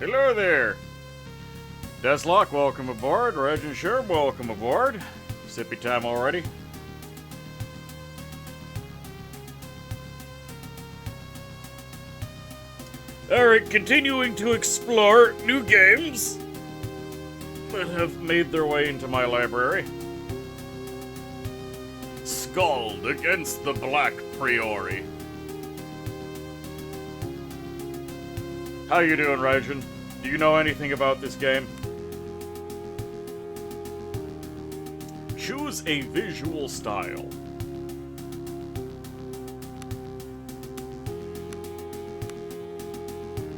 Hello there. Deslock, welcome aboard. Reg and Sherb, welcome aboard. Sippy time already. Alright, continuing to explore new games that have made their way into my library. Skald against the Black Priori. How you doing, Rajan? Do you know anything about this game? Choose a visual style.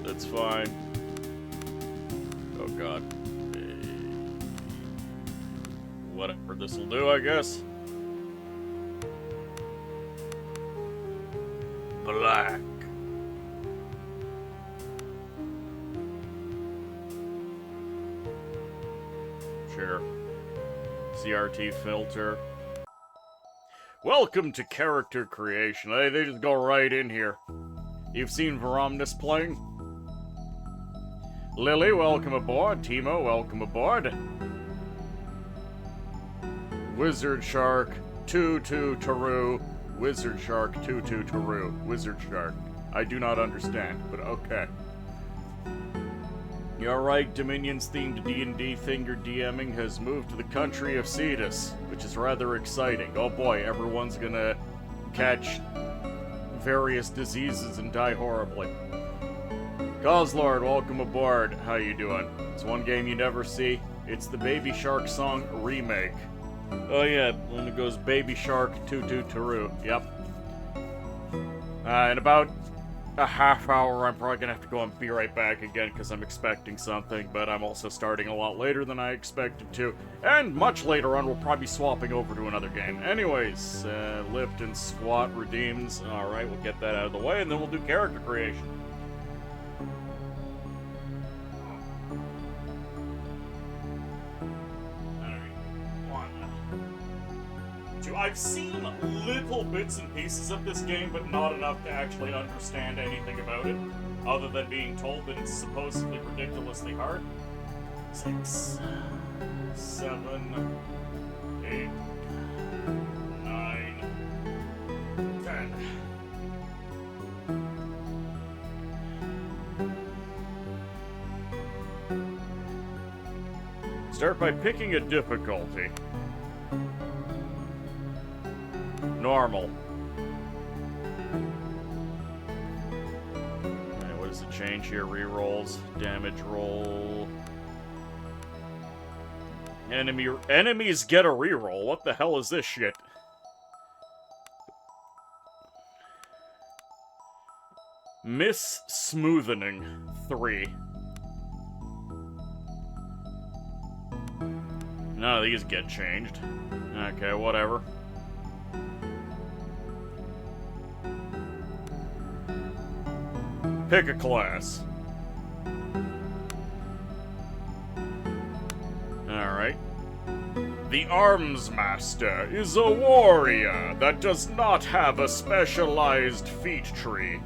That's fine. Oh god. Whatever this'll do, I guess. Black. Sure. CRT filter. Welcome to character creation. They just go right in here. You've seen Veromnus playing? Lily, welcome aboard. Timo, welcome aboard. Wizard Shark, Tutu Taru. Wizard Shark, Tutu Taru. Wizard Shark. I do not understand, but okay. You're right, Dominion's themed D&D thing you're DMing has moved to the country of Cetus, which is rather exciting. Oh boy, everyone's gonna catch various diseases and die horribly. Coslord, welcome aboard. How you doing? It's one game you never see. It's the Baby Shark song remake. Oh yeah, when it goes Baby Shark Tutu Taru. Yep. In about a half hour, I'm probably gonna have to go and be right back again because I'm expecting something, but I'm also starting a lot later than I expected to. And much later on, we'll probably be swapping over to another game. Anyways, lift and squat redeems. Alright, we'll get that out of the way, and then we'll do character creation. I've seen little bits and pieces of this game, but not enough to actually understand anything about it, other than being told that it's supposedly ridiculously hard. 6, 7, 8, 9, 10. Start by picking a difficulty. Normal. Okay, what does it change here? Rerolls, damage roll. Enemies get a reroll. What the hell is this shit? Miss Smoothening 3. None of these get changed. Okay, whatever. Pick a class. Alright. The Arms Master is a warrior that does not have a specialized feat tree.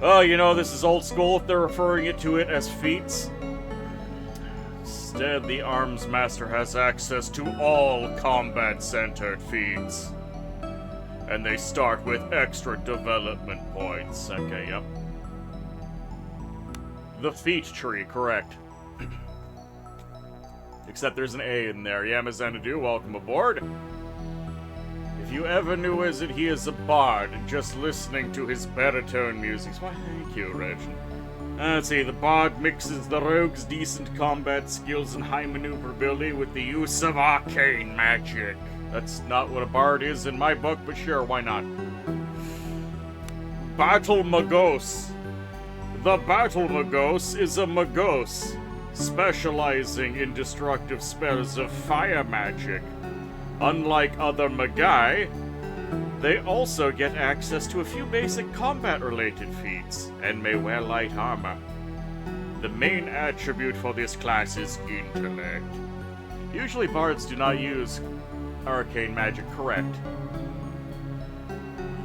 Oh, you know, this is old school if they're referring to it as feats. Instead, the Arms Master has access to all combat-centered feats. And they start with extra development points. Okay, yep. The feat tree, correct. Except there's an A in there. Yamazanadu, welcome aboard. If you ever knew Wizard, he is a bard, just listening to his baritone music. Why, thank you, Regin. Let's see, the bard mixes the rogue's decent combat skills and high maneuverability with the use of arcane magic. That's not what a bard is in my book, but sure, why not? Battle Magos. The Battle Magos is a Magos, specializing in destructive spells of fire magic. Unlike other Magai, they also get access to a few basic combat-related feats, and may wear light armor. The main attribute for this class is intellect. Usually bards do not use arcane magic, correct.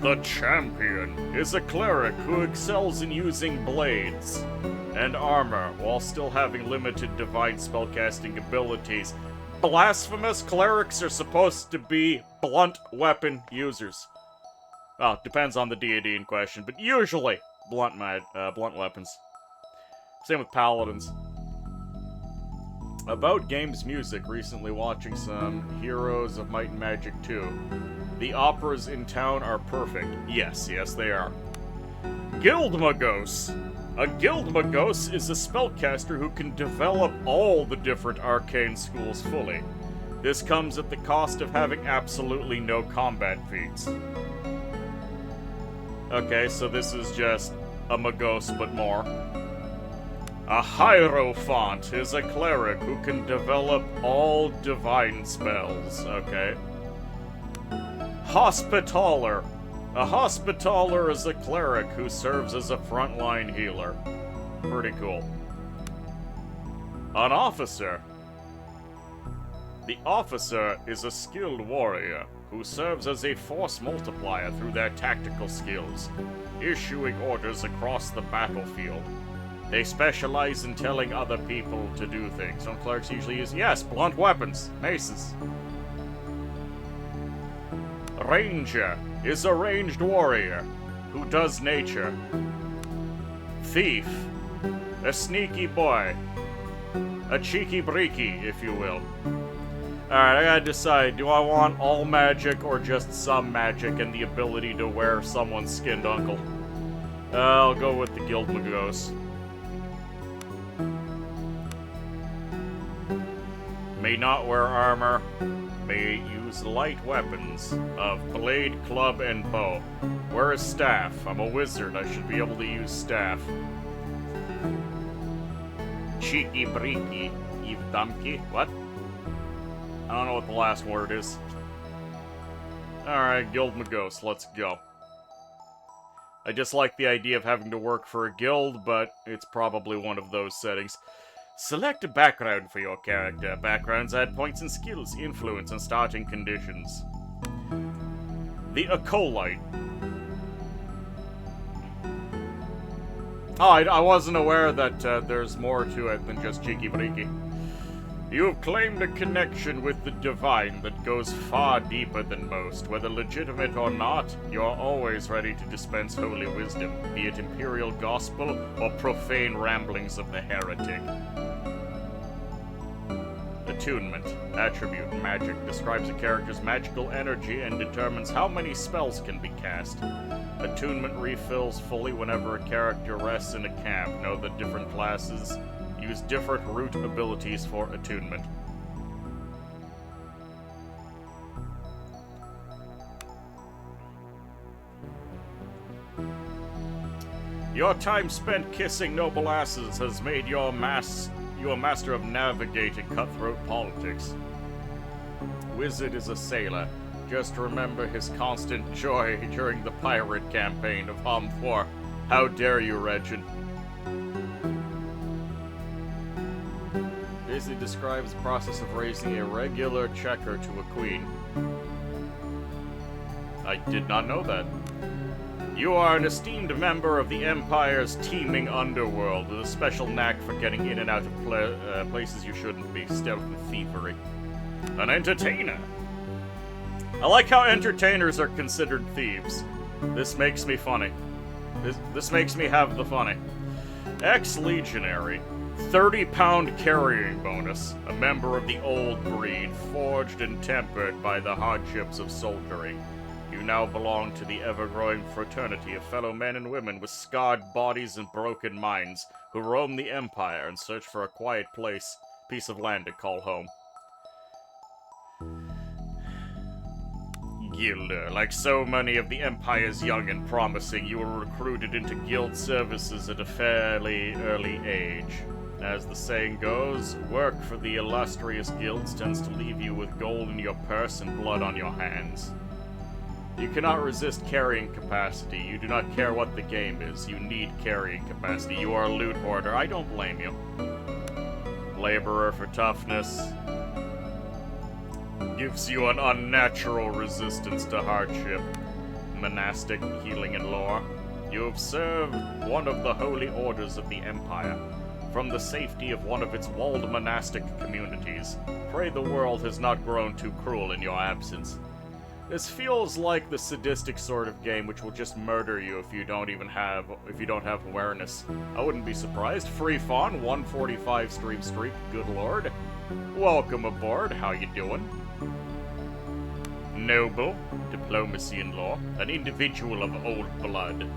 The champion is a cleric who excels in using blades and armor while still having limited divine spellcasting abilities. Blasphemous clerics are supposed to be blunt weapon users. Well, depends on the deity in question, but usually blunt weapons. Same with paladins. About games music, recently watching some Heroes of Might and Magic 2. The operas in town are perfect. Yes, they are. Guildmagos. A Guildmagos is a spellcaster who can develop all the different arcane schools fully. This comes at the cost of having absolutely no combat feats. Okay, so this is just a Magos, but more. A Hierophant is a cleric who can develop all divine spells. Okay. Hospitaller. A Hospitaller is a cleric who serves as a frontline healer. Pretty cool. An Officer. The Officer is a skilled warrior who serves as a force multiplier through their tactical skills, issuing orders across the battlefield. They specialize in telling other people to do things. Some clerics usually use, yes, blunt weapons, maces. Ranger is a ranged warrior who does nature. Thief, a sneaky boy, a cheeky breaky, if you will. Alright, I gotta decide, do I want all magic or just some magic and the ability to wear someone's skinned uncle? I'll go with the Guildmagos. May not wear armor, may use light weapons of blade, club, and bow. Wear a staff. I'm a wizard, I should be able to use staff. Cheeky breaky, Evdamki. What? I don't know what the last word is. Alright, Guildmagos, let's go. I dislike the idea of having to work for a guild, but it's probably one of those settings. Select a background for your character. Backgrounds add points and skills, influence, and starting conditions. The Acolyte. Oh, I wasn't aware that there's more to it than just cheeky breaky. You've claimed a connection with the divine that goes far deeper than most. Whether legitimate or not, you're always ready to dispense holy wisdom, be it imperial gospel or profane ramblings of the heretic. Attunement. Attribute magic. Describes a character's magical energy and determines how many spells can be cast. Attunement refills fully whenever a character rests in a camp. Know that different classes use different root abilities for attunement. Your time spent kissing noble asses has made you a master of navigating cutthroat politics. Wizard is a sailor. Just remember his constant joy during the pirate campaign of Hum 4. How dare you, Regin? Basically describes the process of raising a regular checker to a queen. I did not know that. You are an esteemed member of the Empire's teeming underworld with a special knack for getting in and out of places you shouldn't be, stealth and thievery. An entertainer. I like how entertainers are considered thieves. This makes me funny. This makes me have the funny. Ex-legionary. 30-pound carrying bonus. A member of the old breed, forged and tempered by the hardships of soldiering. You now belong to the ever-growing fraternity of fellow men and women with scarred bodies and broken minds who roam the Empire and search for a quiet piece of land to call home. Guilder. Like so many of the Empire's young and promising, you were recruited into guild services at a fairly early age. As the saying goes, work for the illustrious guilds tends to leave you with gold in your purse and blood on your hands. You cannot resist carrying capacity. You do not care what the game is. You need carrying capacity. You are a loot hoarder. I don't blame you. Laborer for toughness. Gives you an unnatural resistance to hardship. monastic healing and lore. You have served one of the holy orders of the Empire. From the safety of one of its walled monastic communities. Pray the world has not grown too cruel in your absence. This feels like the sadistic sort of game which will just murder you if you don't have awareness. I wouldn't be surprised. Free Fawn, 145 streak, good lord. Welcome aboard, how you doing? Noble, diplomacy and law, an individual of old blood.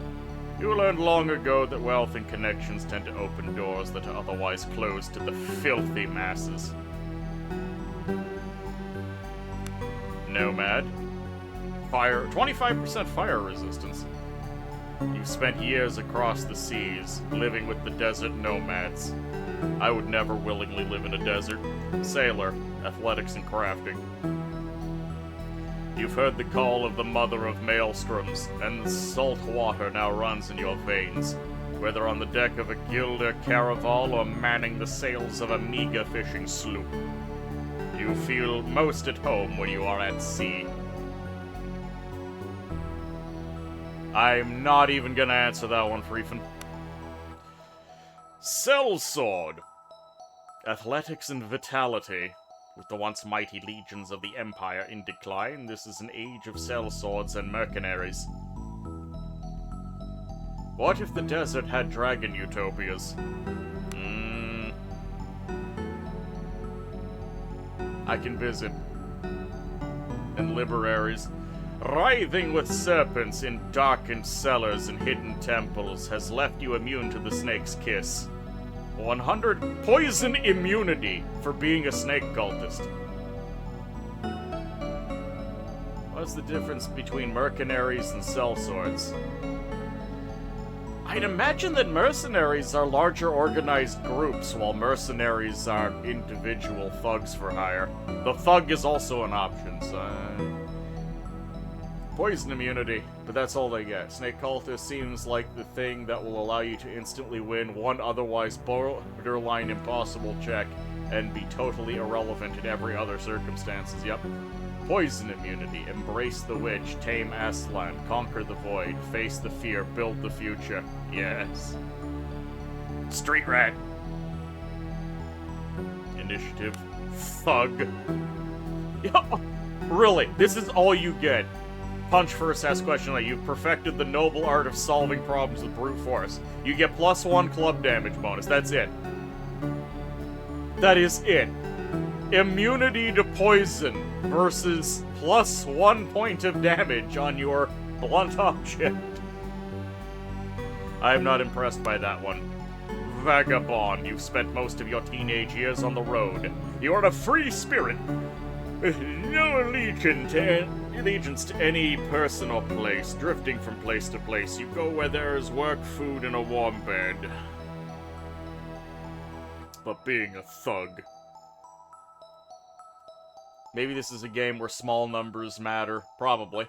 You learned long ago that wealth and connections tend to open doors that are otherwise closed to the filthy masses. Nomad. Fire, 25% fire resistance. You've spent years across the seas, living with the desert nomads. I would never willingly live in a desert. Sailor, athletics and crafting. You've heard the call of the mother of maelstroms, and salt water now runs in your veins. Whether on the deck of a Gilder caravel or manning the sails of a meager fishing sloop. You feel most at home when you are at sea. I'm not even gonna answer that one, Freefin. Sellsword. Athletics and vitality. With the once mighty legions of the Empire in decline, this is an age of sellswords and mercenaries. What if the desert had dragon utopias? I can visit. And libraries. Writhing with serpents in darkened cellars and hidden temples has left you immune to the snake's kiss. 100 poison immunity for being a snake cultist. What's the difference between mercenaries and sellswords? I'd imagine that mercenaries are larger organized groups, while mercenaries are individual thugs for hire. The thug is also an option, so... Poison immunity, but that's all they get. Snake cultist seems like the thing that will allow you to instantly win one otherwise borderline impossible check and be totally irrelevant in every other circumstances. Yep. Poison immunity. Embrace the witch, tame Aslan, conquer the void, face the fear, build the future. Yes. Street rat. Initiative. Thug. Really, this is all you get. Punch first, ask question like, you've perfected the noble art of solving problems with brute force. You get +1 club damage bonus, that's it. That is it. Immunity to poison versus +1 point of damage on your blunt object. I am not impressed by that one. Vagabond, you've spent most of your teenage years on the road. You are a free spirit. No allegiance to any person or place, drifting from place to place. You go where there is work, food, and a warm bed. But being a thug. Maybe this is a game where small numbers matter. Probably.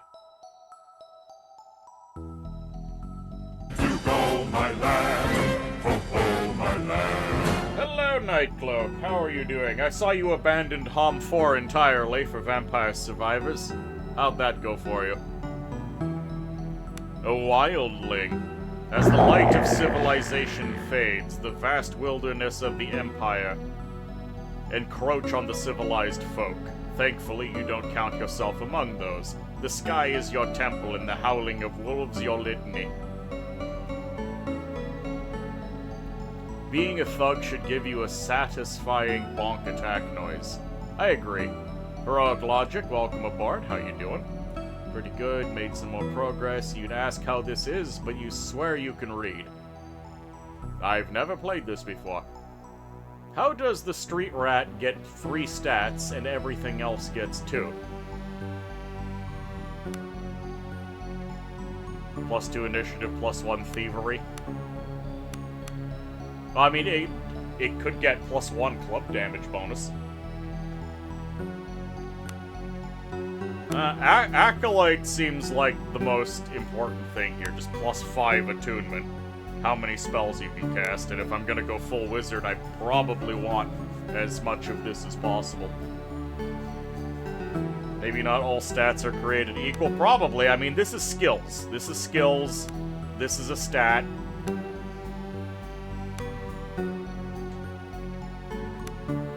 You go, my lad. Oh, my lad. Hello, Nightcloak. How are you doing? I saw you abandoned HOM 4 entirely for Vampire Survivors. How'd that go for you? A wildling. As the light of civilization fades, the vast wilderness of the Empire encroach on the civilized folk. Thankfully, you don't count yourself among those. The sky is your temple, and the howling of wolves your litany. Being a thug should give you a satisfying bonk attack noise. I agree. Heroic Logic, welcome aboard. How you doing? Pretty good, made some more progress. You'd ask how this is, but you swear you can read. I've never played this before. How does the street rat get 3 stats and everything else gets 2? +2 initiative, +1 thievery. I mean, it could get +1 club damage bonus. Acolyte seems like the most important thing here, just +5 attunement. How many spells you can cast, and if I'm gonna go full wizard, I probably want as much of this as possible. Maybe not all stats are created equal. Probably. I mean, this is skills. This is skills. This is a stat.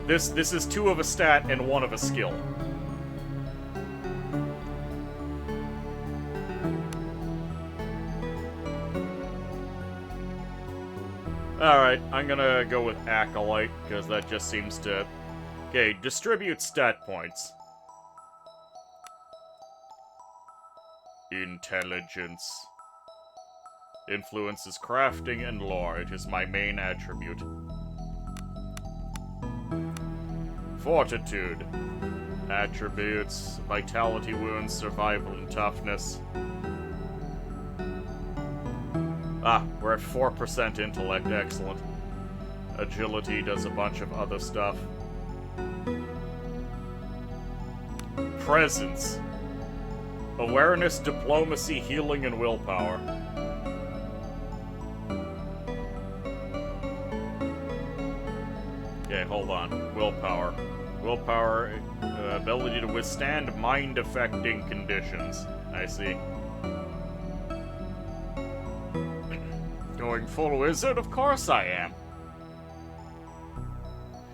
This is 2 of a stat and 1 of a skill. Alright, I'm gonna go with Acolyte, because that just seems to... Okay, distribute stat points. Intelligence. Influences crafting and lore. It is my main attribute. Fortitude. Attributes. Vitality wounds, survival, and toughness. Ah, we're at 4% intellect. Excellent. Agility does a bunch of other stuff. Presence. Awareness, diplomacy, healing, and willpower. Okay, hold on. Willpower. Willpower, ability to withstand mind-affecting conditions. I see. Going full wizard? Of course I am.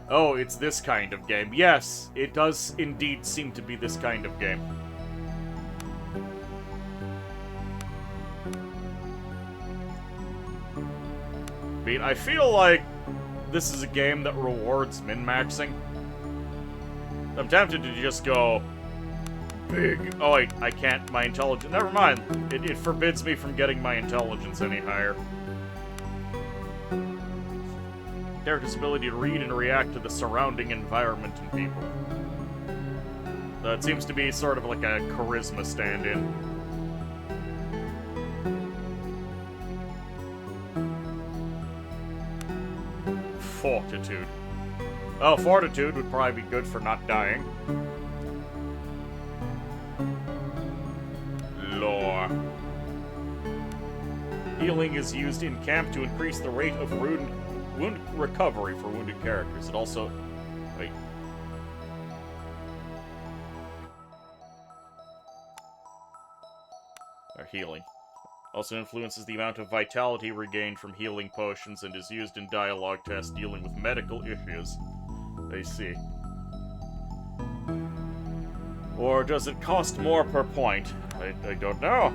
Oh, it's this kind of game. Yes, it does indeed seem to be this kind of game. I mean, I feel like this is a game that rewards min-maxing. I'm tempted to just go big. Oh wait, I can't. My intelligence. Never mind. It forbids me from getting my intelligence any higher. Character's ability to read and react to the surrounding environment and people. So it seems to be sort of like a charisma stand-in. Fortitude. Oh, fortitude would probably be good for not dying. Lore. Healing is used in camp to increase the rate of wound recovery for wounded characters. It also... Wait. Or healing. Also influences the amount of vitality regained from healing potions and is used in dialogue tests dealing with medical issues. I see. Or does it cost more per point? I don't know.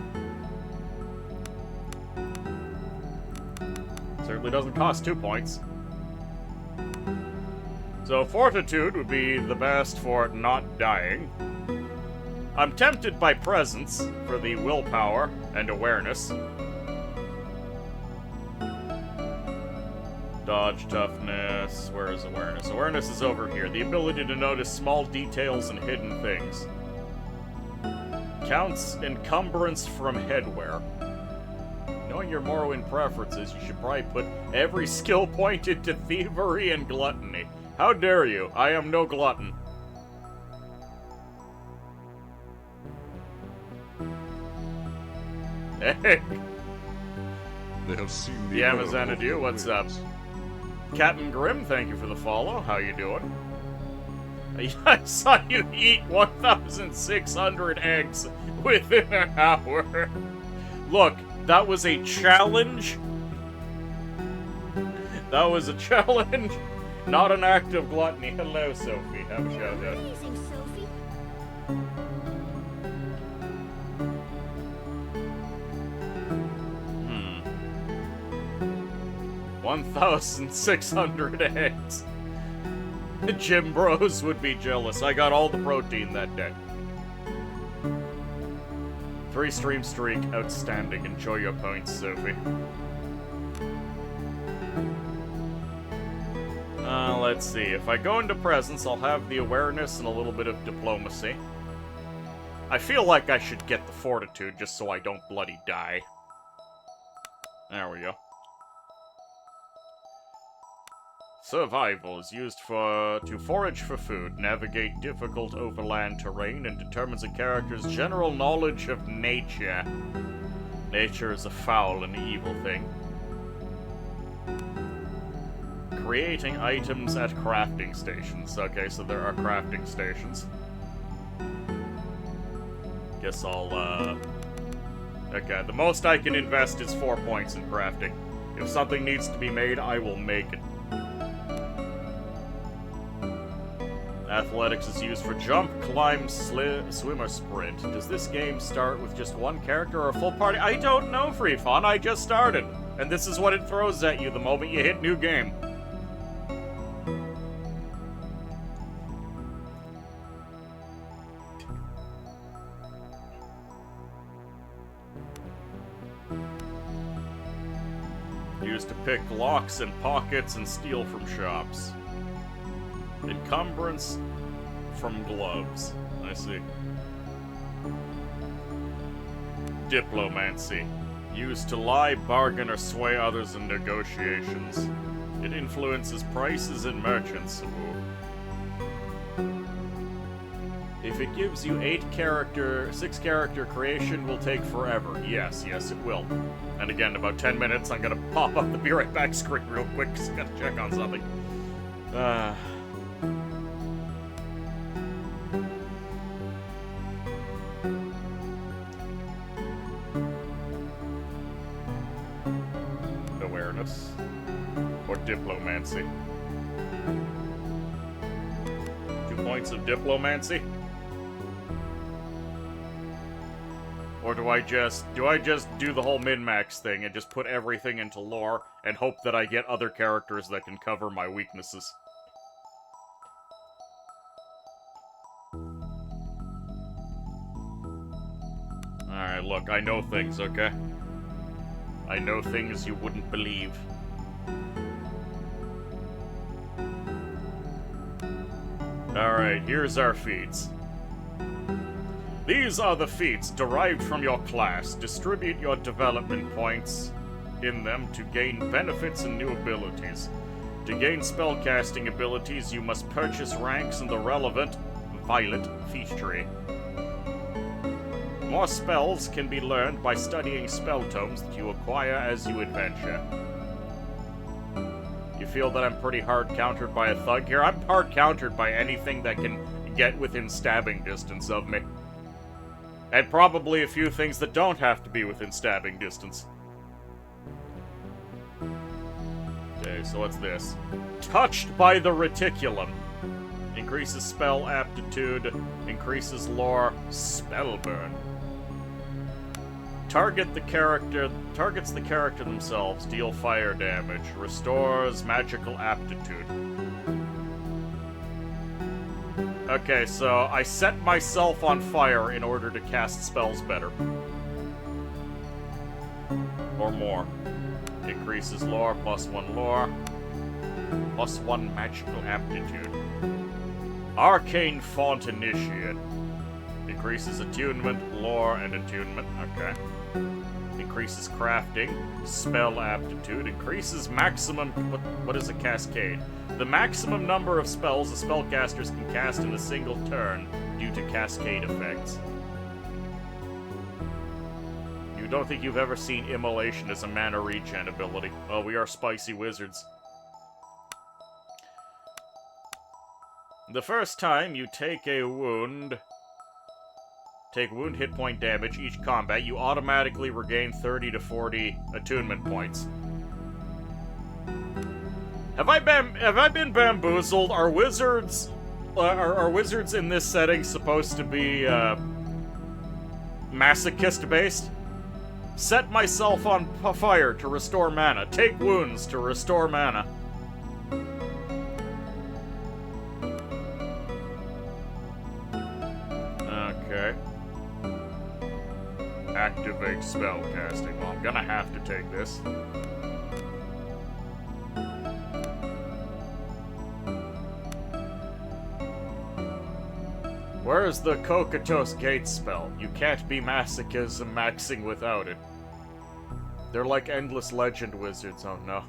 Certainly doesn't cost 2 points. So fortitude would be the best for not dying. I'm tempted by presence for the willpower and awareness. Dodge, toughness. Where is awareness? Awareness is over here. The ability to notice small details and hidden things. Counts encumbrance from headwear. Knowing your Morrowind preferences, you should probably put every skill point into thievery and gluttony. How dare you? I am no glutton. Hey! They have seen the Yamazanadu, what's up? Captain Grimm, thank you for the follow. How you doing? I saw you eat 1,600 eggs within an hour. Look, that was a challenge. That was a challenge, not an act of gluttony. Hello, Sophie. Have a shout out. Amazing, Sophie. 1,600 eggs. The gym bros would be jealous. I got all the protein that day. 3 stream streak, outstanding. Enjoy your points, Sophie. Let's see. If I go into presence, I'll have the awareness and a little bit of diplomacy. I feel like I should get the fortitude just so I don't bloody die. There we go. Survival is used to forage for food, navigate difficult overland terrain, and determines a character's general knowledge of nature. Nature is a foul and evil thing. Creating items at crafting stations. Okay, so there are crafting stations. Guess I'll, okay, the most I can invest is 4 points in crafting. If something needs to be made, I will make it. Athletics is used for jump, climb, swim, or sprint. Does this game start with just one character or a full party? I don't know, Free Fun. I just started. And this is what it throws at you the moment you hit new game. Used to pick locks and pockets and steal from shops. Encumbrance from gloves. I see. Diplomancy. Used to lie, bargain, or sway others in negotiations. It influences prices and merchants. Ooh. If it gives you 6 character creation will take forever. Yes, it will. And again, in about 10 minutes, I'm gonna pop up the be right back screen real quick, because I gotta check on something. Awareness. Or diplomancy. 2 points of diplomancy? Or do I just do the whole min-max thing and just put everything into lore and hope that I get other characters that can cover my weaknesses? Alright, look, I know things, okay? I know things you wouldn't believe. Alright, here's our feats. These are the feats derived from your class. Distribute your development points in them to gain benefits and new abilities. To gain spellcasting abilities, you must purchase ranks in the relevant violet feat tree. More spells can be learned by studying spell tomes that you acquire as you adventure. You feel that I'm pretty hard countered by a thug here? I'm hard countered by anything that can get within stabbing distance of me. And probably a few things that don't have to be within stabbing distance. Okay, so what's this? Touched by the Reticulum. Increases spell aptitude, increases lore, spell burn. Targets the character themselves, deal fire damage, restores magical aptitude. Okay, so I set myself on fire in order to cast spells better. Or more. Increases lore, +1 lore. +1 magical aptitude. Arcane Font Initiate. Increases attunement, lore, and attunement. Okay. Increases crafting, spell aptitude. Increases maximum... What is a cascade? The maximum number of spells the spellcasters can cast in a single turn due to cascade effects. You don't think you've ever seen Immolation as a mana regen ability. Oh, we are spicy wizards. The first time you take a wound... Take wound hit point damage each combat, you automatically regain 30 to 40 attunement points. Have I been bamboozled? Are wizards in this setting supposed to be masochist based? Set myself on fire to restore mana. Take wounds to restore mana. Okay. Activate spellcasting. Well, I'm gonna have to take this. Where's the Cocytus Gate spell? You can't be masochism maxing without it. They're like endless legend wizards, oh no.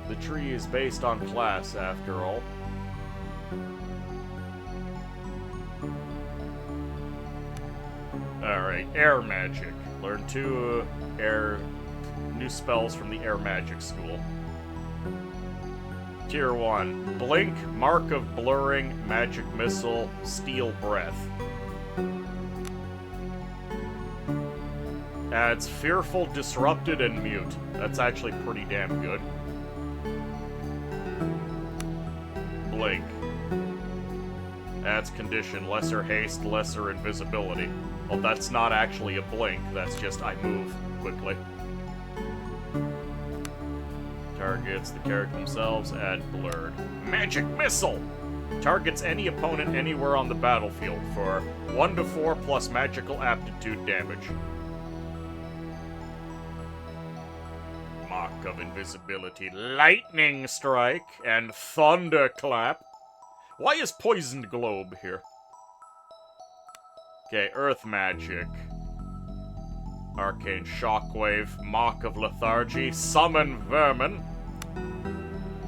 The tree is based on class, after all. Alright, air magic. Learn 2 new spells from the air magic school. Tier 1. Blink, Mark of Blurring, Magic Missile, Steel Breath. Adds Fearful, Disrupted, and Mute. That's actually pretty damn good. Blink. Adds Condition, Lesser Haste, Lesser Invisibility. Well, that's not actually a blink, that's just I move quickly. Targets the character themselves, add Blurred. Magic Missile! Targets any opponent anywhere on the battlefield for 1 to 4 plus magical aptitude damage. Mark of Invisibility, Lightning Strike, and Thunderclap. Why is Poisoned Globe here? Okay, Earth Magic. Arcane Shockwave, Mock of Lethargy, Summon Vermin.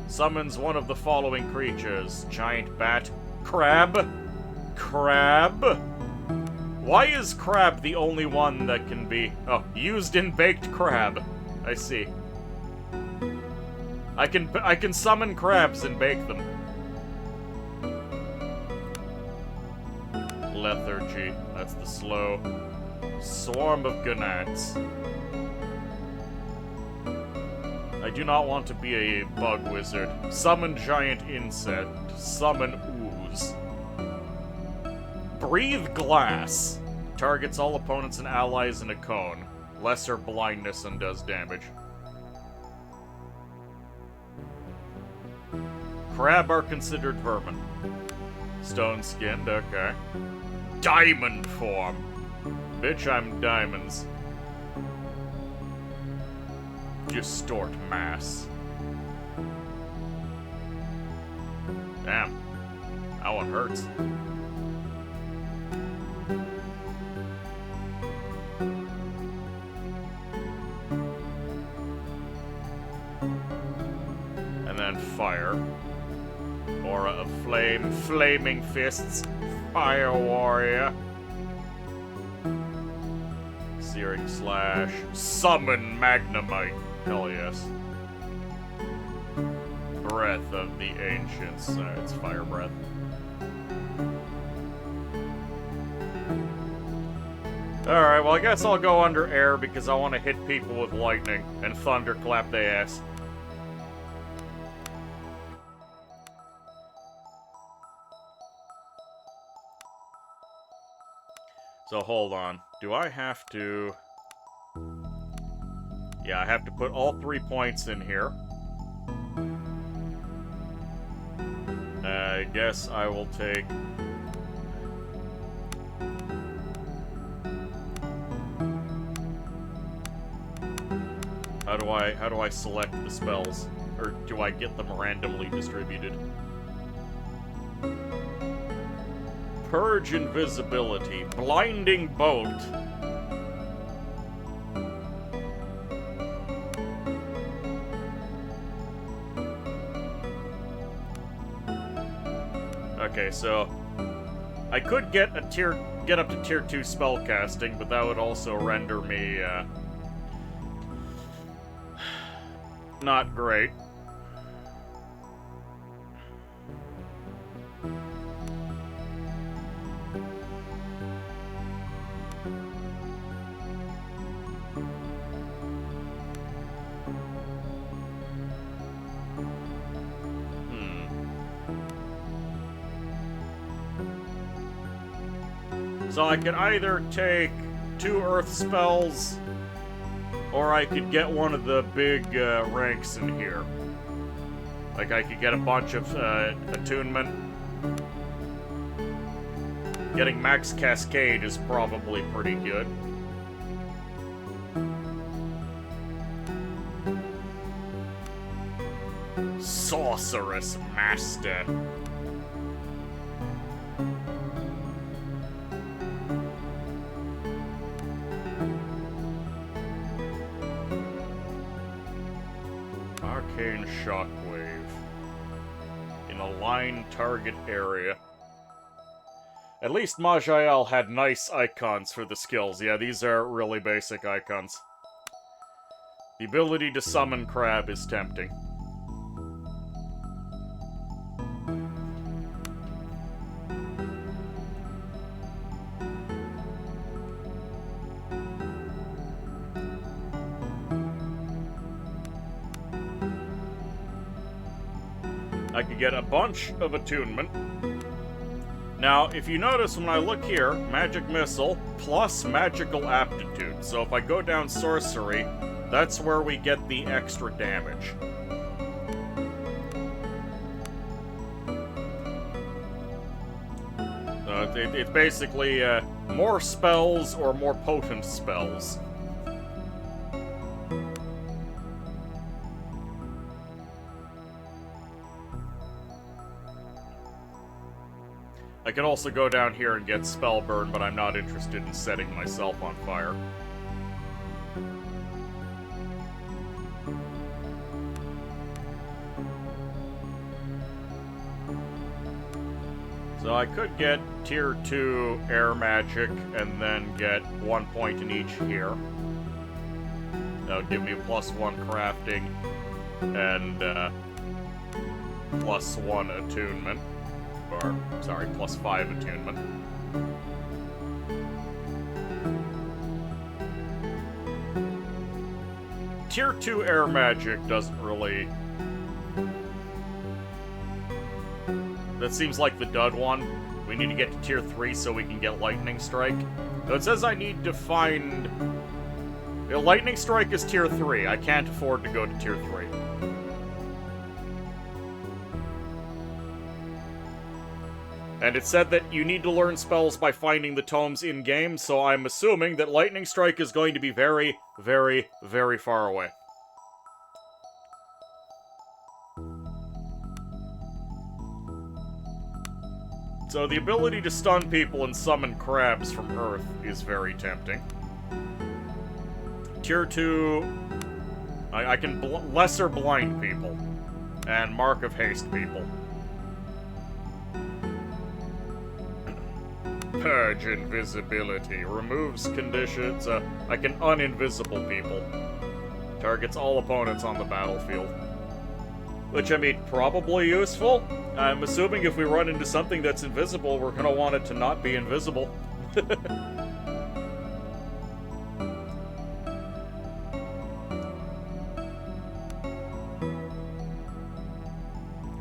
Summons one of the following creatures. Giant Bat, Crab. Crab? Why is Crab the only one that can be... Oh, used in Baked Crab. I see. I can summon crabs and bake them. Lethargy. That's the slow. Swarm of Ganads. I do not want to be a bug wizard. Summon giant insect. Summon ooze. Breathe glass. Targets all opponents and allies in a cone. Lesser blindness and does damage. Crab are considered vermin. Stone-skinned, okay. Diamond form. Bitch, I'm diamonds. Distort mass. Damn. That one hurts. And then fire. Aura of flame. Flaming fists. Fire warrior. Searing slash. Summon magnemite. Hell yes. Breath of the ancients. It's fire breath. Alright, well I guess I'll go under air because I want to hit people with lightning and thunderclap their ass. So hold on. Do I have to... Yeah, I have to put all 3 points in here. I guess I will take... How do I select the spells? Or do I get them randomly distributed? Purge invisibility. Blinding bolt. Okay, so I could get up to tier 2 spellcasting, but that would also render me not great. So I could either take 2 earth spells, or I could get one of the big ranks in here. Like I could get a bunch of attunement. Getting max cascade is probably pretty good. Sorceress Master. Arcane Shockwave. In a line target area. At least Maj'Eyal had nice icons for the skills. Yeah, these are really basic icons. The ability to summon Crab is tempting. I could get a bunch of attunement. Now, if you notice when I look here, magic missile plus magical aptitude. So if I go down sorcery, that's where we get the extra damage. It's basically more spells or more potent spells. I could also go down here and get spell burn, but I'm not interested in setting myself on fire. So I could get tier 2 air magic and then get 1 point in each here. That would give me +1 crafting and +1 attunement. Or, sorry, +5 attunement. Tier 2 air magic doesn't really... That seems like the dud one. We need to get to tier 3 so we can get lightning strike. Though it says I need to find... Lightning strike is tier 3. I can't afford to go to tier 3. And it said that you need to learn spells by finding the tomes in-game, so I'm assuming that Lightning Strike is going to be very, very, very far away. So the ability to stun people and summon crabs from Earth is very tempting. Tier 2... I can lesser blind people. And Mark of Haste people. Purge invisibility. Removes conditions. I can uninvisible people. Targets all opponents on the battlefield. Which, I mean, probably useful. I'm assuming if we run into something that's invisible, we're gonna want it to not be invisible.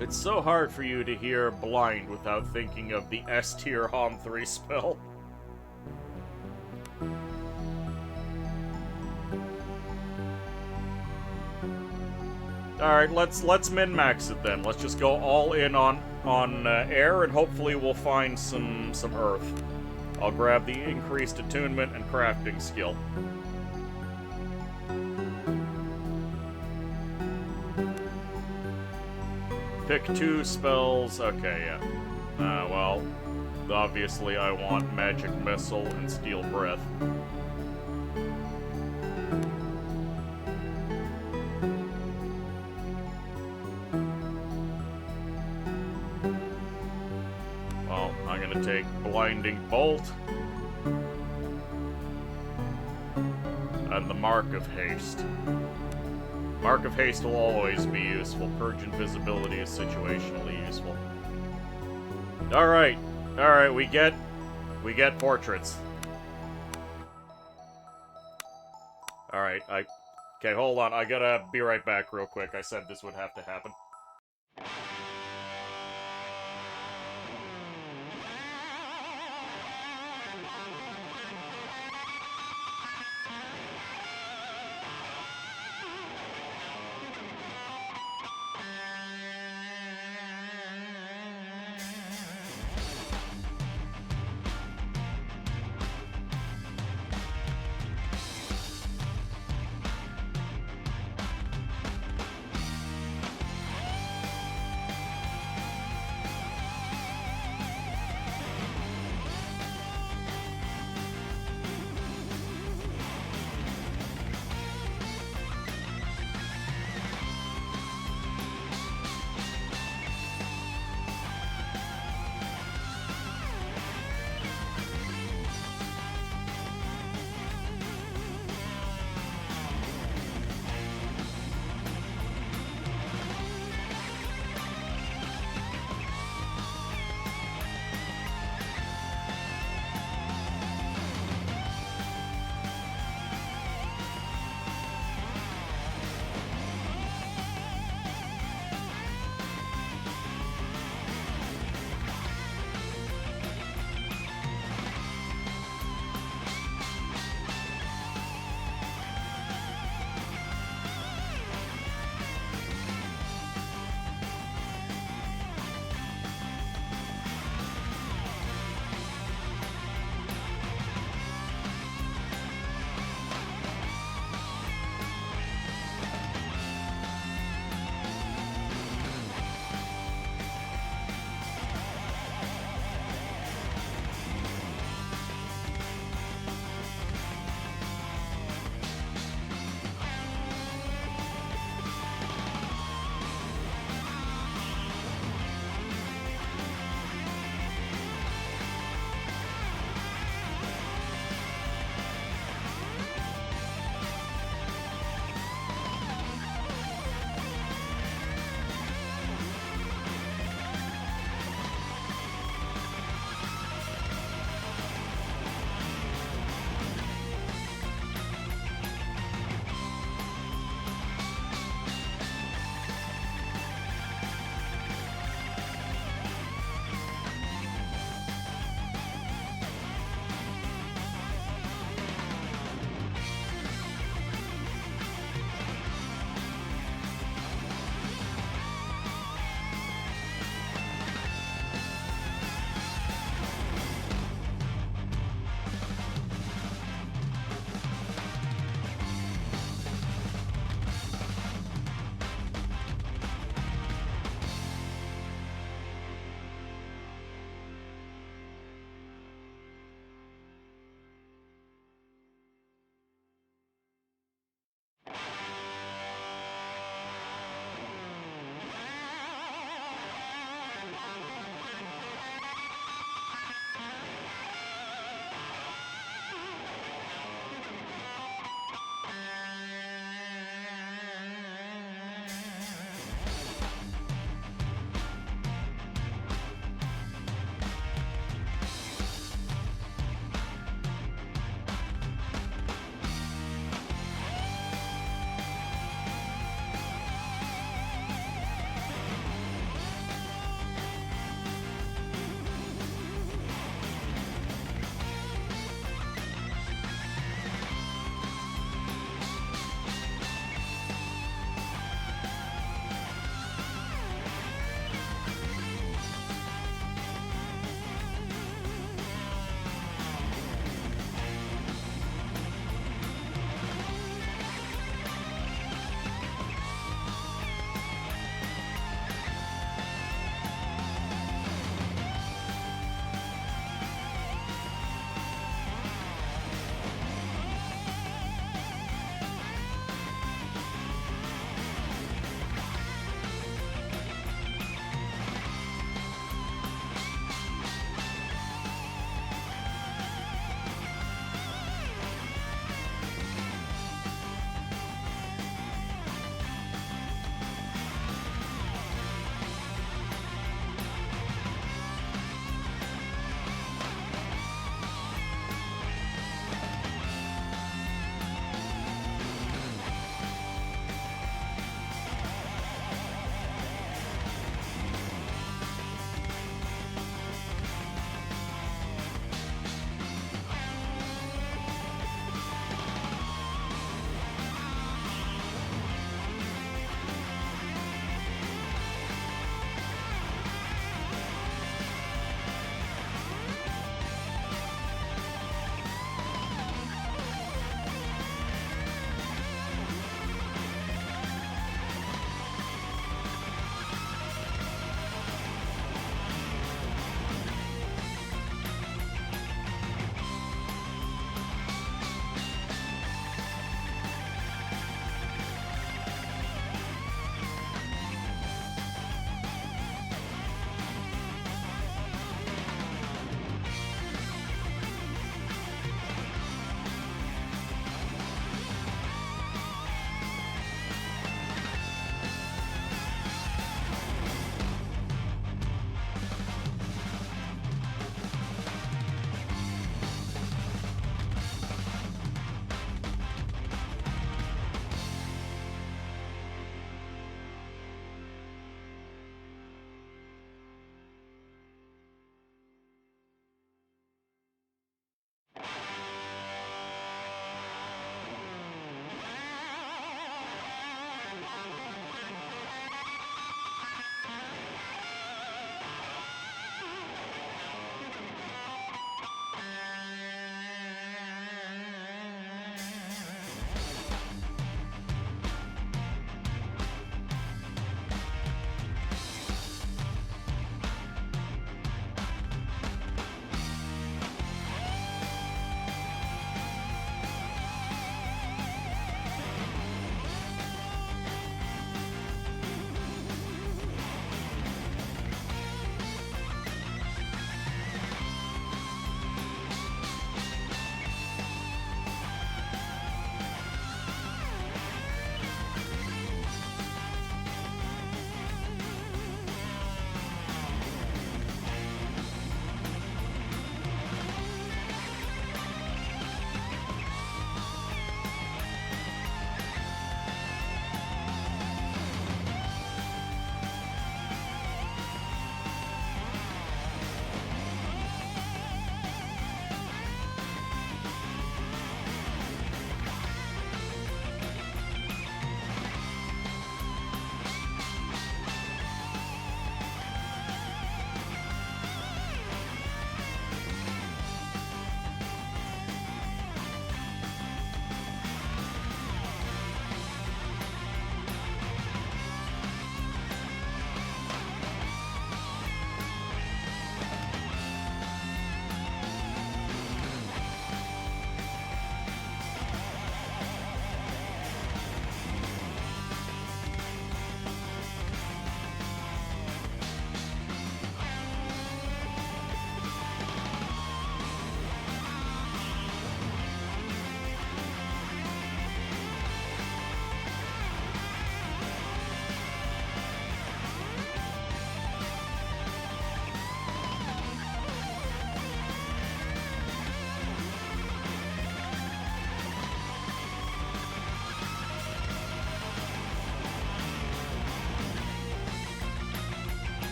It's so hard for you to hear blind without thinking of the S-tier HOM 3 spell. Alright, let's min-max it then. Let's just go all in on air, and hopefully we'll find some earth. I'll grab the increased attunement and crafting skill. Pick 2 spells. Okay, yeah. Well, obviously I want Magic Missile and Steel Breath. Well, I'm gonna take Blinding Bolt. And the Mark of Haste. Mark of Haste will always be useful. Purge Invisibility is situationally useful. Alright. Alright, we get portraits. Alright, okay, hold on. I gotta be right back real quick. I said this would have to happen.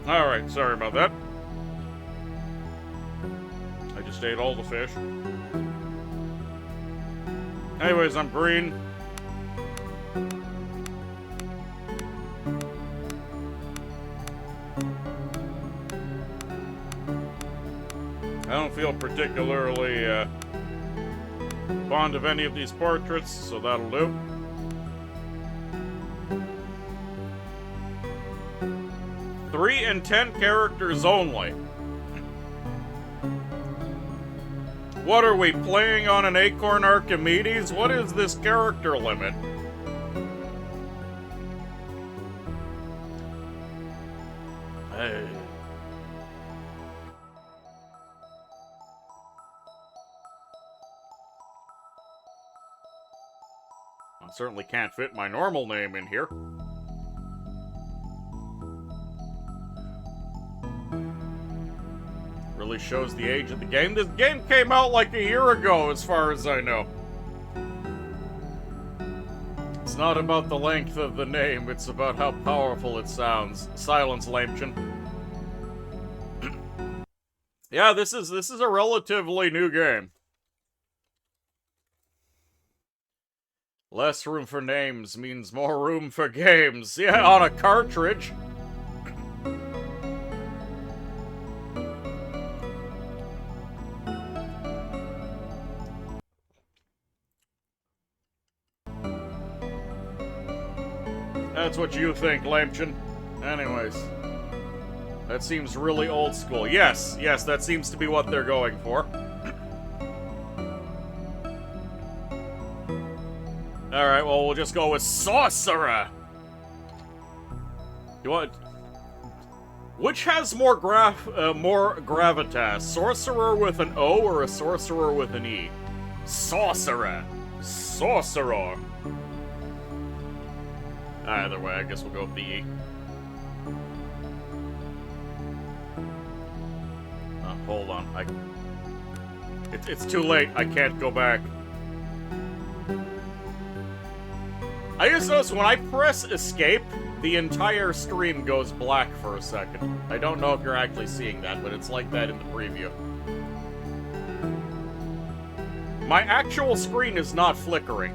Alright, sorry about that. I just ate all the fish. Anyways, I'm green. I don't feel particularly fond of any of these portraits, so that'll do. Three and 10 characters only. What are we, playing on an Acorn Archimedes? What is this character limit? Hey. I certainly can't fit my normal name in here. Really shows the age of the game. This game came out like a year ago, as far as I know. It's not about the length of the name, it's about how powerful it sounds. Silence, Lamechin. Yeah, this is a relatively new game. Less room for names means more room for games. Yeah, on a cartridge. That's what you think, Lamechin. Anyways. That seems really old school. Yes, that seems to be what they're going for. Alright, well, we'll just go with Sorcerer! Which has more gravitas? Sorcerer with an O or a sorcerer with an E? Sorcerer! Sorcerer! Either way, I guess we'll go with the E. Hold on. It's too late. I can't go back. I just noticed when I press escape, the entire stream goes black for a second. I don't know if you're actually seeing that, but it's like that in the preview. My actual screen is not flickering.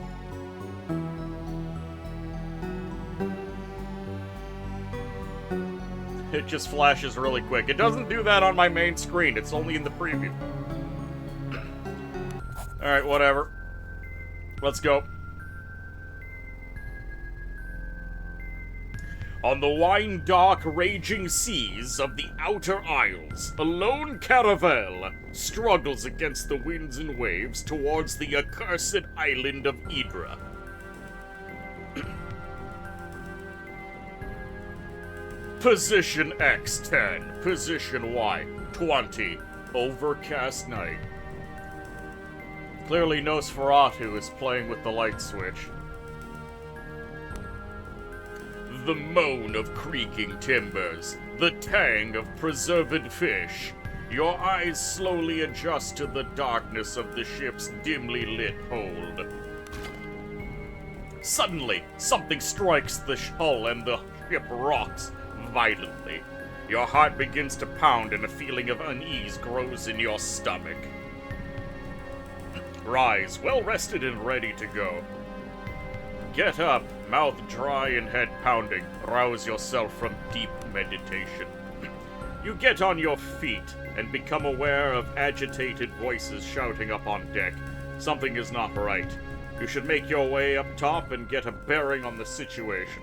It just flashes really quick. It doesn't do that on my main screen. It's only in the preview. Alright, whatever. Let's go. On the wine-dark, raging seas of the Outer Isles, a lone caravel struggles against the winds and waves towards the accursed island of Idra. Position X10, position Y20, overcast night. Clearly Nosferatu is playing with the light switch. The moan of creaking timbers, the tang of preserved fish. Your eyes slowly adjust to the darkness of the ship's dimly lit hold. Suddenly, something strikes the hull and the ship rocks violently. Your heart begins to pound and a feeling of unease grows in your stomach. Rise, well rested and ready to go. Get up, mouth dry and head pounding. Rouse yourself from deep meditation. You get on your feet and become aware of agitated voices shouting up on deck. Something is not right. You should make your way up top and get a bearing on the situation.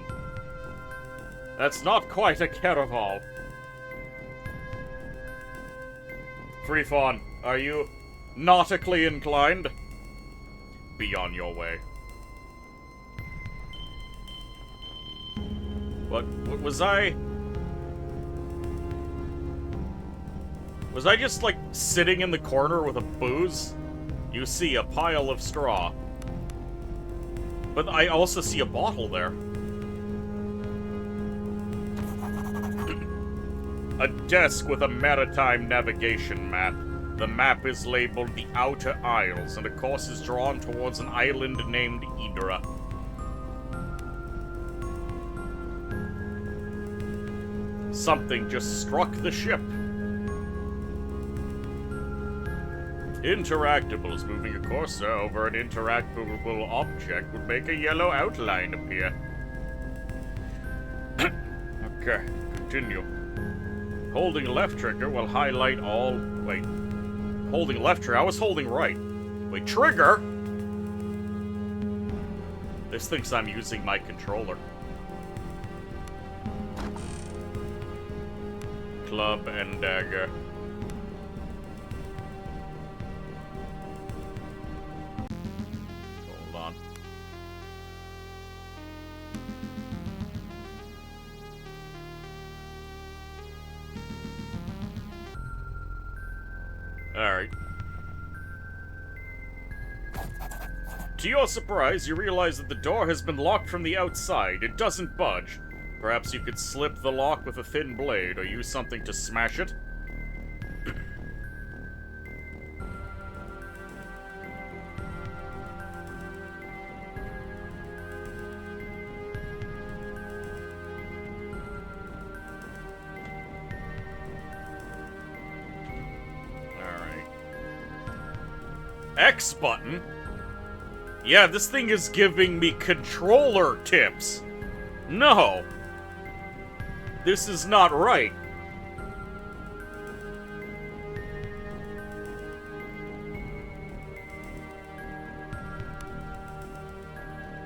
That's not quite a caraval. Free Fawn, are you nautically inclined? Be on your way. What was I? Was I just, like, sitting in the corner with a booze? You see a pile of straw. But I also see a bottle there. A desk with a maritime navigation map. The map is labeled the Outer Isles, and a course is drawn towards an island named Idra. Something just struck the ship. Interactables. Moving a cursor over an interactable object would make a yellow outline appear. Okay, continue. Holding left trigger will highlight all... Wait. Holding left trigger? I was holding right. Wait, trigger? This thinks I'm using my controller. Club and dagger. Hold on. Alright. To your surprise, you realize that the door has been locked from the outside. It doesn't budge. Perhaps you could slip the lock with a thin blade, or use something to smash it? Alright. X button? Yeah, this thing is giving me controller tips. No. This is not right.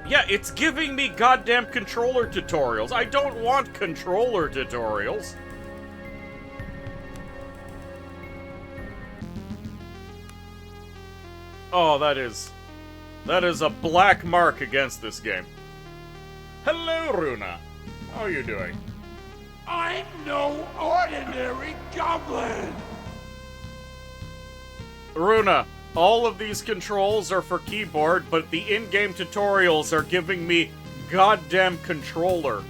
Yeah, it's giving me goddamn controller tutorials. I don't want controller tutorials. Oh, that is a black mark against this game. Hello, Runa. How are you doing? I'm no ordinary goblin! Runa, all of these controls are for keyboard, but the in-game tutorials are giving me goddamn controller.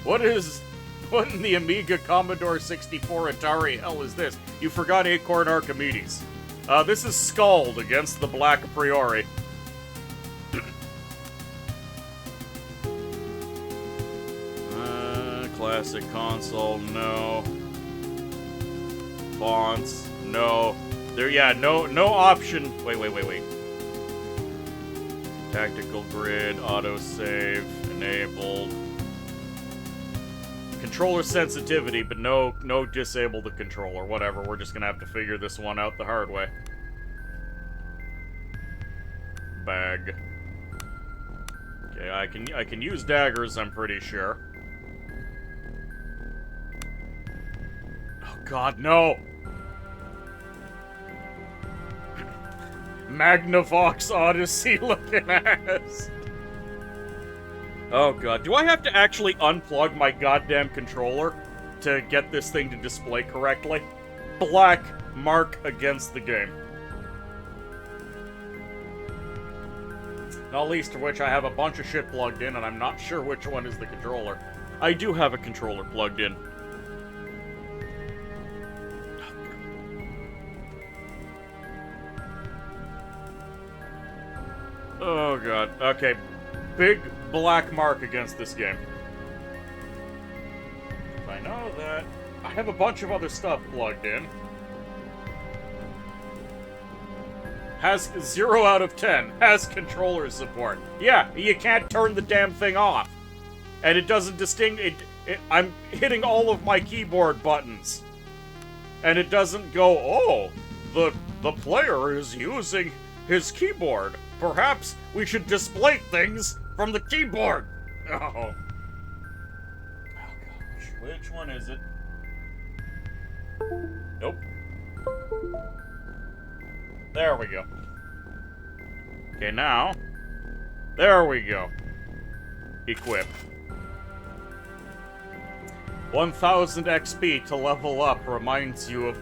What in the Amiga, Commodore 64, Atari hell is this? You forgot Acorn Archimedes. This is Skald against the Black a priori. Classic console, no. Fonts, no. No option. Wait. Tactical grid, autosave, enabled. Controller sensitivity, but no disable the controller. Whatever, we're just gonna have to figure this one out the hard way. Bag. Okay, I can use daggers, I'm pretty sure. God, no! Magnavox Odyssey looking ass! Oh god, do I have to actually unplug my goddamn controller to get this thing to display correctly? Black mark against the game. Not least of which I have a bunch of shit plugged in and I'm not sure which one is the controller. I do have a controller plugged in. Oh god. Okay. Big black mark against this game. I know that. I have a bunch of other stuff plugged in. Has 0 out of 10. Has controller support. Yeah, you can't turn the damn thing off. And it doesn't distinguish. I'm hitting all of my keyboard buttons. And it doesn't go, oh, the player is using his keyboard. Perhaps we should display things from the keyboard. Oh. Oh gosh. Which one is it? Nope. There we go. Okay, now. There we go. Equip. 1000 XP to level up reminds you of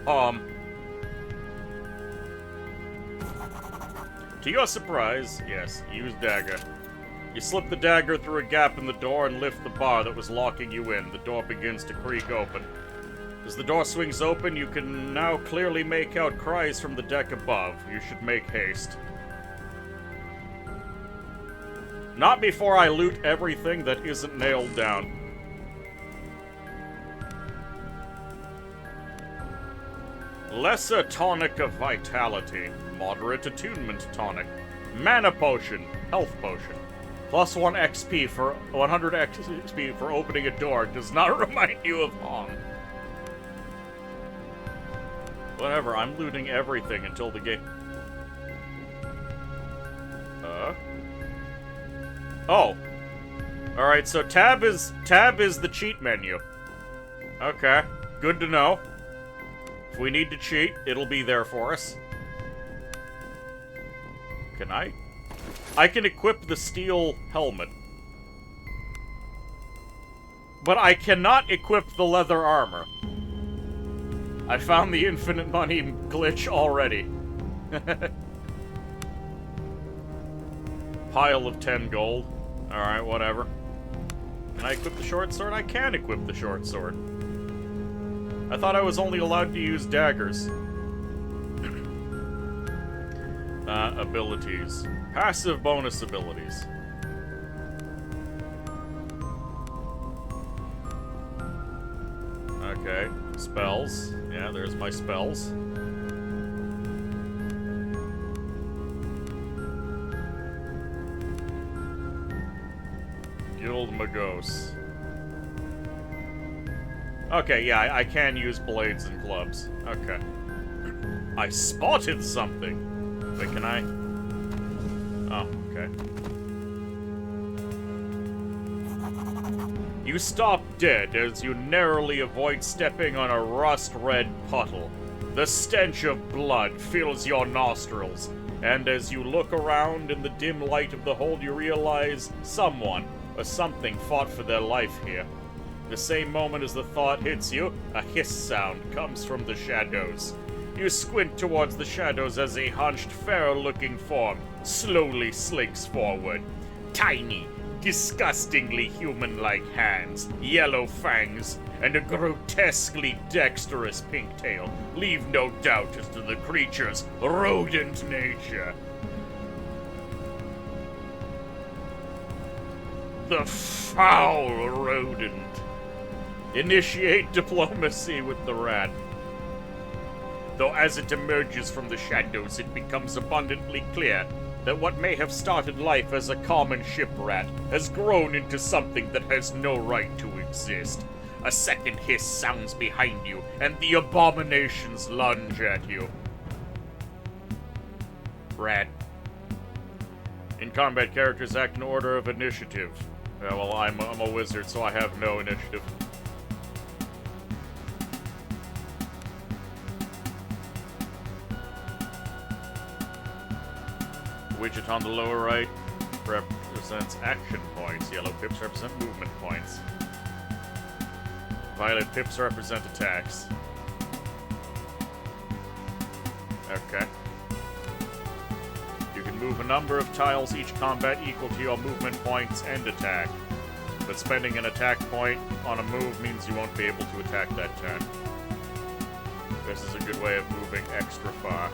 To your surprise, yes, use dagger. You slip the dagger through a gap in the door and lift the bar that was locking you in. The door begins to creak open. As the door swings open, you can now clearly make out cries from the deck above. You should make haste. Not before I loot everything that isn't nailed down. Lesser tonic of vitality. Moderate attunement tonic. Mana potion. Health potion. Plus 1 XP for 100 XP for opening a door. Does not remind you of Hong. Whatever, I'm looting everything until the game. Oh. Alright, so tab is the cheat menu. Okay, good to know. If we need to cheat, it'll be there for us. Can I? I can equip the steel helmet. But I cannot equip the leather armor. I found the infinite money glitch already. Pile of 10 gold. Alright, whatever. Can I equip the short sword? I can equip the short sword. I thought I was only allowed to use daggers. Abilities. Passive bonus abilities. Okay. Spells. Yeah, there's my spells. Guild Magos. Okay, yeah, I can use blades and clubs. Okay. I spotted something! Wait, can I? Oh, okay. You stop dead as you narrowly avoid stepping on a rust-red puddle. The stench of blood fills your nostrils, and as you look around in the dim light of the hold, you realize someone or something fought for their life here. The same moment as the thought hits you, a hiss sound comes from the shadows. You squint towards the shadows as a hunched, fair-looking form slowly slinks forward. Tiny, disgustingly human-like hands, yellow fangs, and a grotesquely dexterous pink tail leave no doubt as to the creature's rodent nature. The foul rodent. Initiate diplomacy with the rat. Though as it emerges from the shadows, it becomes abundantly clear that what may have started life as a common ship rat has grown into something that has no right to exist. A second hiss sounds behind you, and the abominations lunge at you. Rat. In combat, characters act in order of initiative. Well, I'm a wizard, so I have no initiative. Widget on the lower right represents action points. Yellow pips represent movement points. Violet pips represent attacks. Okay. You can move a number of tiles each combat equal to your movement points and attack. But spending an attack point on a move means you won't be able to attack that turn. This is a good way of moving extra far.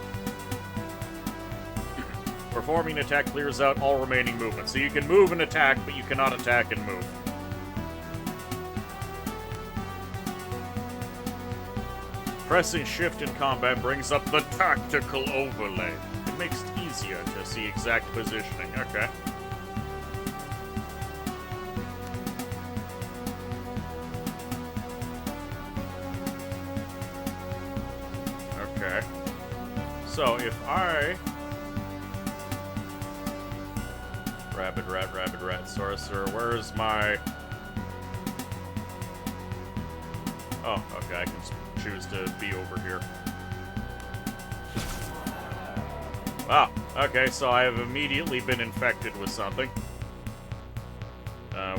Performing an attack clears out all remaining movement. So you can move and attack, but you cannot attack and move. Pressing shift in combat brings up the tactical overlay. It makes it easier to see exact positioning. Okay. Okay. So if I... Rabbit rat, sorcerer, where's my... Oh, okay, I can choose to be over here. Wow, okay, so I have immediately been infected with something.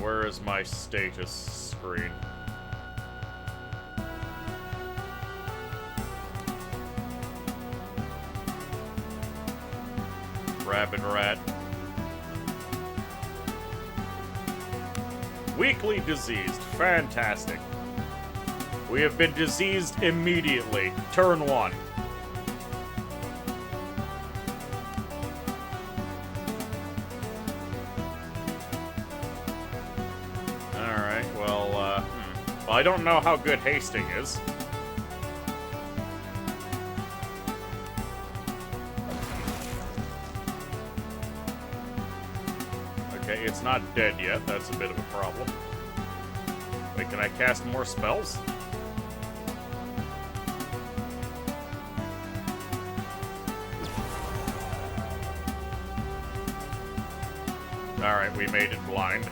Where is my status screen? Rabbit rat. Weakly diseased. Fantastic. We have been diseased immediately. Turn 1. Alright, well, I don't know how good hasting is. it's not dead yet. That's a bit of a problem. Wait, can I cast more spells? Alright, we made it blind.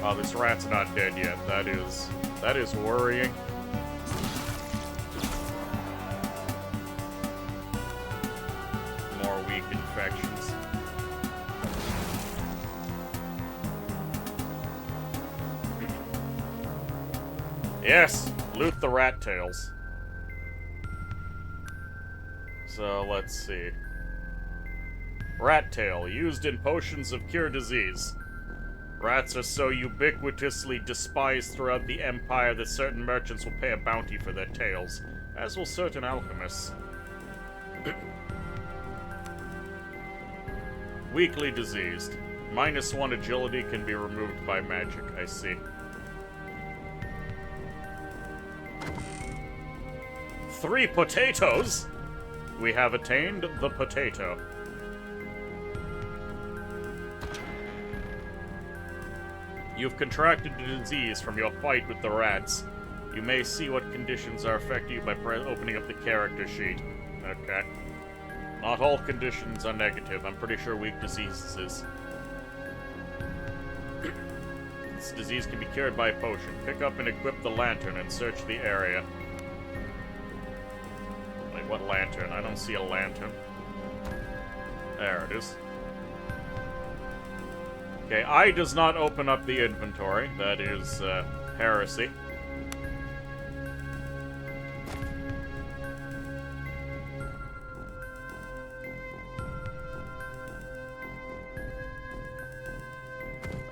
Oh, this rat's not dead yet. That is worrying. More weak infections. Yes! Loot the rat tails. So, let's see. Rat tail, used in potions of cure disease. Rats are so ubiquitously despised throughout the Empire that certain merchants will pay a bounty for their tails, as will certain alchemists. Weakly diseased. -1 agility can be removed by magic, I see. Three potatoes? We have attained the potato. You've contracted a disease from your fight with the rats. You may see what conditions are affecting you by opening up the character sheet. Okay. Not all conditions are negative. I'm pretty sure weak diseases is. This disease can be cured by a potion. Pick up and equip the lantern and search the area. Wait, what lantern? I don't see a lantern. There it is. Okay, I does not open up the inventory. That is, heresy.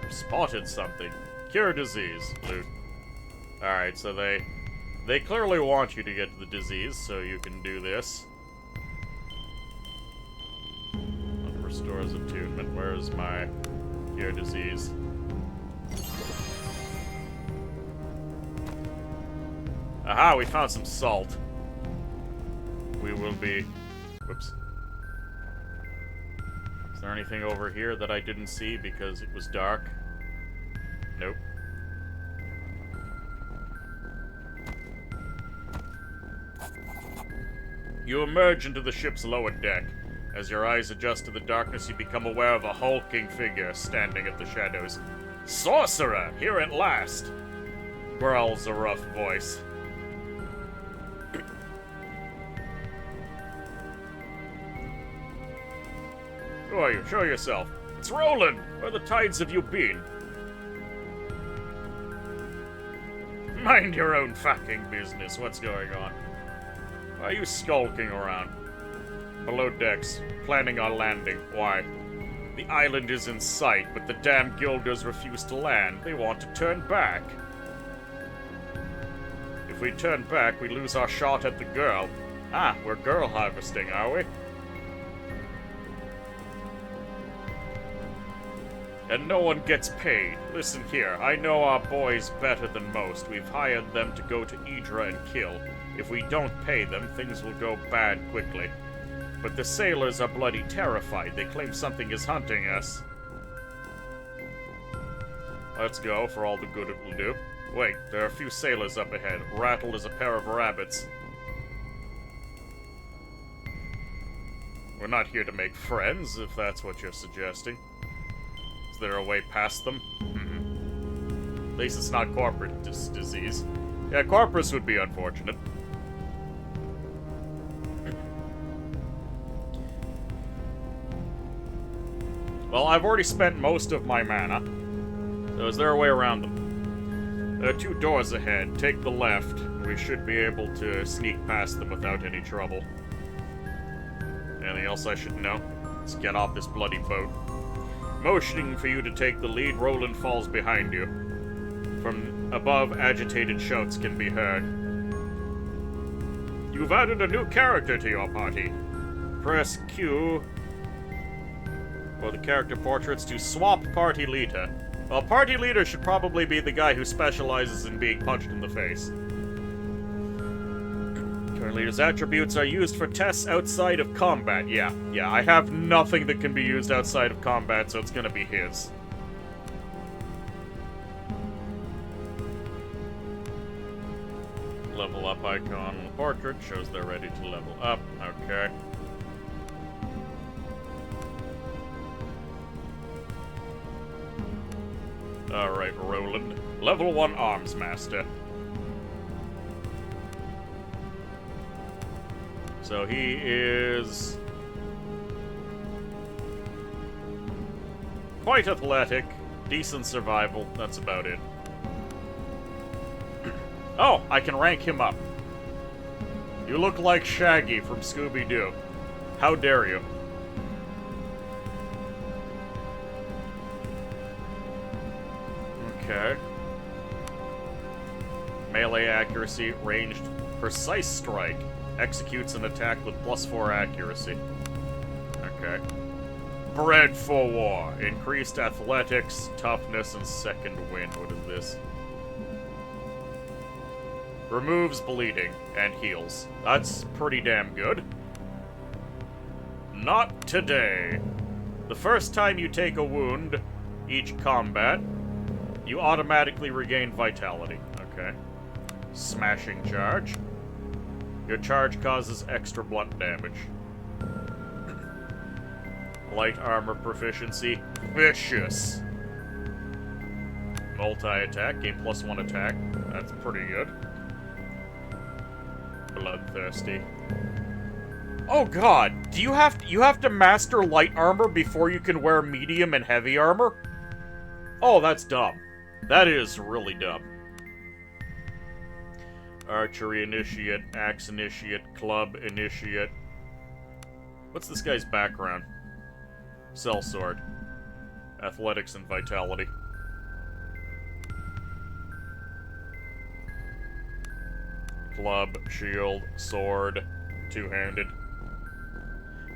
I've spotted something. Cure disease. Loot. Alright, so they clearly want you to get to the disease, so you can do this. Restores attunement. Where's my... Cure disease. Aha, we found some salt. We will be... Whoops. Is there anything over here that I didn't see because it was dark? Nope. You emerge into the ship's lower deck. As your eyes adjust to the darkness, you become aware of a hulking figure standing at the shadows. Sorcerer! Here at last! Growls a rough voice. Who are you? Show yourself. It's Roland! Where the tides have you been? Mind your own fucking business. What's going on? Why are you skulking around? Below decks, planning on landing. Why? The island is in sight, but the damn guilders refuse to land. They want to turn back. If we turn back, we lose our shot at the girl. Ah, we're girl harvesting, are we? And no one gets paid. Listen here, I know our boys better than most. We've hired them to go to Idra and kill. If we don't pay them, things will go bad quickly. But the sailors are bloody terrified. They claim something is hunting us. Let's go, for all the good it will do. Wait, there are a few sailors up ahead, rattled as a pair of rabbits. We're not here to make friends, if that's what you're suggesting. Is there a way past them? At least it's not corporate disease. Yeah, corpus would be unfortunate. Well, I've already spent most of my mana. So is there a way around them? There are two doors ahead. Take the left. We should be able to sneak past them without any trouble. Anything else I should know? Let's get off this bloody boat. Motioning for you to take the lead, Roland falls behind you. From above, agitated shouts can be heard. You've added a new character to your party. Press Q for the character portraits to swap party leader. Well, party leader should probably be the guy who specializes in being punched in the face. Leader's attributes are used for tests outside of combat. Yeah, I have nothing that can be used outside of combat, so it's gonna be his. Level up icon on the portrait shows they're ready to level up. Okay. Alright, Roland. Level 1 Arms Master. So he is quite athletic, decent survival, that's about it. Oh, I can rank him up. You look like Shaggy from Scooby-Doo. How dare you? Okay. Melee accuracy, ranged, precise strike. Executes an attack with +4 accuracy. Okay. Bred for war. Increased athletics, toughness, and second wind. What is this? Removes bleeding and heals. That's pretty damn good. Not today. The first time you take a wound, each combat, you automatically regain vitality. Okay. Smashing charge. Your charge causes extra blunt damage. Light armor proficiency. Vicious. Multi-attack. Gain +1 attack. That's pretty good. Bloodthirsty. Oh god! Do you have to master light armor before you can wear medium and heavy armor? Oh, that's dumb. That is really dumb. Archery Initiate, Axe Initiate, Club Initiate. What's this guy's background? Sellsword. Athletics and Vitality. Club, Shield, Sword, Two-handed.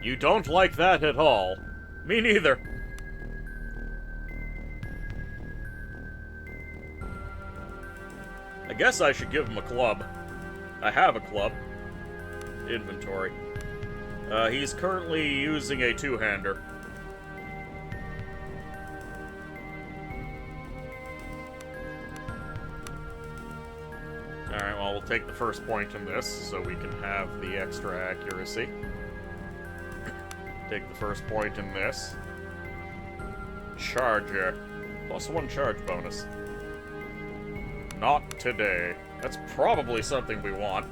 You don't like that at all. Me neither. I guess I should give him a club. I have a club. Inventory. He's currently using a two-hander. Alright, well, we'll take the first point in this, so we can have the extra accuracy. Take the first point in this. Charger. +1 charge bonus. Not today. That's probably something we want.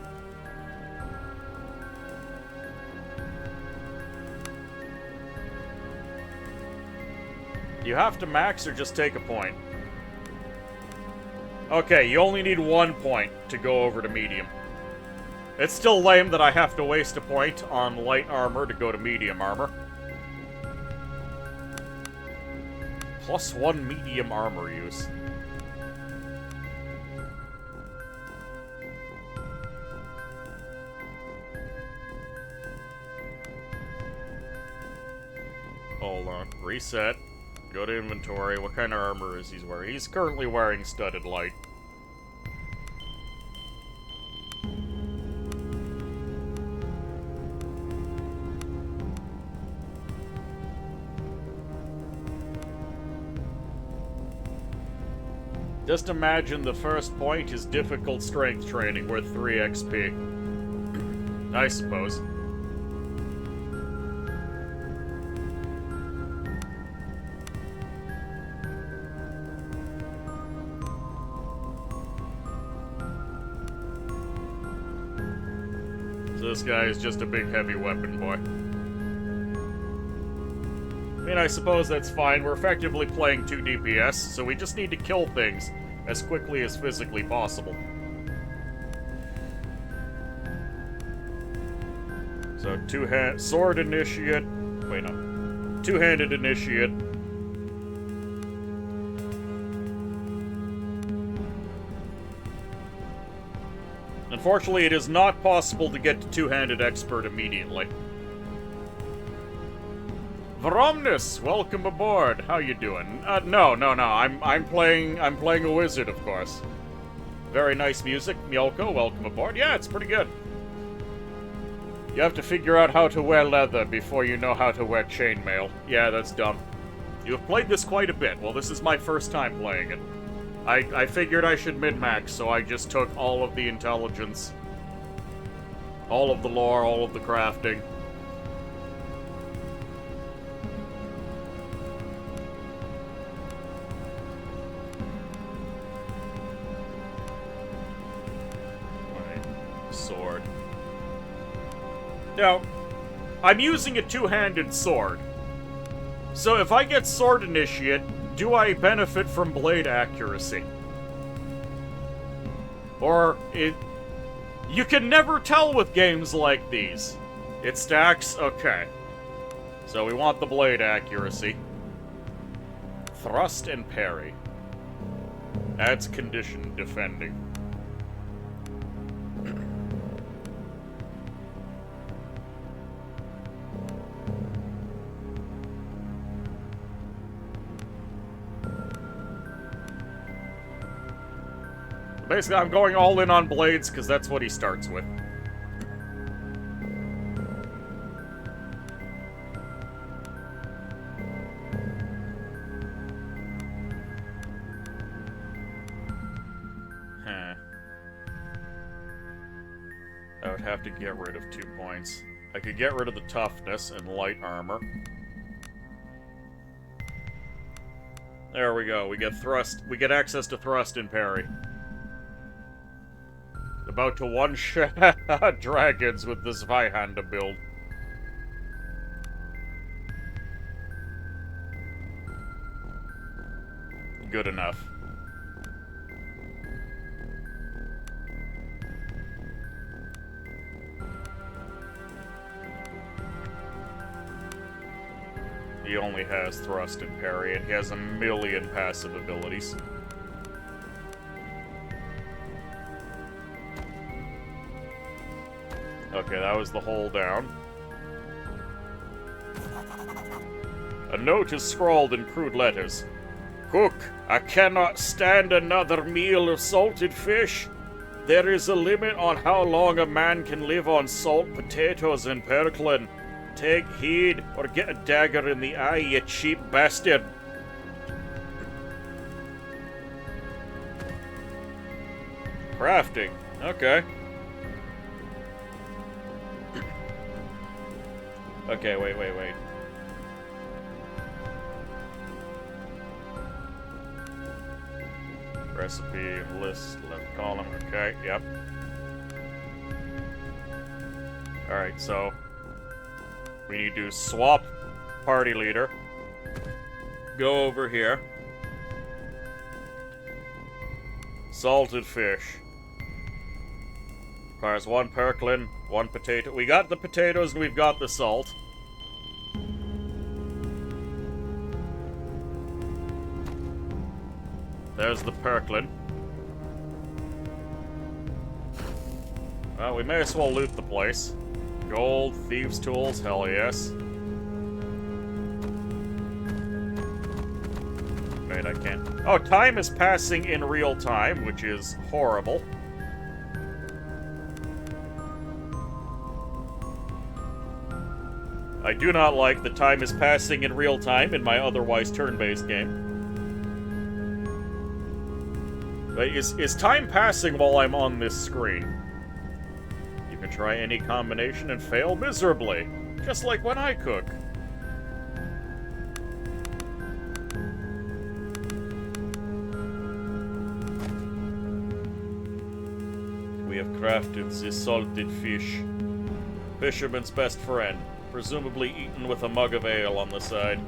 You have to max or just take a point? Okay, you only need 1 point to go over to medium. It's still lame that I have to waste a point on light armor to go to medium armor. +1 medium armor use. Hold on. Reset. Go to inventory. What kind of armor is he wearing? He's currently wearing studded light. Just imagine the first point is difficult strength training worth 3 XP. I suppose. This guy is just a big heavy weapon boy. I mean, I suppose that's fine. We're effectively playing 2 DPS, so we just need to kill things as quickly as physically possible. So, sword initiate. Wait, no. Two-handed initiate. Unfortunately, it is not possible to get to two-handed expert immediately. Vromnus, welcome aboard. How you doing? No. I'm playing a wizard, of course. Very nice music. Myoko, welcome aboard. Yeah, it's pretty good. You have to figure out how to wear leather before you know how to wear chainmail. Yeah, that's dumb. You've played this quite a bit. Well, this is my first time playing it. I figured I should min-max, so I just took all of the intelligence, all of the lore, all of the crafting. My sword. Now, I'm using a two-handed sword. So if I get Sword Initiate, do I benefit from blade accuracy? Or it... You can never tell with games like these. It stacks? Okay. So we want the blade accuracy. Thrust and parry. Adds condition defending. Basically, I'm going all in on blades, because that's what he starts with. Huh. I would have to get rid of 2 points. I could get rid of the toughness and light armor. There we go, we get thrust. We get access to thrust and parry. About to one-shot dragons with this Zweihander build. Good enough. He only has thrust and parry, and he has a million passive abilities. Okay, that was the hold down. A note is scrawled in crude letters. Cook, I cannot stand another meal of salted fish. There is a limit on how long a man can live on salt potatoes and perklin. Take heed, or get a dagger in the eye, you cheap bastard. Crafting. Okay. Okay, wait. Recipe, list, left column, okay, yep. Alright, so we need to swap party leader. Go over here. Salted fish. Requires 1 perklin, 1 potato. We got the potatoes and we've got the salt. There's the perklin. Well, we may as well loot the place. Gold, thieves' tools, hell yes. Wait, I can't. Oh, time is passing in real time, which is horrible. I do not like the time is passing in real time in my otherwise turn-based game. But is time passing while I'm on this screen? You can try any combination and fail miserably, just like when I cook. We have crafted the salted fish. Fisherman's best friend. Presumably eaten with a mug of ale on the side.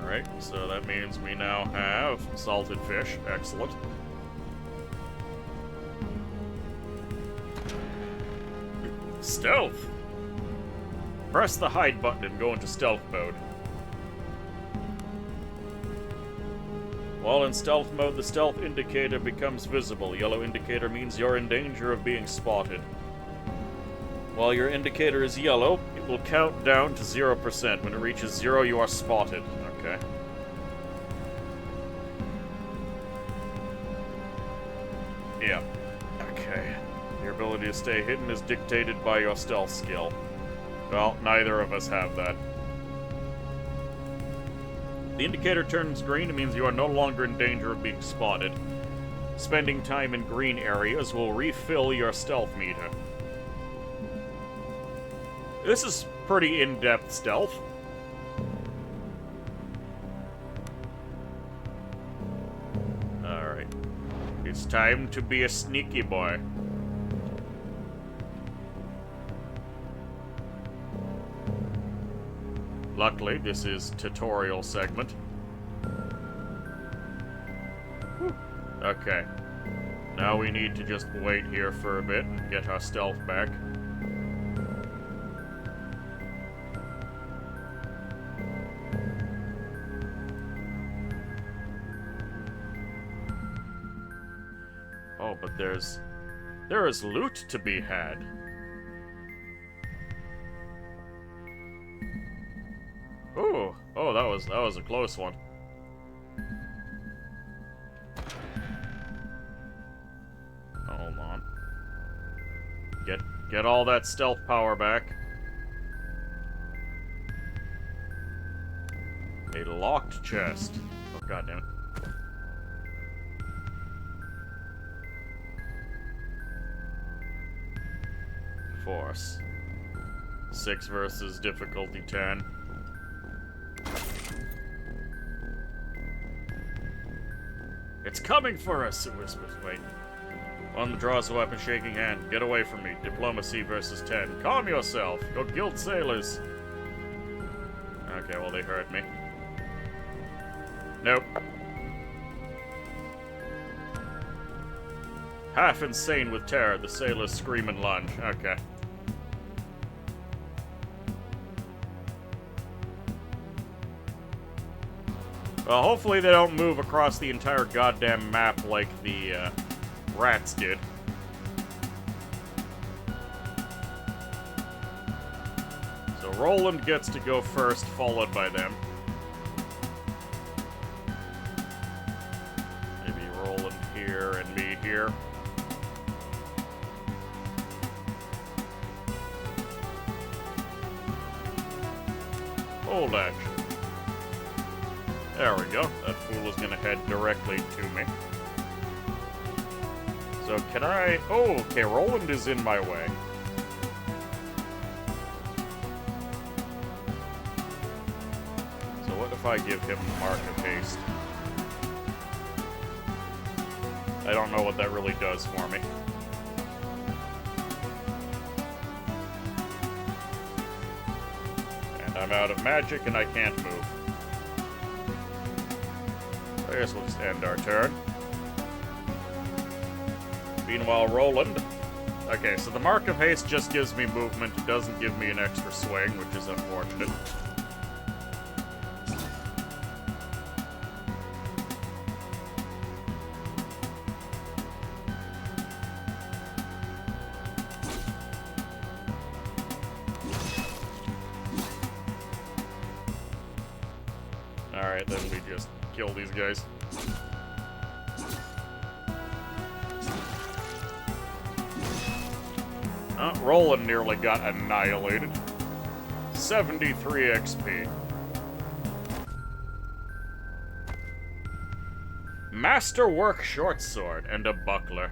Alright, so that means we now have salted fish. Excellent. Stealth! Press the hide button and go into stealth mode. While in stealth mode, the stealth indicator becomes visible. Yellow indicator means you're in danger of being spotted. While your indicator is yellow, it will count down to 0%. When it reaches 0, you are spotted. Okay. Yeah. Okay. Your ability to stay hidden is dictated by your stealth skill. Well, neither of us have that. The indicator turns green. It means you are no longer in danger of being spotted. Spending time in green areas will refill your stealth meter. This is pretty in-depth stealth. Alright. It's time to be a sneaky boy. Luckily, this is tutorial segment. Whew. Okay. Now we need to just wait here for a bit and get our stealth back. Oh, but there is loot to be had. Ooh. Oh, that was a close one. Hold on. Get all that stealth power back. A locked chest. Oh, goddammit. Force. 6 versus difficulty 10. It's coming for us, it whispers. Wait. One draws a weapon, shaking hand. Get away from me. Diplomacy versus 10. Calm yourself. You're guild sailors. Okay, well, they hurt me. Nope. Half insane with terror, the sailors scream and lunge. Okay. Well, hopefully they don't move across the entire goddamn map like the rats did. So Roland gets to go first, followed by them. Maybe Roland here and me here. Hold action. There we go. That fool is gonna head directly to me. So can I... Oh, okay, Roland is in my way. So what if I give him Mark of Haste? I don't know what that really does for me. And I'm out of magic and I can't move. I guess we'll just end our turn. Meanwhile, Roland. Okay, so the Mark of Haste just gives me movement. It doesn't give me an extra swing, which is unfortunate. Alright, then we just kill these guys. Roland nearly got annihilated. 73 XP. Masterwork short sword and a buckler.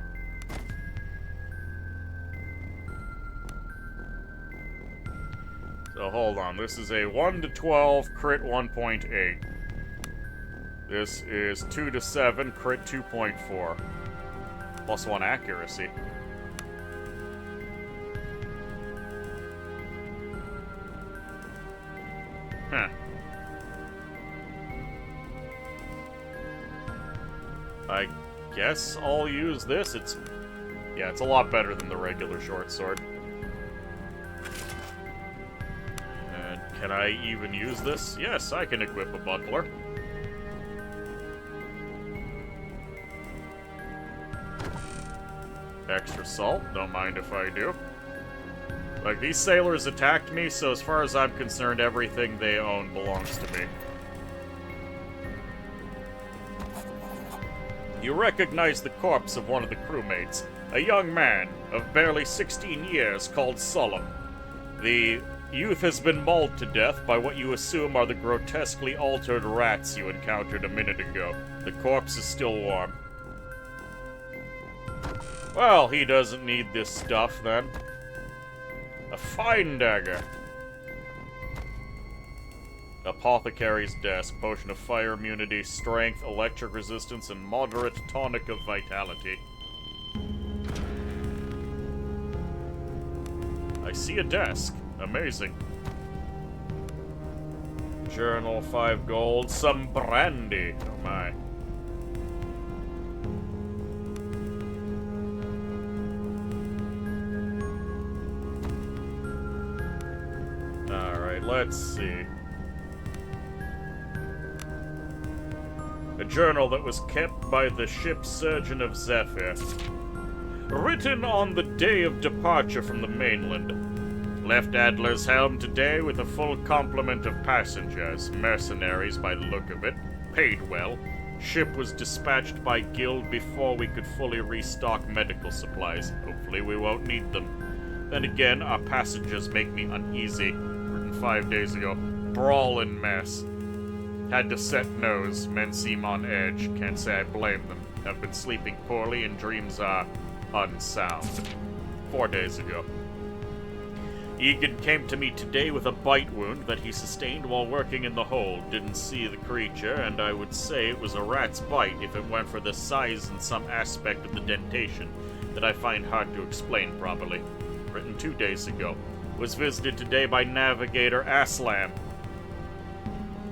So hold on, this is a 1 to 12, crit 1.8. This is 2 to 7, crit 2.4. Plus 1 accuracy. Huh. I guess I'll use this. It's a lot better than the regular short sword. And can I even use this? Yes, I can equip a buckler. Extra salt, don't mind if I do. Like, these sailors attacked me, so as far as I'm concerned, everything they own belongs to me. You recognize the corpse of one of the crewmates, a young man of barely 16 years called Solom. The youth has been mauled to death by what you assume are the grotesquely altered rats you encountered a minute ago. The corpse is still warm. Well, he doesn't need this stuff, then. A fine dagger. Apothecary's desk. Potion of fire immunity, strength, electric resistance, and moderate tonic of vitality. I see a desk. Amazing. Journal, 5 gold, some brandy. Oh my. Alright, let's see. A journal that was kept by the ship's surgeon of Zephyr. Written on the day of departure from the mainland. Left Adler's helm today with a full complement of passengers, mercenaries by the look of it, paid well. Ship was dispatched by Guild before we could fully restock medical supplies. Hopefully we won't need them. Then again, our passengers make me uneasy. Written 5 days ago. Brawlin' mess. Had to set nose. Men seem on edge. Can't say I blame them. Have been sleeping poorly and dreams are unsound. 4 days ago. Egan came to me today with a bite wound that he sustained while working in the hold. Didn't see the creature, and I would say it was a rat's bite if it weren't for the size and some aspect of the dentation that I find hard to explain properly. Written 2 days ago. Was visited today by Navigator Aslam.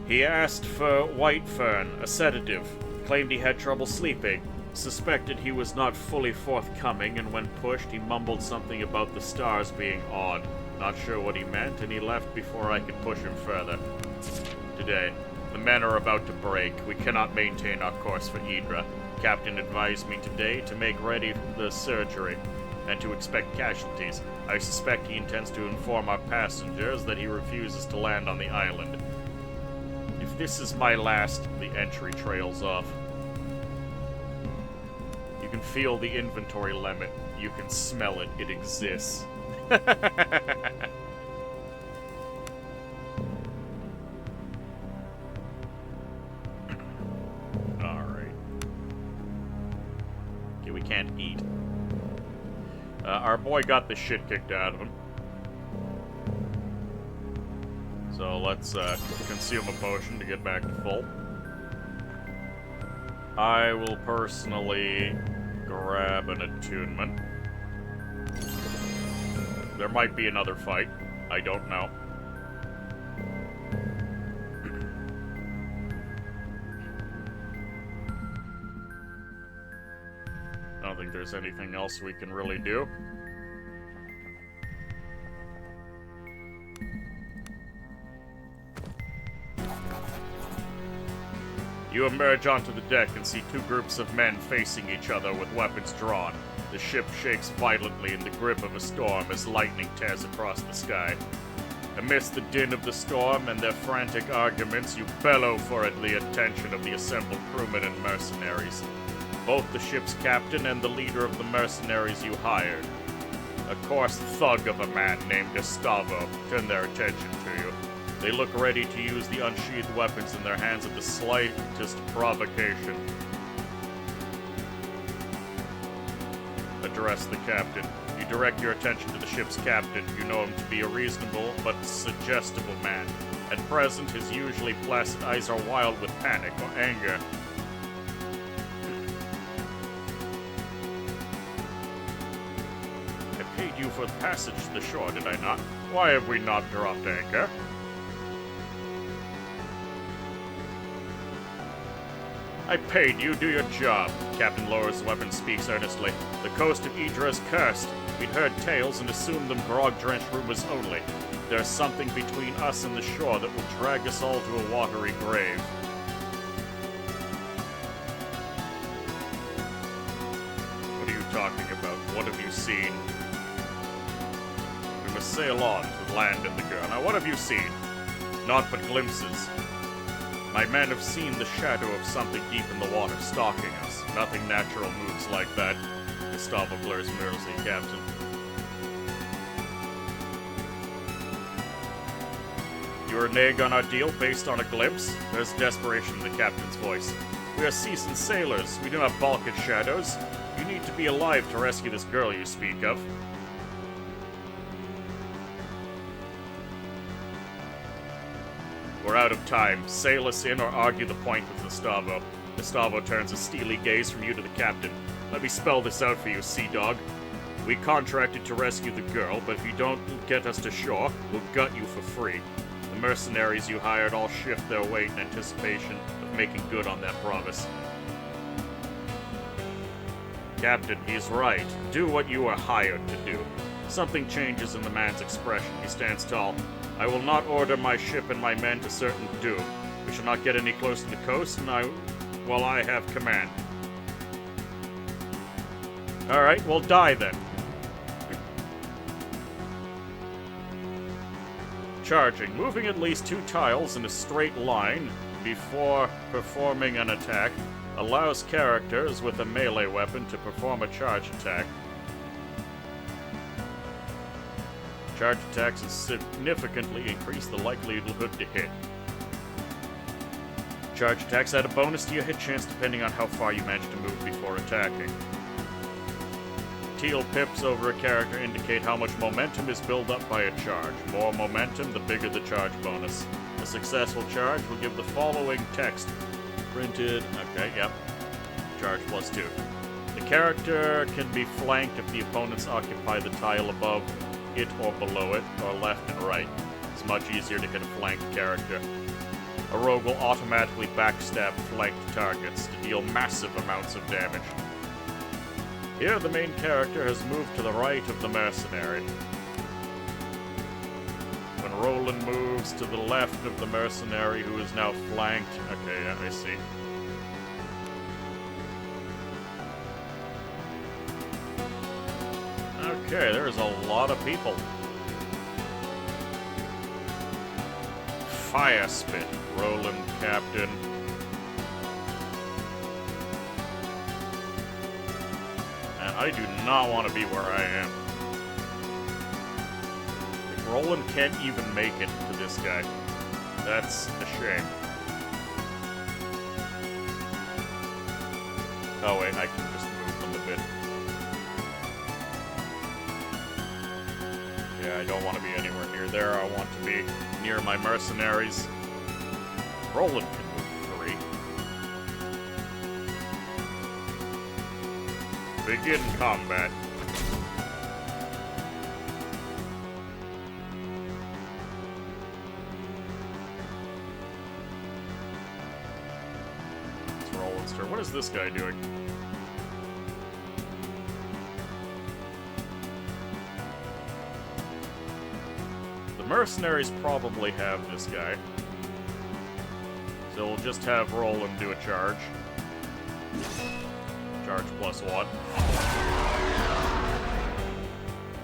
He asked for white fern, a sedative. Claimed he had trouble sleeping. Suspected he was not fully forthcoming, and when pushed, he mumbled something about the stars being odd. Not sure what he meant, and he left before I could push him further. Today, the men are about to break. We cannot maintain our course for Idra. Captain advised me today to make ready the surgery, and to expect casualties. I suspect he intends to inform our passengers that he refuses to land on the island. If this is my last, the entry trails off. You can feel the inventory limit. You can smell it. It exists. Alright. Okay, we can't eat. Our boy got the shit kicked out of him. So let's consume a potion to get back to full. I will personally grab an attunement. There might be another fight. I don't know. I don't think there's anything else we can really do. You emerge onto the deck and see 2 groups of men facing each other with weapons drawn. The ship shakes violently in the grip of a storm as lightning tears across the sky. Amidst the din of the storm and their frantic arguments, you bellow for the attention of the assembled crewmen and mercenaries. Both the ship's captain and the leader of the mercenaries you hired, a coarse thug of a man named Gustavo, turn their attention to you. They look ready to use the unsheathed weapons in their hands at the slightest provocation. Address the captain. You direct your attention to the ship's captain. You know him to be a reasonable but suggestible man. At present, his usually placid eyes are wild with panic or anger. I paid you for the passage to the shore, did I not? Why have we not dropped anchor? I paid you, do your job. Captain lowers the weapon, speaks earnestly. The coast of Idra is cursed. We'd heard tales and assumed them grog-drenched rumors only. There's something between us and the shore that will drag us all to a watery grave. What are you talking about? What have you seen? We must sail on to land in the girl. Now, what have you seen? Naught but glimpses. My men have seen the shadow of something deep in the water stalking us. Nothing natural moves like that. Gustavo glares mercilessly, Captain. You renege on our deal based on a glimpse? There's desperation in the captain's voice. We are seasoned sailors. We do not balk at shadows. You need to be alive to rescue this girl you speak of. We're out of time. Sail us in or argue the point with Gustavo. Gustavo turns a steely gaze from you to the captain. Let me spell this out for you, sea dog. We contracted to rescue the girl, but if you don't get us to shore, we'll gut you for free. The mercenaries you hired all shift their weight in anticipation of making good on that promise. Captain, he's right. Do what you are hired to do. Something changes in the man's expression. He stands tall. I will not order my ship and my men to certain doom. We shall not get any closer to the coast, while I have command. Alright, we'll die then. Charging. Moving at least 2 tiles in a straight line before performing an attack allows characters with a melee weapon to perform a charge attack. Charge attacks significantly increase the likelihood to hit. Charge attacks add a bonus to your hit chance depending on how far you manage to move before attacking. Teal pips over a character indicate how much momentum is built up by a charge. More momentum, the bigger the charge bonus. A successful charge will give the following text. Printed. Okay, yep. Charge +2. The character can be flanked if the opponents occupy the tile above it or below it, or left and right. It's much easier to hit a flanked character. A rogue will automatically backstab flanked targets to deal massive amounts of damage. Here, the main character has moved to the right of the mercenary. When Roland moves to the left of the mercenary, who is now flanked... Okay, yeah, I see. Okay, there's a lot of people. Fire Spit, Roland, Captain. And I do not want to be where I am. If Roland can't even make it to this guy, that's a shame. Oh wait, I can just move them a bit. Yeah, I don't want to be anywhere near there. I want to be near my mercenaries. Roland can move 3. Begin combat. It's Roland's turn. What is this guy doing? The mercenaries probably have this guy. So we'll just have Roland do a charge. Charge +1.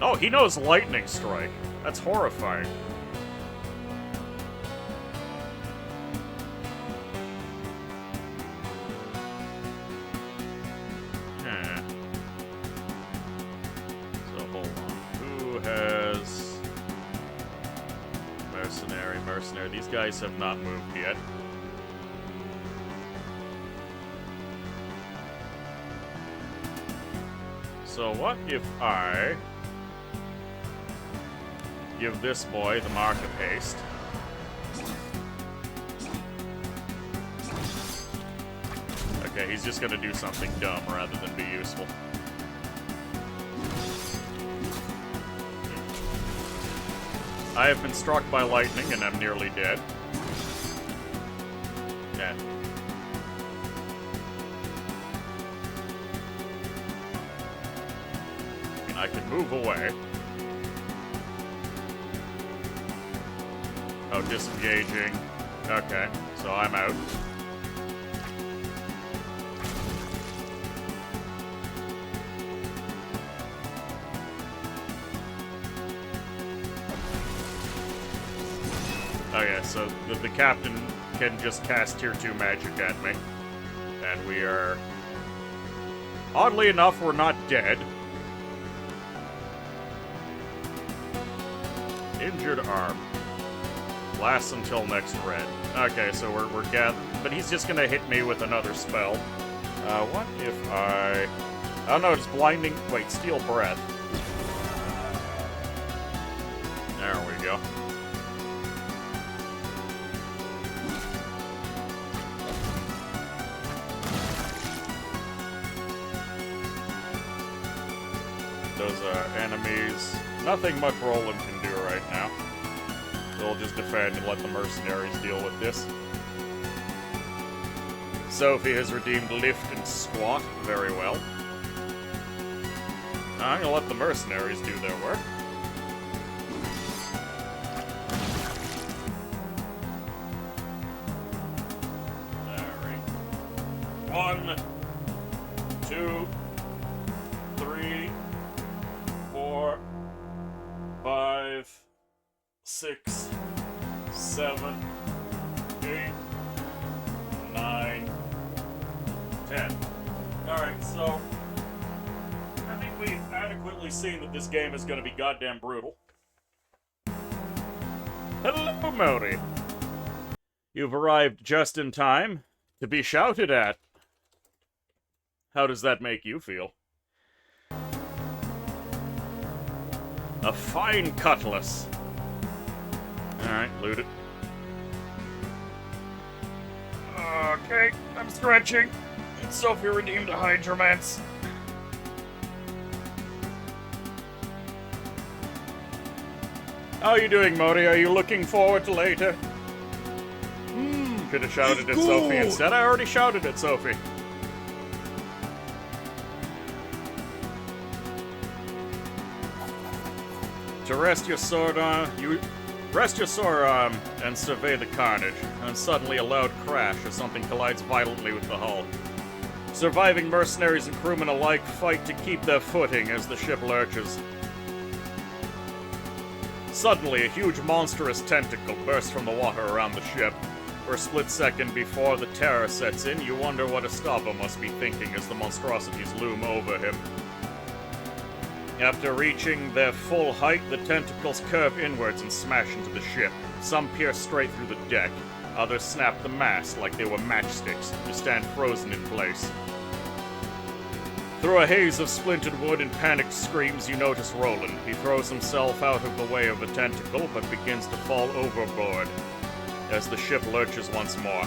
Oh, he knows Lightning Strike. That's horrifying. So hold on. Who has... Mercenary. These guys have not moved yet. So what if I give this boy the mark of haste? Okay, he's just gonna do something dumb rather than be useful. I have been struck by lightning and I'm nearly dead. Yeah. I can move away. Oh, disengaging. Okay, so I'm out. Okay, so the captain can just cast Tier 2 magic at me. And we are... Oddly enough, we're not dead. Injured arm. Lasts until next red. Okay, so we're gathering. But he's just gonna hit me with another spell. What if I... Oh no, it's blinding... Wait, Steel Breath. There we go. Those enemies. Nothing much Roland can do right now. We'll just defend and let the mercenaries deal with this. Sophie has redeemed Lift and Squat very well. I'm gonna let the mercenaries do their work. Alright. 1, 2, 3, 4, 5, 6, 7, 8, 9, 10. Alright, so I think we've adequately seen that this game is going to be goddamn brutal. Hello, Modi. You've arrived just in time to be shouted at. How does that make you feel? A fine cutlass. Alright, loot it. Okay, I'm stretching. Sophie redeemed a Hydromance. How are you doing, Modi? Are you looking forward to later? Could have shouted at Sophie instead. I already shouted at Sophie. To rest your sword arm, rest your sword arm and survey the carnage, and suddenly a loud crash as something collides violently with the hull. Surviving mercenaries and crewmen alike fight to keep their footing as the ship lurches. Suddenly, a huge monstrous tentacle bursts from the water around the ship. For a split second before the terror sets in, you wonder what Estava must be thinking as the monstrosities loom over him. After reaching their full height, the tentacles curve inwards and smash into the ship. Some pierce straight through the deck. Others snap the mast like they were matchsticks to stand frozen in place. Through a haze of splintered wood and panicked screams, you notice Roland. He throws himself out of the way of the tentacle, but begins to fall overboard as the ship lurches once more.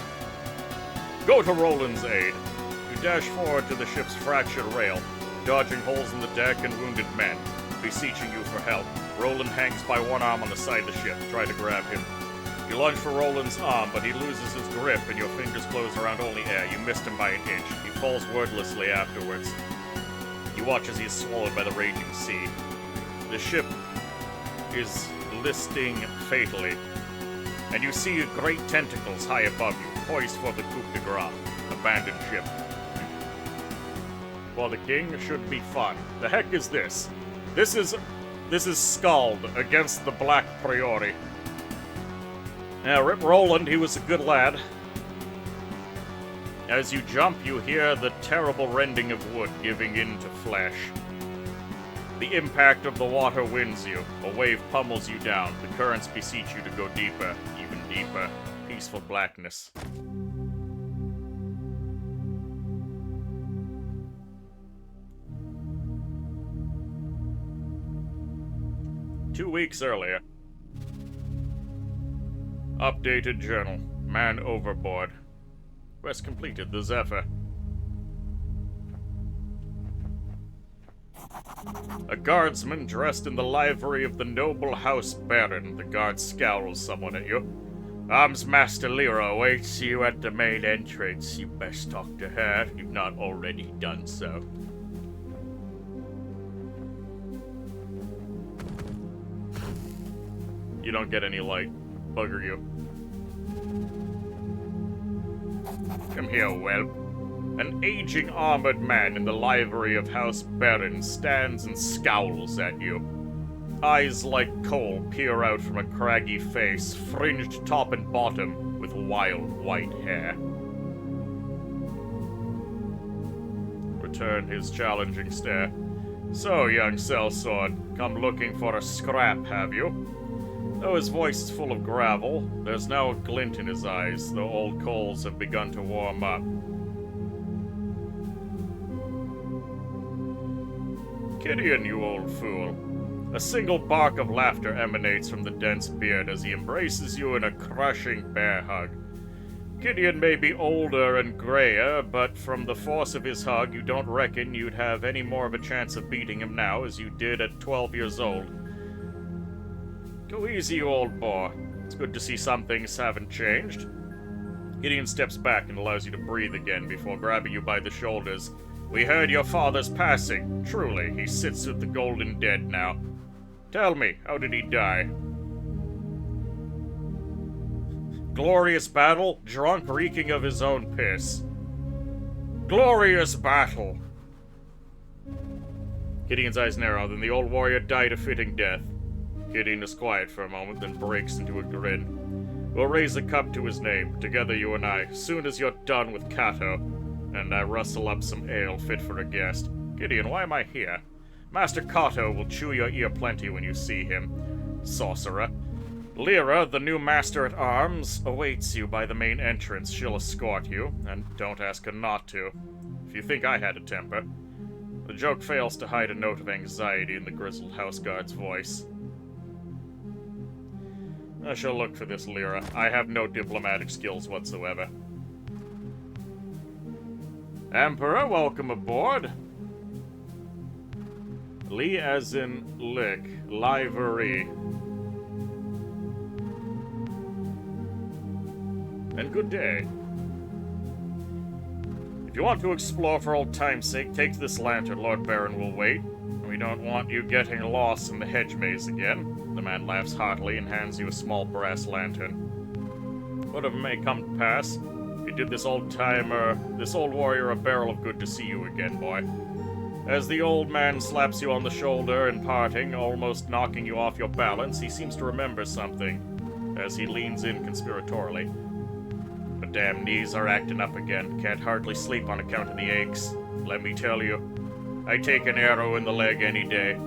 Go to Roland's aid. You dash forward to the ship's fractured rail, dodging holes in the deck and wounded men, beseeching you for help. Roland hangs by one arm on the side of the ship. Try to grab him. You lunge for Roland's arm, but he loses his grip and your fingers close around only air. You missed him by an inch. He falls wordlessly afterwards. You watch as he is swallowed by the raging sea. The ship is listing fatally, and you see great tentacles high above you, poised for the coup de grace, abandoned ship. For the king, should be fun. The heck is this? This is Skald against the Black Priori. Now, Rip Roland, he was a good lad. As you jump, you hear the terrible rending of wood giving in to flesh. The impact of the water winds you. A wave pummels you down. The currents beseech you to go deeper, even deeper. Peaceful blackness. Two weeks earlier. Updated journal. Man overboard. Quest completed. The Zephyr. A guardsman dressed in the livery of the noble house baron. The guard scowls somewhat at you. Arms Master Lyra awaits you at the main entrance. You best talk to her if you've not already done so. You don't get any light. Bugger you. Come here, whelp. An aging armored man in the livery of House Baron stands and scowls at you. Eyes like coal peer out from a craggy face, fringed top and bottom with with wild white hair. Returned his challenging stare. So, young sellsword, come looking for a scrap, have you? Though his voice is full of gravel, there's now a glint in his eyes, though old coals have begun to warm up. Gideon, you old fool. A single bark of laughter emanates from the dense beard as he embraces you in a crushing bear hug. Gideon may be older and grayer, but from the force of his hug, you don't reckon you'd have any more of a chance of beating him now as you did at 12 years old. Go easy, you old boy. It's good to see some things haven't changed. Gideon steps back and allows you to breathe again before grabbing you by the shoulders. We heard your father's passing. Truly, he sits with the golden dead now. Tell me, how did he die? Glorious battle, drunk, reeking of his own piss. Glorious battle! Gideon's eyes narrow, then the old warrior died a fitting death. Gideon is quiet for a moment, then breaks into a grin. We'll raise a cup to his name, together you and I, soon as you're done with Kato. And I rustle up some ale fit for a guest. Gideon, why am I here? Master Kato will chew your ear plenty when you see him. Sorcerer. Lyra, the new master at arms, awaits you by the main entrance. She'll escort you, and don't ask her not to. If you think I had a temper. The joke fails to hide a note of anxiety in the grizzled houseguard's voice. I shall look for this Lyra. I have no diplomatic skills whatsoever. Emperor, welcome aboard. Lee as in lick. Livery. And good day. If you want to explore for old time's sake, take this lantern. Lord Baron will wait. We don't want you getting lost in the hedge maze again. The man laughs heartily and hands you a small brass lantern. Whatever may come to pass, you did this old warrior a barrel of good to see you again, boy. As the old man slaps you on the shoulder in parting, almost knocking you off your balance, he seems to remember something, as he leans in conspiratorially. My damn knees are acting up again. Can't hardly sleep on account of the aches. Let me tell you, I take an arrow in the leg any day.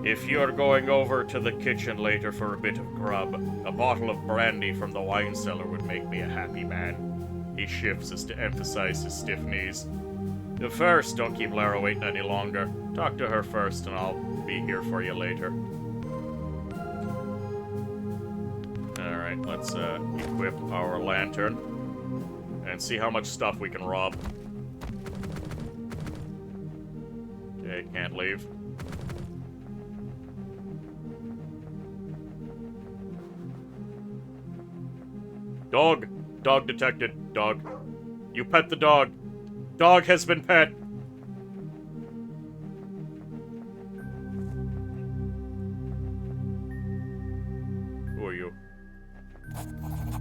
If you're going over to the kitchen later for a bit of grub, a bottle of brandy from the wine cellar would make me a happy man. He shifts as to emphasize his stiff knees. First, don't keep Lara waiting any longer. Talk to her first, and I'll be here for you later. Alright, let's equip our lantern and see how much stuff we can rob. Okay, can't leave. Dog! Dog detected. Dog. You pet the dog. Dog has been pet. Who are you?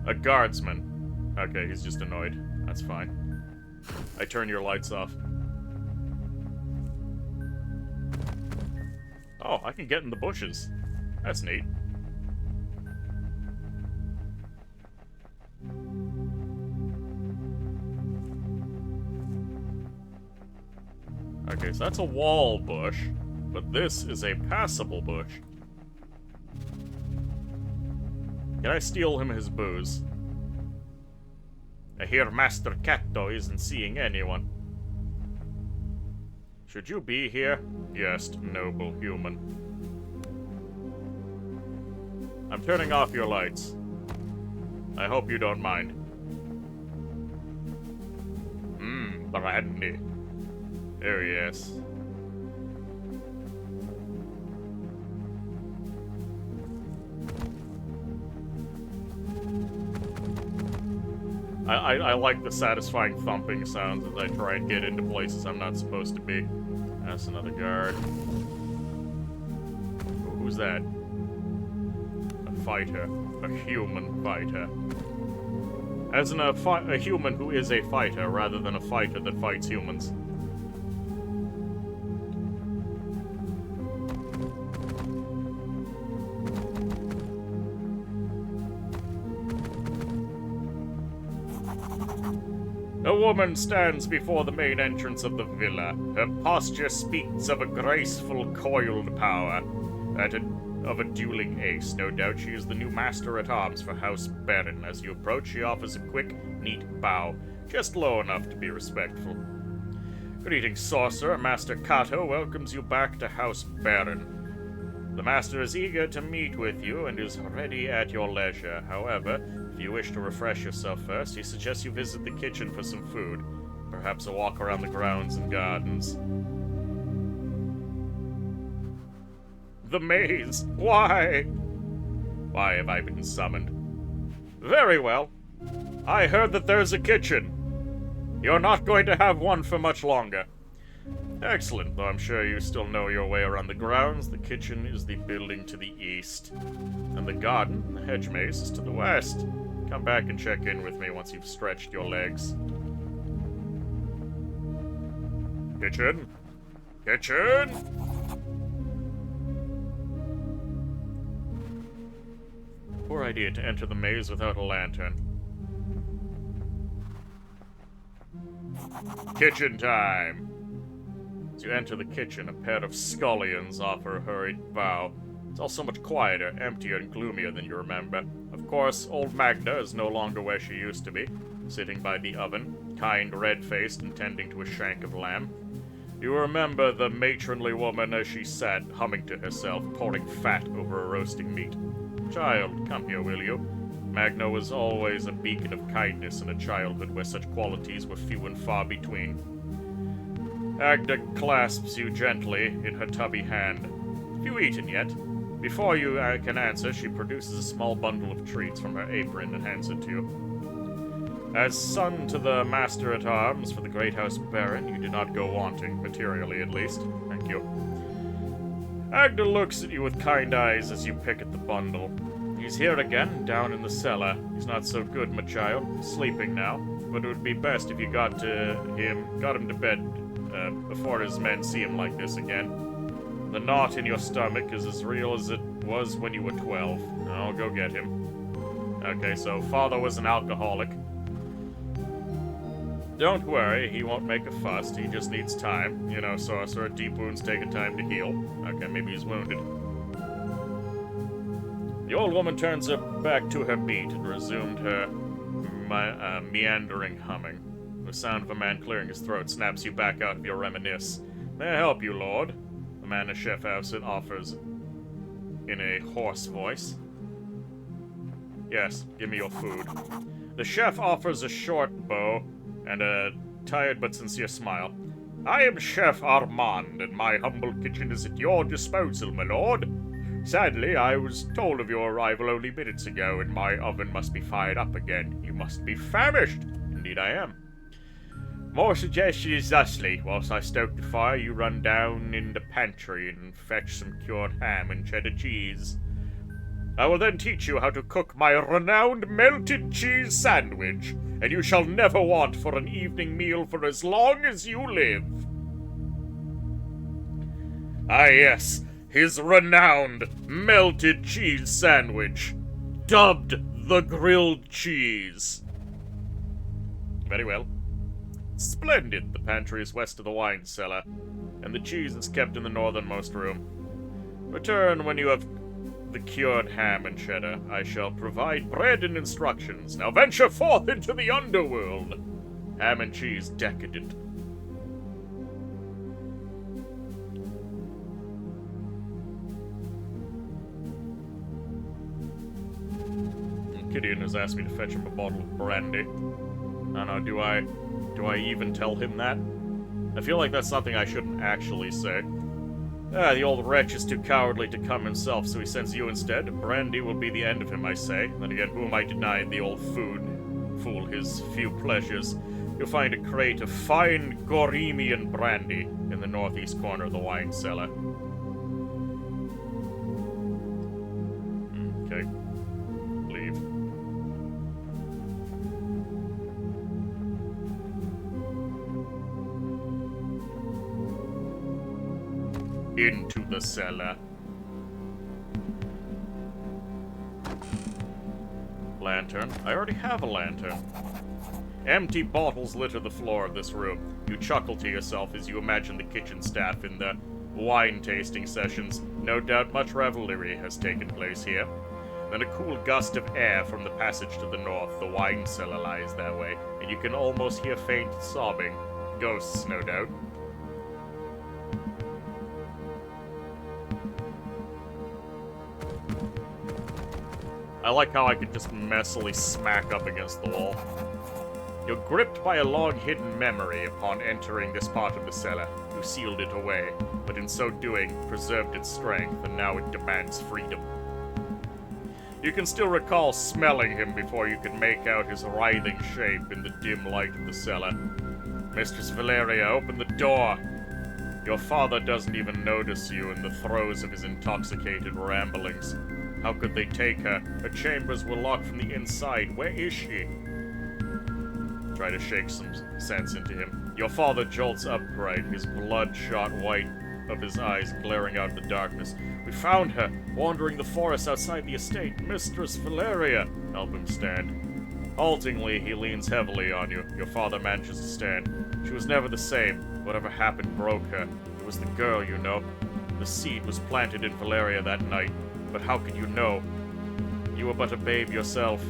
A guardsman. Okay, he's just annoyed. That's fine. I turn your lights off. Oh, I can get in the bushes. That's neat. Okay, so that's a wall bush, but this is a passable bush. Can I steal him his booze? I hear Master Kato isn't seeing anyone. Should you be here? Yes, noble human. I'm turning off your lights. I hope you don't mind. Brandy. Oh, yes. I like the satisfying thumping sounds as I try and get into places I'm not supposed to be. That's another guard. Who's that? A fighter. A human fighter. As in a human who is a fighter, rather than a fighter that fights humans. woman stands before the main entrance of the villa. Her posture speaks of a graceful, coiled power, of a dueling ace. No doubt she is the new master-at-arms for House Baron. As you approach, she offers a quick, neat bow, just low enough to be respectful. Greetings, sorcerer. Master Kato welcomes you back to House Baron. The master is eager to meet with you and is ready at your leisure. However, if you wish to refresh yourself first, he suggests you visit the kitchen for some food. Perhaps a walk around the grounds and gardens. The maze! Why? Why have I been summoned? Very well. I heard that there's a kitchen. You're not going to have one for much longer. Excellent, though I'm sure you still know your way around the grounds. The kitchen is the building to the east, and the garden, the hedge maze, is to the west. Come back and check in with me once you've stretched your legs. Kitchen? Kitchen? Poor idea to enter the maze without a lantern. Kitchen time! As you enter the kitchen, a pair of scullions offer a hurried bow. It's all so much quieter, emptier, and gloomier than you remember. Of course, old Magda is no longer where she used to be, sitting by the oven, kind, red-faced, and tending to a shank of lamb. You remember the matronly woman as she sat, humming to herself, pouring fat over a roasting meat. Child, come here, will you? Magna was always a beacon of kindness in a childhood where such qualities were few and far between. Agda clasps you gently in her tubby hand. Have you eaten yet? Before you can answer, she produces a small bundle of treats from her apron and hands it to you. As son to the master-at-arms for the Great House Baron, you do not go wanting, materially at least. Thank you. Agda looks at you with kind eyes as you pick at the bundle. He's here again, down in the cellar. He's not so good, my child. Sleeping now. But it would be best if you got him to bed before his men see him like this again. The knot in your stomach is as real as it was when you were 12. I'll go get him. Okay, so father was an alcoholic. Don't worry, he won't make a fuss. He just needs time. You know, sorcerer, deep wounds take a time to heal. Okay, maybe he's wounded. The old woman turns her back to her beat and resumed her meandering humming. The sound of a man clearing his throat snaps you back out of your reminisce. May I help you, lord? The man in chef outfit offers in a hoarse voice. Yes, give me your food. The chef offers a short bow and a tired but sincere smile. I am Chef Armand, and my humble kitchen is at your disposal, my lord. Sadly, I was told of your arrival only minutes ago, and my oven must be fired up again. You must be famished. Indeed I am. More suggestions thusly. Whilst I stoke the fire, you run down in the pantry and fetch some cured ham and cheddar cheese. I will then teach you how to cook my renowned melted cheese sandwich, and you shall never want for an evening meal for as long as you live. Ah yes, his renowned melted cheese sandwich, dubbed the grilled cheese. Very well. Splendid. The pantry is west of the wine cellar, and the cheese is kept in the northernmost room. Return when you have the cured ham and cheddar. I shall provide bread and instructions. Now venture forth into the underworld. Ham and cheese decadent. Gideon has asked me to fetch him a bottle of brandy. I don't know, do I even tell him that? I feel like that's something I shouldn't actually say. The old wretch is too cowardly to come himself, so he sends you instead. Brandy will be the end of him, I say. Then again, who am I denying the old fool his few pleasures? You'll find a crate of fine Goremian brandy in the northeast corner of the wine cellar. Okay. Leave. Into the cellar. Lantern. I already have a lantern. Empty bottles litter the floor of this room. You chuckle to yourself as you imagine the kitchen staff in the wine tasting sessions. No doubt much revelry has taken place here. Then a cool gust of air from the passage to the north. The wine cellar lies that way, and you can almost hear faint sobbing. Ghosts, no doubt. I like how I could just messily smack up against the wall. You're gripped by a long-hidden memory upon entering this part of the cellar. You sealed it away, but in so doing, preserved its strength, and now it demands freedom. You can still recall smelling him before you could make out his writhing shape in the dim light of the cellar. Mistress Valeria, open the door! Your father doesn't even notice you in the throes of his intoxicated ramblings. How could they take her? Her chambers were locked from the inside. Where is she? Try to shake some sense into him. Your father jolts upright, his bloodshot white of his eyes glaring out in the darkness. We found her, wandering the forest outside the estate. Mistress Valeria! Help him stand. Haltingly, he leans heavily on you. Your father manages to stand. She was never the same. Whatever happened broke her. It was the girl, you know. The seed was planted in Valeria that night. But how could you know? You were but a babe yourself.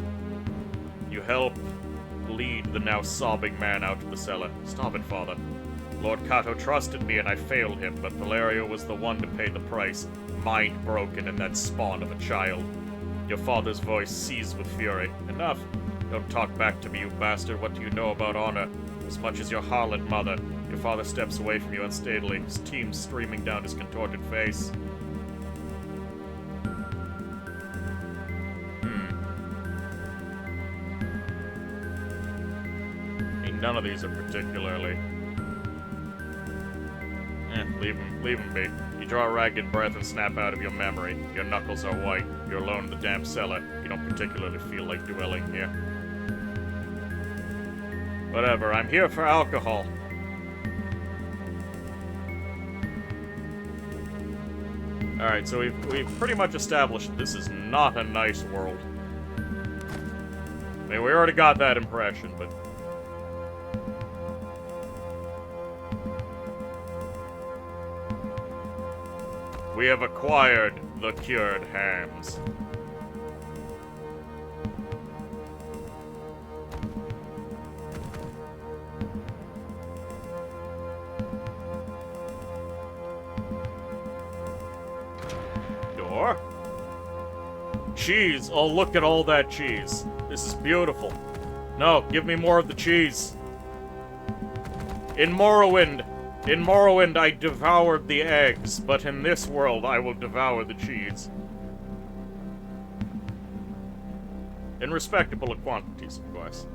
You helped lead the now sobbing man out of the cellar. Stop it, father. Lord Cato trusted me and I failed him, but Valeria was the one to pay the price. Mind broken and that spawn of a child. Your father's voice seized with fury. Enough. Don't talk back to me, you bastard. What do you know about honor? As much as your harlot mother. Your father steps away from you unsteadily, his team streaming down his contorted face. None of these are particularly... leave him be. You draw a ragged breath and snap out of your memory. Your knuckles are white. You're alone in the damp cellar. You don't particularly feel like dwelling here. Whatever, I'm here for alcohol. Alright, so we've pretty much established this is not a nice world. I mean, we already got that impression, but... we have acquired the cured hams. Door? Cheese! Oh, look at all that cheese. This is beautiful. No, give me more of the cheese. In Morrowind, I devoured the eggs, but in this world, I will devour the cheese. In respectable quantities, of course.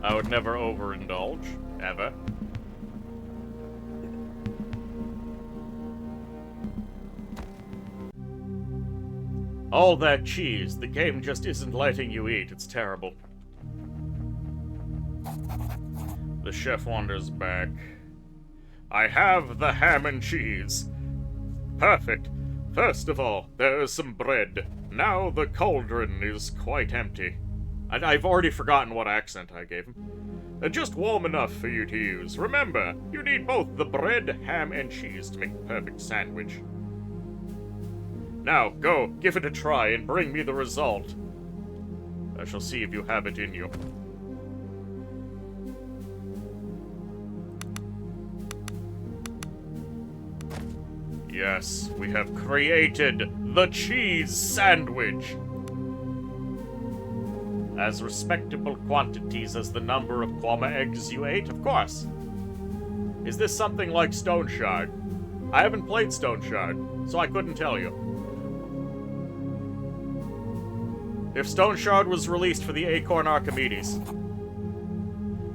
I would never overindulge, ever. All that cheese, the game just isn't letting you eat. It's terrible. The chef wanders back. I have the ham and cheese. Perfect. First of all, there is some bread. Now the cauldron is quite empty. I've already forgotten what accent I gave him. Just warm enough for you to use. Remember, you need both the bread, ham, and cheese to make the perfect sandwich. Now, go, give it a try, and bring me the result. I shall see if you have it in you. Yes, we have created the cheese sandwich. As respectable quantities as the number of Quama eggs you ate, of course. Is this something like Stone Shard? I haven't played Stone Shard, so I couldn't tell you. If Stone Shard was released for the Acorn Archimedes,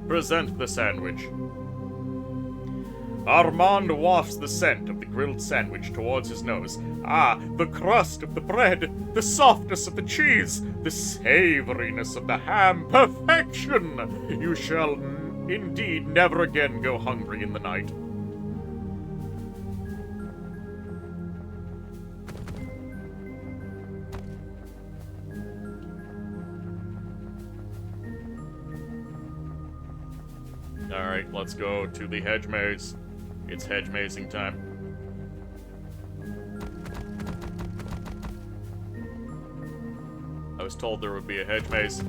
present the sandwich. Armand wafts the scent of the grilled sandwich towards his nose. Ah, the crust of the bread, the softness of the cheese, the savoriness of the ham. Perfection! You shall indeed never again go hungry in the night. let's go to the hedge maze. It's hedge mazing time. I was told there would be a hedge maze.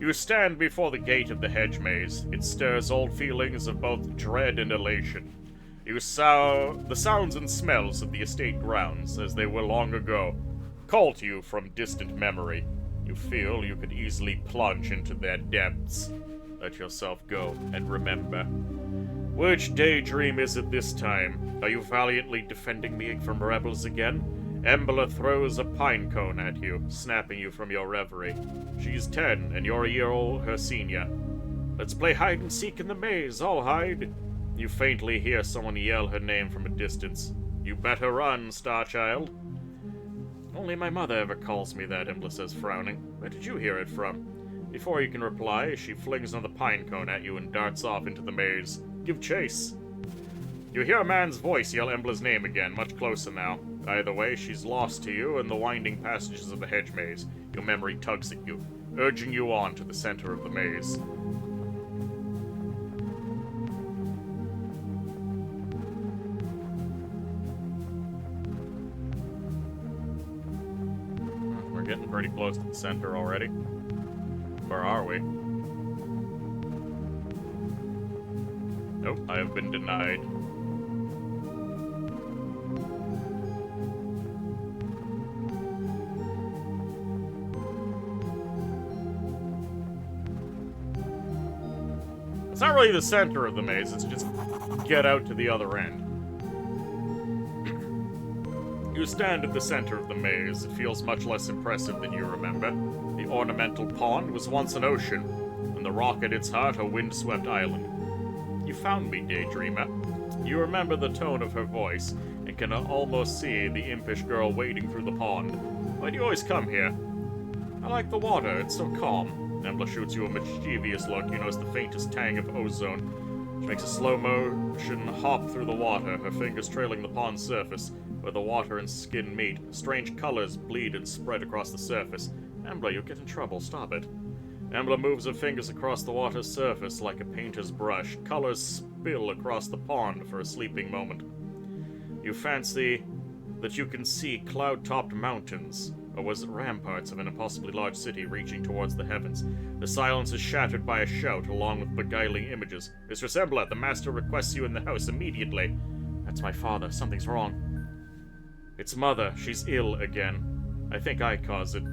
You stand before the gate of the hedge maze. It stirs old feelings of both dread and elation. You the sounds and smells of the estate grounds as they were long ago call to you from distant memory. You feel you could easily plunge into their depths. Let yourself go and remember. Which daydream is it this time? Are you valiantly defending me from rebels again? Embla throws a pine cone at you, snapping you from your reverie. She's 10, and you're a year old, her senior. Let's play hide and seek in the maze, I'll hide. You faintly hear someone yell her name from a distance. You better run, Starchild. Only my mother ever calls me that, Embla says, frowning. Where did you hear it from? Before you can reply, she flings another pine cone at you and darts off into the maze. Give chase. You hear a man's voice yell Embla's name again, much closer now. Either way, she's lost to you in the winding passages of the hedge maze. Your memory tugs at you, urging you on to the center of the maze. We're getting pretty close to the center already. Where are we? Nope, I have been denied. It's not really the center of the maze, it's just get out to the other end. You stand at the center of the maze. It feels much less impressive than you remember. The ornamental pond was once an ocean, and the rock at its heart a windswept island. You found me, Daydreamer. You remember the tone of her voice, and can almost see the impish girl wading through the pond. Why do you always come here? I like the water, it's so calm. Embla shoots you a mischievous look. You notice the faintest tang of ozone. She makes a slow-motion hop through the water, her fingers trailing the pond's surface, where the water and skin meet. Strange colors bleed and spread across the surface. Embla, you'll get in trouble. Stop it. Embla moves her fingers across the water's surface like a painter's brush. Colors spill across the pond for a sleeping moment. You fancy that you can see cloud-topped mountains, or was it ramparts of an impossibly large city reaching towards the heavens? The silence is shattered by a shout, along with beguiling images. Mistress Embla, the master requests you in the house immediately. That's my father. Something's wrong. It's Mother. She's ill again. I think I caused it.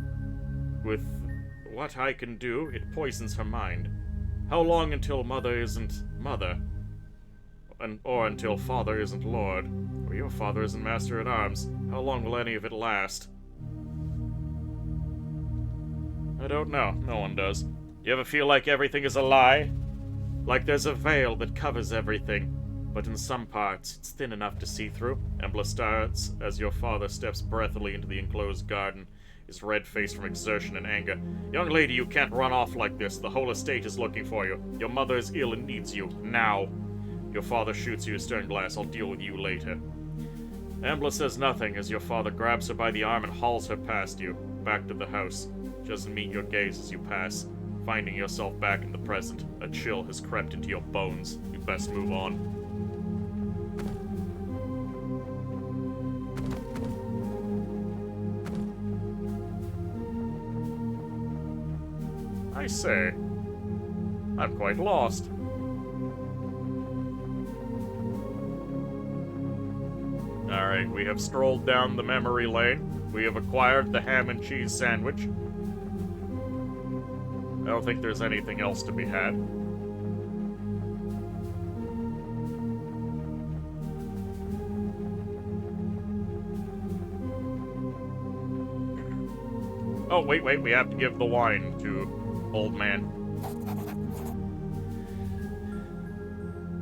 With what I can do, it poisons her mind. How long until Mother isn't Mother? Or until Father isn't Lord? Or your father isn't Master at Arms? How long will any of it last? I don't know. No one does. You ever feel like everything is a lie? Like there's a veil that covers everything, but in some parts it's thin enough to see through? Embla starts as your father steps breathily into the enclosed garden, his red face from exertion and anger. Young lady, you can't run off like this. The whole estate is looking for you. Your mother is ill and needs you. Now. Your father shoots you a stern glass. I'll deal with you later. Embla says nothing as your father grabs her by the arm and hauls her past you, back to the house. She doesn't meet your gaze as you pass, finding yourself back in the present. A chill has crept into your bones. You best move on. I say, I'm quite lost. Alright, we have strolled down the memory lane. We have acquired the ham and cheese sandwich. I don't think there's anything else to be had. Oh, wait, we have to give the wine to old man.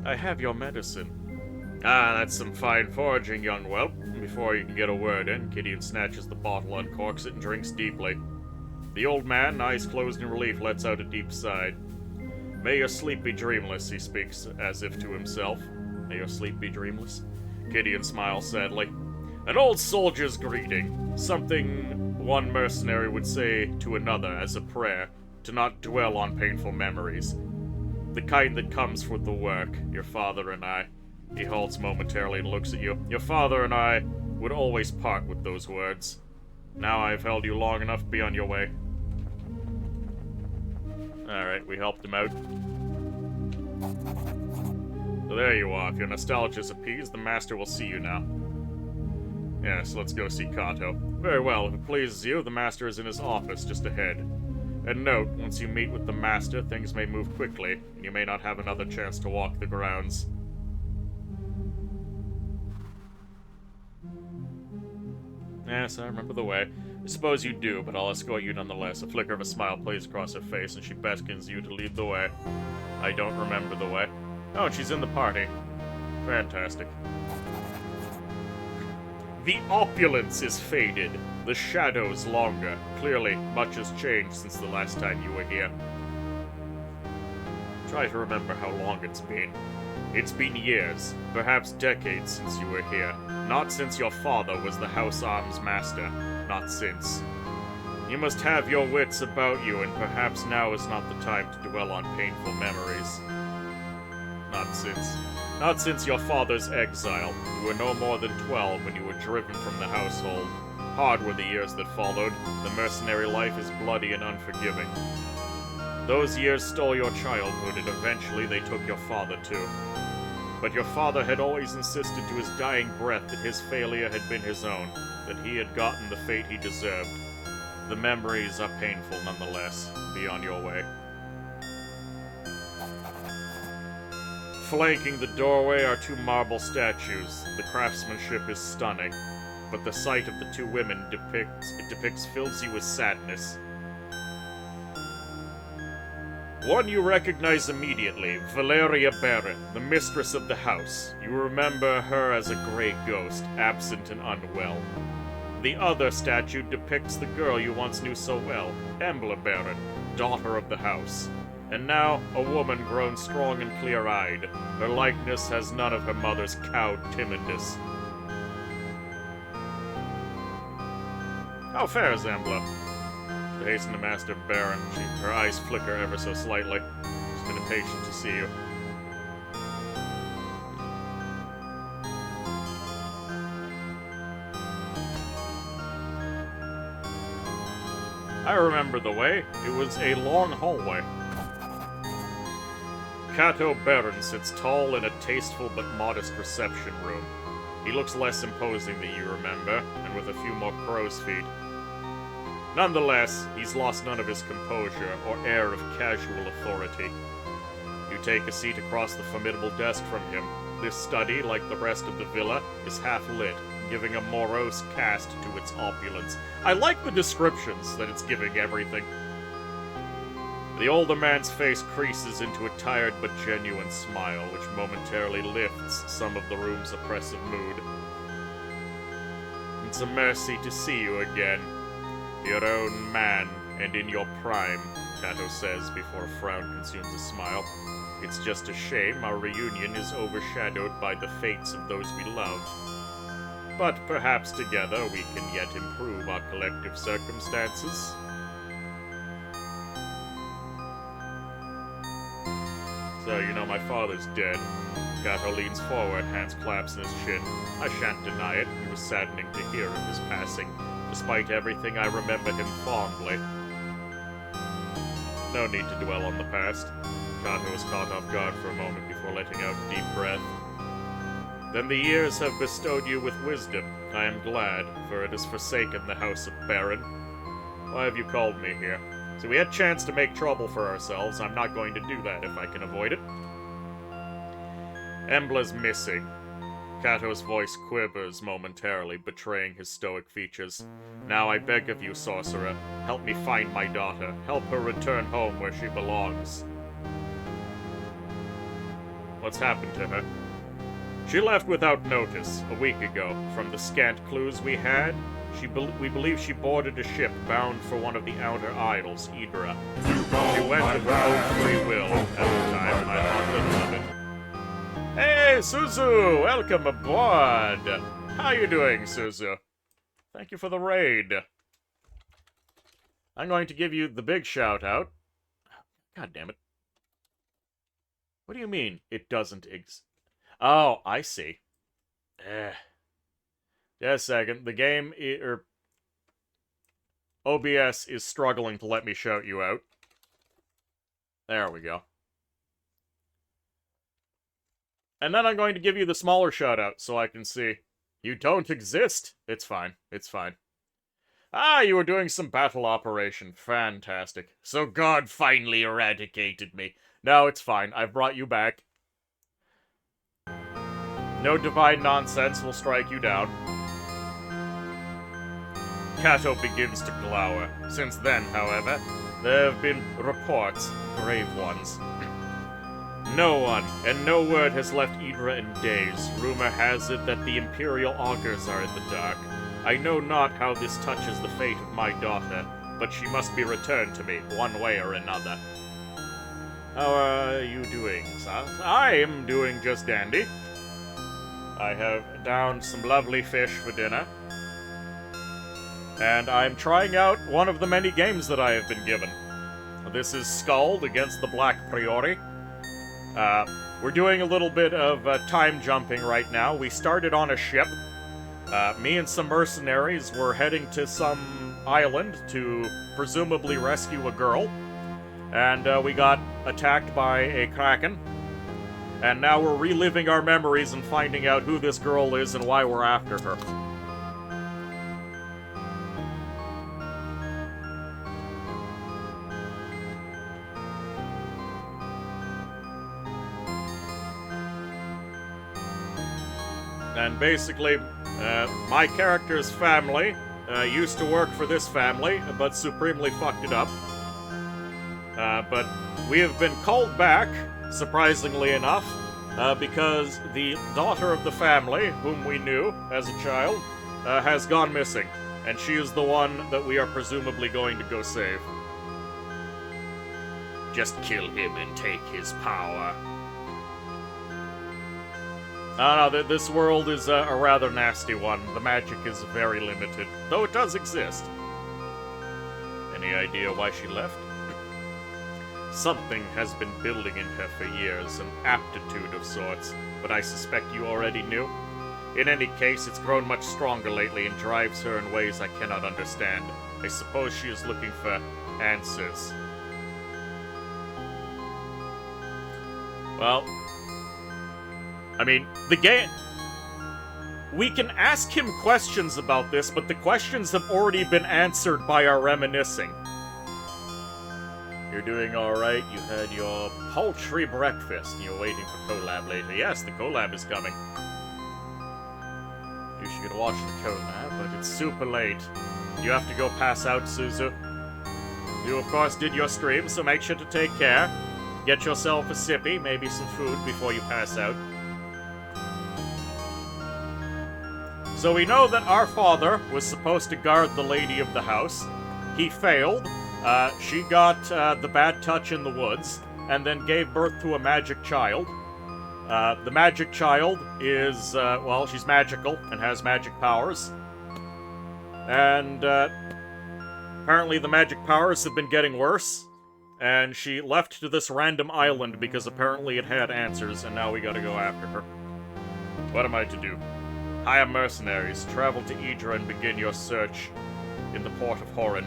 I have your medicine. Ah, that's some fine foraging, young whelp. Before you can get a word in, Gideon snatches the bottle, uncorks it, and drinks deeply. The old man, eyes closed in relief, lets out a deep sigh. May your sleep be dreamless, he speaks, as if to himself. May your sleep be dreamless? Gideon smiles sadly. An old soldier's greeting. Something one mercenary would say to another as a prayer. to not dwell on painful memories. The kind that comes with the work, your father and I. He halts momentarily and looks at you. Your father and I would always part with those words. Now I've held you long enough, be on your way. Alright, we helped him out. So there you are. If your nostalgia's appeased, the Master will see you now. Yes, let's go see Kato. Very well, if it pleases you, the Master is in his office just ahead. And note, once you meet with the Master, things may move quickly, and you may not have another chance to walk the grounds. Yes, I remember the way. I suppose you do, but I'll escort you nonetheless. A flicker of a smile plays across her face, and she beckons you to lead the way. I don't remember the way. Oh, she's in the party. Fantastic. The opulence is faded, the shadows longer. Clearly, much has changed since the last time you were here. Try to remember how long it's been. It's been years, perhaps decades since you were here. Not since your father was the house arms master. Not since. You must have your wits about you, and perhaps now is not the time to dwell on painful memories. Not since. Not since your father's exile. You were no more than 12 when you were driven from the household. Hard were the years that followed. The mercenary life is bloody and unforgiving. Those years stole your childhood, and eventually they took your father too. But your father had always insisted to his dying breath that his failure had been his own, that he had gotten the fate he deserved. The memories are painful nonetheless. Be on your way. Flanking the doorway are two marble statues. The craftsmanship is stunning, but the sight of the two women fills you with sadness. One you recognize immediately, Valeria Baron, the mistress of the house. You remember her as a gray ghost, absent and unwell. The other statue depicts the girl you once knew so well, Embla Baron, daughter of the house. And now, a woman grown strong and clear-eyed. Her likeness has none of her mother's cowed timidness. How fares Embla? To hasten to Master Baron, her eyes flicker ever so slightly. She's been impatient to see you. I remember the way. It was a long hallway. Kato Baron sits tall in a tasteful but modest reception room. He looks less imposing than you remember, and with a few more crow's feet. Nonetheless, he's lost none of his composure or air of casual authority. You take a seat across the formidable desk from him. This study, like the rest of the villa, is half lit, giving a morose cast to its opulence. I like the descriptions that it's giving everything. The older man's face creases into a tired but genuine smile, which momentarily lifts some of the room's oppressive mood. It's a mercy to see you again. Your own man, and in your prime, Kato says before a frown consumes a smile. It's just a shame our reunion is overshadowed by the fates of those we love. But perhaps together we can yet improve our collective circumstances. So, you know my father's dead. Kato leans forward, hands claps in his chin. I shan't deny it, it was saddening to hear of his passing. Despite everything, I remember him fondly. No need to dwell on the past. Kato was caught off guard for a moment before letting out a deep breath. Then the years have bestowed you with wisdom. I am glad, for it has forsaken the house of Baron. Why have you called me here? So we had a chance to make trouble for ourselves. I'm not going to do that if I can avoid it. Embla's missing. Kato's voice quivers momentarily, betraying his stoic features. Now I beg of you, sorcerer, help me find my daughter. Help her return home where she belongs. What's happened to her? She left without notice, a week ago. From the scant clues we had, we believe she boarded a ship bound for one of the Outer Isles, Idra. She went of her own free will. At the time, I thought little of it. Hey, Suzu! Welcome aboard! How you doing, Suzu? Thank you for the raid. I'm going to give you the big shout-out. God damn it. What do you mean, it doesn't exist? Oh, I see. Just a second. The game, OBS is struggling to let me shout you out. There we go. And then I'm going to give you the smaller shout-out so I can see. You don't exist. It's fine. It's fine. Ah, you were doing some battle operation. Fantastic. So God finally eradicated me. No, it's fine. I've brought you back. No divine nonsense will strike you down. Kato begins to glower. Since then, however, there have been reports, grave ones. No one, and no word has left Idra in days. Rumor has it that the Imperial augurs are in the dark. I know not how this touches the fate of my daughter, but she must be returned to me, one way or another. How are you doing, Sas? I am doing just dandy. I have downed some lovely fish for dinner. And I'm trying out one of the many games that I have been given. This is Skald against the Black Priori. We're doing a little bit of time jumping right now. We started on a ship. Me and some mercenaries were heading to some island to presumably rescue a girl. And we got attacked by a kraken. And now we're reliving our memories and finding out who this girl is and why we're after her. And basically, my character's family used to work for this family, but supremely fucked it up. But we have been called back, surprisingly enough, because the daughter of the family, whom we knew as a child, has gone missing. And she is the one that we are presumably going to go save. Just kill him and take his power. Oh no, this world is a rather nasty one. The magic is very limited, though it does exist. Any idea why she left? Something has been building in her for years, an aptitude of sorts, but I suspect you already knew. In any case, it's grown much stronger lately and drives her in ways I cannot understand. I suppose she is looking for answers. Well, I mean, the game... We can ask him questions about this, but the questions have already been answered by our reminiscing. You're doing alright, you had your paltry breakfast, and you're waiting for collab later. Yes, the collab is coming. You should watch the collab, but it's super late. You have to go pass out, Suzu. You, of course, did your stream, so make sure to take care. Get yourself a sippy, maybe some food before you pass out. So we know that our father was supposed to guard the lady of the house. He failed. She got the bad touch in the woods, and then gave birth to a magic child. The magic child is, well, she's magical and has magic powers. And apparently the magic powers have been getting worse. And she left to this random island because apparently it had answers, and now we gotta go after her. What am I to do? Hire mercenaries, travel to Idra and begin your search in the port of Horin.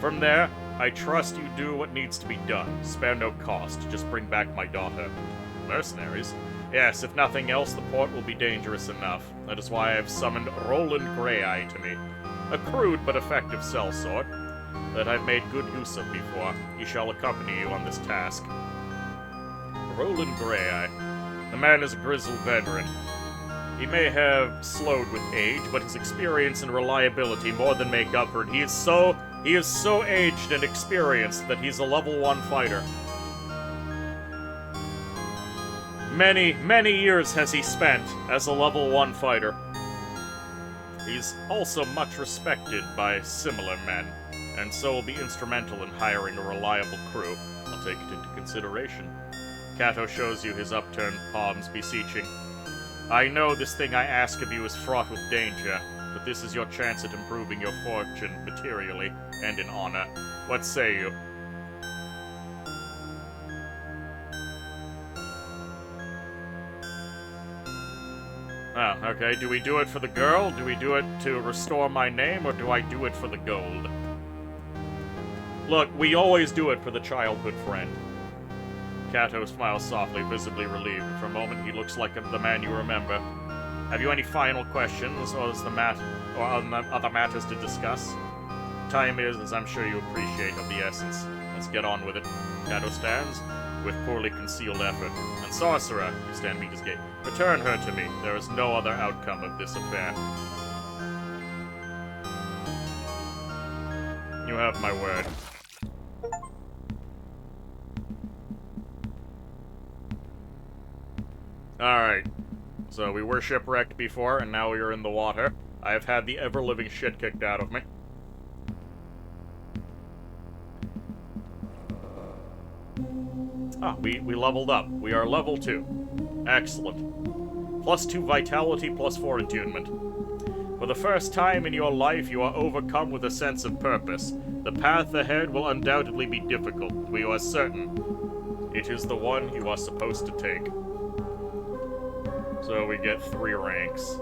From there, I trust you do what needs to be done. Spare no cost, just bring back my daughter. Mercenaries? Yes, if nothing else, the port will be dangerous enough. That is why I have summoned Roland Greyeye to me. A crude but effective sellsword that I've made good use of before. He shall accompany you on this task. Roland Greyeye. The man is a grizzled veteran. He may have slowed with age, but his experience and reliability more than make up for it. He is so aged and experienced that he's a level 1 fighter. Many, many years has he spent as a level 1 fighter. He's also much respected by similar men, and so will be instrumental in hiring a reliable crew. I'll take it into consideration. Kato shows you his upturned palms, beseeching. I know this thing I ask of you is fraught with danger, but this is your chance at improving your fortune materially and in honor. What say you? Oh, okay. Do we do it for the girl? Do we do it to restore my name? Or do I do it for the gold? Look, we always do it for the childhood friend. Kato smiles softly, visibly relieved. For a moment, he looks like the man you remember. Have you any final questions, or other matters to discuss? Time is, as I'm sure you appreciate, of the essence. Let's get on with it. Kato stands, with poorly concealed effort. And Sorcerer, you stand meet his gate. Return her to me. There is no other outcome of this affair. You have my word. Alright. So we were shipwrecked before, and now we are in the water. I have had the ever-living shit kicked out of me. Ah, we leveled up. We are level 2. Excellent. +2 vitality, +4 attunement. For the first time in your life, you are overcome with a sense of purpose. The path ahead will undoubtedly be difficult, but you are certain it is the one you are supposed to take. So we get 3 ranks.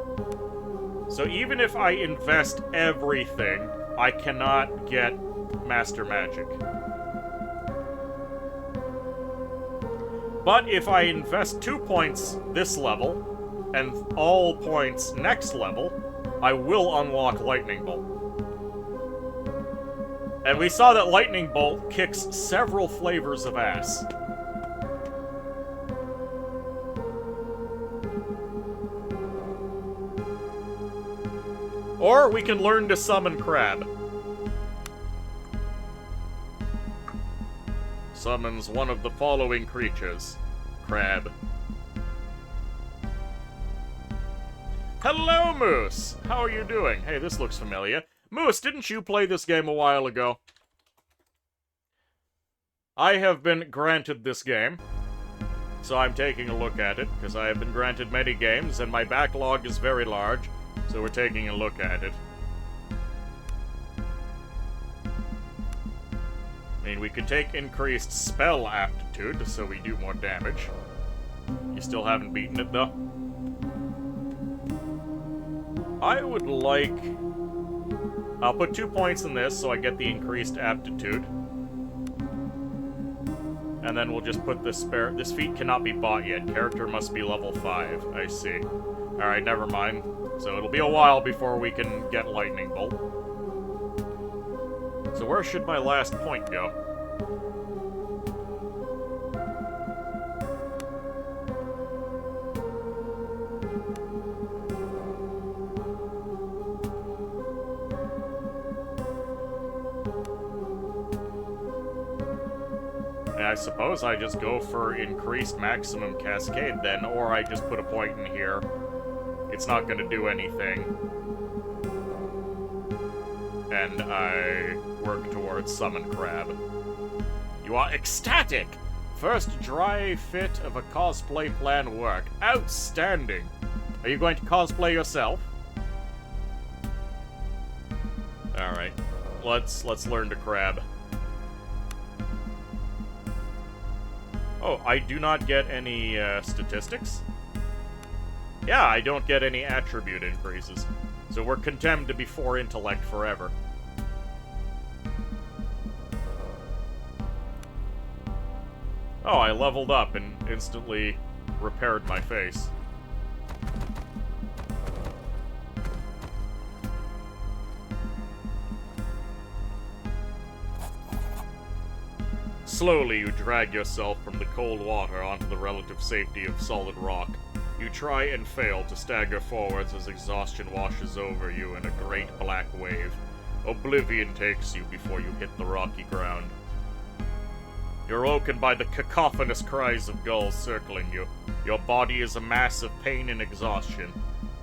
So even if I invest everything, I cannot get Master Magic. But if I invest 2 points this level, and all points next level, I will unlock Lightning Bolt. And we saw that Lightning Bolt kicks several flavors of ass. Or we can learn to summon Crab. Summons one of the following creatures. Crab. Hello, Moose! How are you doing? Hey, this looks familiar. Moose, didn't you play this game a while ago? I have been granted this game, so I'm taking a look at it, because I have been granted many games, and my backlog is very large. So we're taking a look at it. I mean, we could take increased spell aptitude, so we do more damage. You still haven't beaten it, though? I would like... I'll put 2 points in this, so I get the increased aptitude. And then we'll just put this spare... This feat cannot be bought yet. Character must be level 5. I see. Alright, never mind. So it'll be a while before we can get Lightning Bolt. So where should my last point go? I suppose I just go for increased maximum cascade then, or I just put a point in here. It's not going to do anything. And I work towards Summon Crab. You are ecstatic! First dry fit of a cosplay plan work. Outstanding! Are you going to cosplay yourself? Alright. Let's learn to Crab. Oh, I do not get any statistics? Yeah, I don't get any attribute increases. So we're condemned to be 4 intellect forever. Oh, I leveled up and instantly repaired my face. Slowly, you drag yourself from the cold water onto the relative safety of solid rock. You try and fail to stagger forwards as exhaustion washes over you in a great black wave. Oblivion takes you before you hit the rocky ground. You're woken by the cacophonous cries of gulls circling you. Your body is a mass of pain and exhaustion.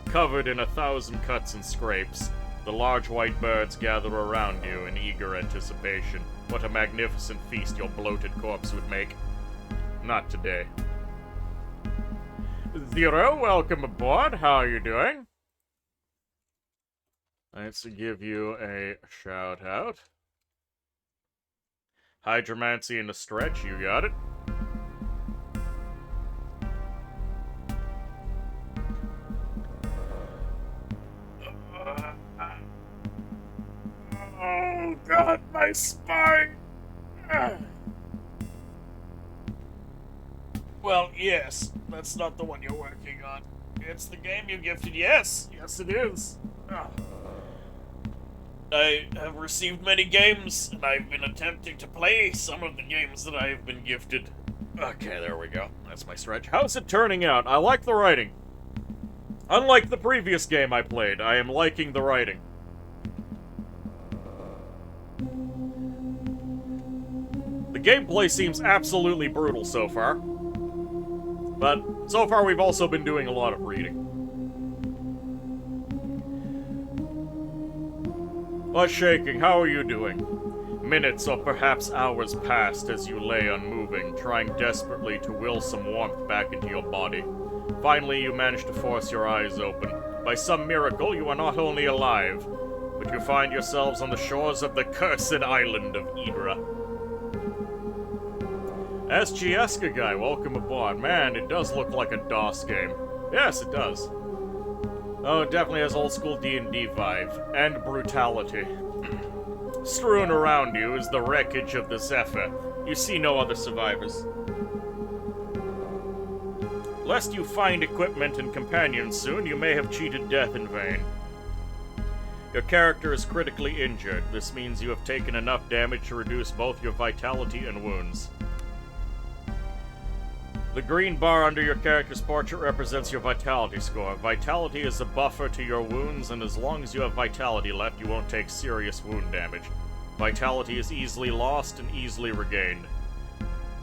Covered in 1,000 cuts and scrapes, the large white birds gather around you in eager anticipation. What a magnificent feast your bloated corpse would make. Not today. Zero, welcome aboard. How are you doing? Let's give you a shout out. Hydromancy in a stretch, you got it. my spine! Well, yes, that's not the one you're working on. It's the game you gifted. Yes, yes it is. I have received many games, and I've been attempting to play some of the games that I have been gifted. Okay, there we go. That's my stretch. How's it turning out? I like the writing. Unlike the previous game I played, I am liking the writing. The gameplay seems absolutely brutal so far. But so far we've also been doing a lot of reading. What's shaking? How are you doing? Minutes or perhaps hours passed as you lay unmoving, trying desperately to will some warmth back into your body. Finally, you manage to force your eyes open. By some miracle, you are not only alive, but you find yourselves on the shores of the cursed island of Idra. SGSka guy, welcome aboard. Man, it does look like a DOS game. Yes, it does. Oh, it definitely has old school D&D vibe, and brutality. Strewn around you is the wreckage of the Zephyr. You see no other survivors. Lest you find equipment and companions soon, you may have cheated death in vain. Your character is critically injured. This means you have taken enough damage to reduce both your vitality and wounds. The green bar under your character's portrait represents your vitality score. Vitality is a buffer to your wounds, and as long as you have vitality left, you won't take serious wound damage. Vitality is easily lost and easily regained.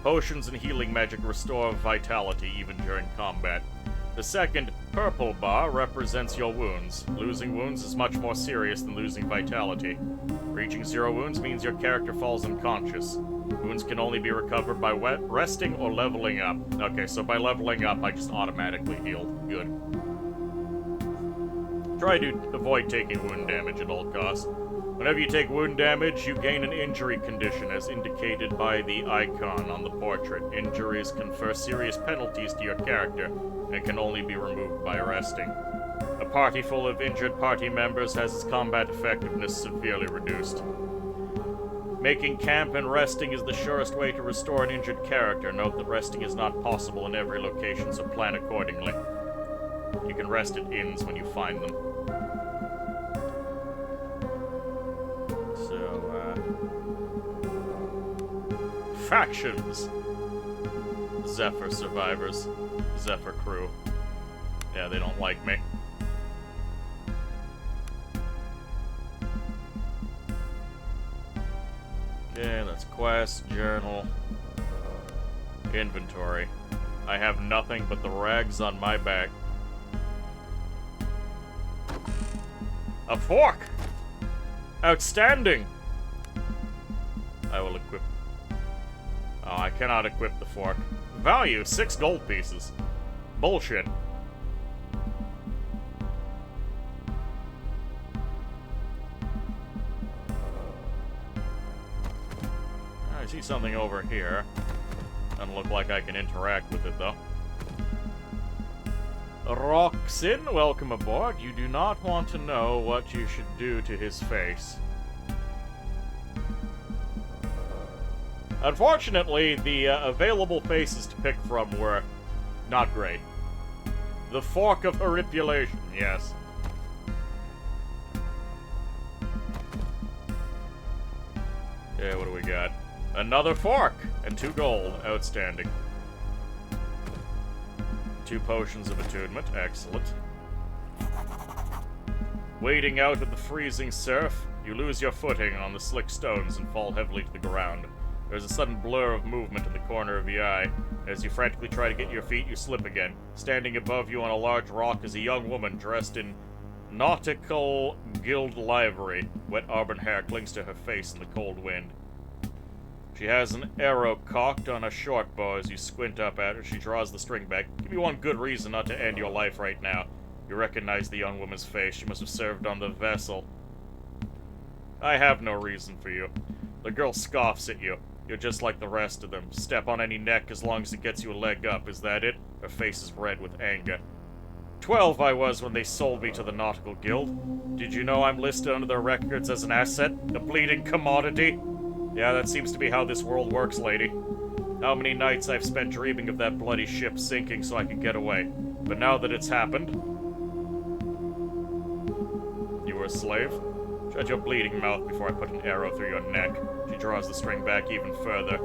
Potions and healing magic restore vitality even during combat. The second, purple bar, represents your wounds. Losing wounds is much more serious than losing vitality. Reaching 0 wounds means your character falls unconscious. Wounds can only be recovered by resting or leveling up. Okay, so by leveling up, I just automatically heal. Good. Try to avoid taking wound damage at all costs. Whenever you take wound damage, you gain an injury condition as indicated by the icon on the portrait. Injuries confer serious penalties to your character and can only be removed by resting. A party full of injured party members has its combat effectiveness severely reduced. Making camp and resting is the surest way to restore an injured character. Note that resting is not possible in every location, so plan accordingly. You can rest at inns when you find them. Factions. Zephyr survivors. Zephyr crew. Yeah, they don't like me. Okay, that's quest, journal, inventory. I have nothing but the rags on my back. A fork! Outstanding! I will equip. Oh, I cannot equip the fork. Value, 6 gold pieces. Bullshit. I see something over here. Doesn't look like I can interact with it, though. Roxin, welcome aboard. You do not want to know what you should do to his face. Unfortunately, the available faces to pick from were not great. The fork of horripilation, yes. Okay, what do we got? Another fork! And 2 gold. Outstanding. 2 potions of attunement. Excellent. Wading out of the freezing surf, you lose your footing on the slick stones and fall heavily to the ground. There's a sudden blur of movement in the corner of the eye. As you frantically try to get your feet, you slip again. Standing above you on a large rock is a young woman dressed in nautical guild livery. Wet auburn hair clings to her face in the cold wind. She has an arrow cocked on a short bow. As you squint up at her, she draws the string back. Give me one good reason not to end your life right now. You recognize the young woman's face. She must have served on the vessel. I have no reason for you. The girl scoffs at you. You're just like the rest of them. Step on any neck as long as it gets you a leg up. Is that it? Her face is red with anger. 12 I was when they sold me to the Nautical Guild. Did you know I'm listed under their records as an asset? A bleeding commodity? Yeah, that seems to be how this world works, lady. How many nights I've spent dreaming of that bloody ship sinking so I could get away. But now that it's happened... You were a slave? Shut your bleeding mouth before I put an arrow through your neck. She draws the string back even further.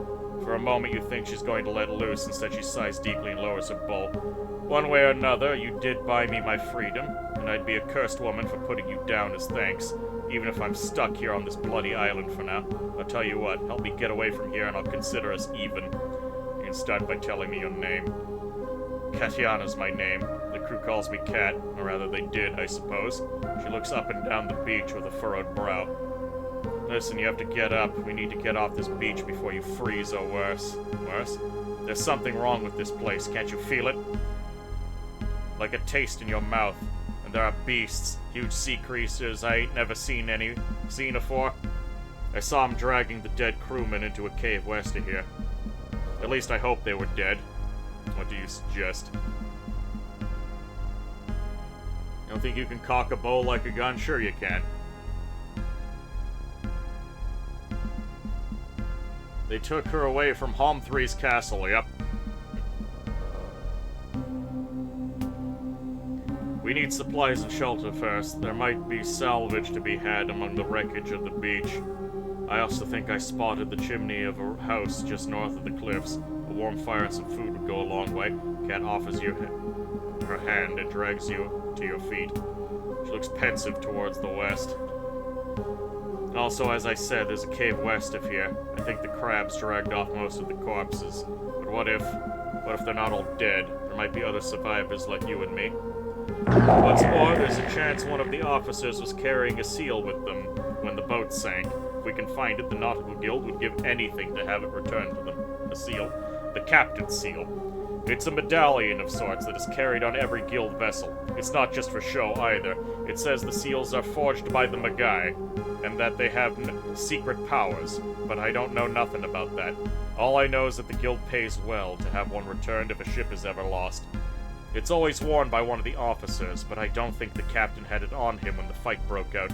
For a moment you think she's going to let loose, instead she sighs deeply and lowers her bow. One way or another, you did buy me my freedom, and I'd be a cursed woman for putting you down as thanks, even if I'm stuck here on this bloody island for now. I'll tell you what, help me get away from here and I'll consider us even. You can start by telling me your name. Katiana's my name. The crew calls me Kat, or rather they did, I suppose. She looks up and down the beach with a furrowed brow. Listen, you have to get up. We need to get off this beach before you freeze or worse. Worse? There's something wrong with this place, can't you feel it? Like a taste in your mouth. And there are beasts, huge sea creatures I ain't never seen afore. I saw them dragging the dead crewmen into a cave west of here. At least I hope they were dead. What do you suggest? You don't think you can cock a bow like a gun? Sure you can. They took her away from Holm3's castle, yep. We need supplies and shelter first. There might be salvage to be had among the wreckage of the beach. I also think I spotted the chimney of a house just north of the cliffs. A warm fire and some food would go a long way. Kat offers you her hand and drags you to your feet. She looks pensive towards the west. Also, as I said, there's a cave west of here. I think the crabs dragged off most of the corpses. But what if they're not all dead? There might be other survivors like you and me. What's more, there's a chance one of the officers was carrying a seal with them when the boat sank. If we can find it, the Nautical Guild would give anything to have it returned to them. A seal. The captain's seal. It's a medallion of sorts that is carried on every guild vessel. It's not just for show either. It says the seals are forged by the Magai, and that they have secret powers, but I don't know nothing about that. All I know is that the guild pays well to have one returned if a ship is ever lost. It's always worn by one of the officers, but I don't think the captain had it on him when the fight broke out.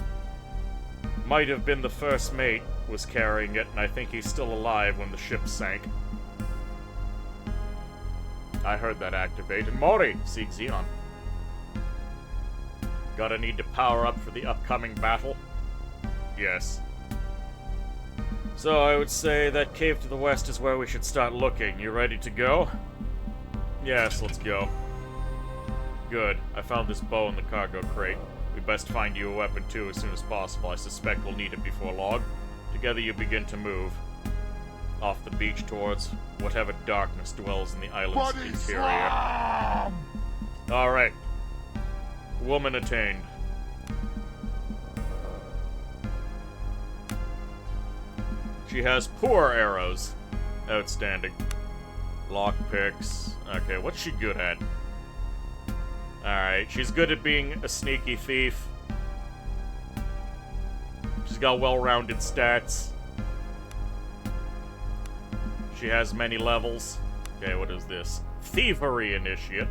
Might have been the first mate was carrying it, and I think he's still alive when the ship sank. I heard that activated. Mori! Seek Xenon. Gotta need to power up for the upcoming battle? Yes. So I would say that cave to the west is where we should start looking. You ready to go? Yes, let's go. Good. I found this bow in the cargo crate. We best find you a weapon too as soon as possible. I suspect we'll need it before long. Together you begin to move off the beach towards whatever darkness dwells in the island's interior. Alright. Woman attained. She has poor arrows. Outstanding. Lockpicks. Okay, what's she good at? Alright, she's good at being a sneaky thief. She's got well-rounded stats. She has many levels. Okay, what is this? Thievery Initiate.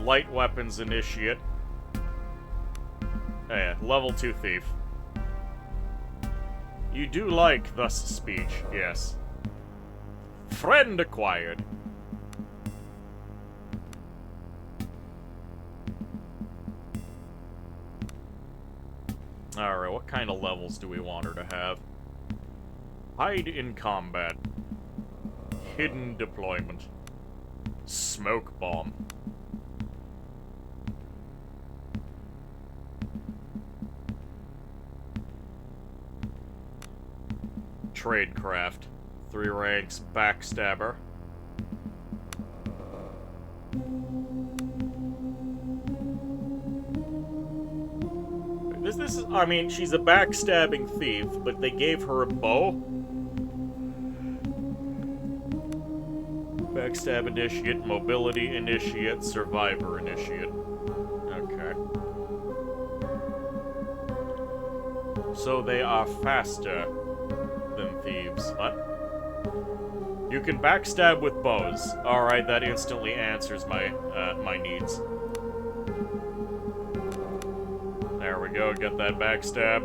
Light Weapons Initiate. Oh yeah, level 2 Thief. You do like thus speech, yes. Friend acquired. Alright, what kind of levels do we want her to have? Hide in combat. Hidden deployment. Smoke bomb. Tradecraft. 3 ranks. Backstabber. This is, I mean, she's a backstabbing thief, but they gave her a bow? Backstab Initiate, Mobility Initiate, Survivor Initiate. Okay. So they are faster than thieves. What? You can backstab with bows. Alright, that instantly answers my, my needs. we go, get that backstab.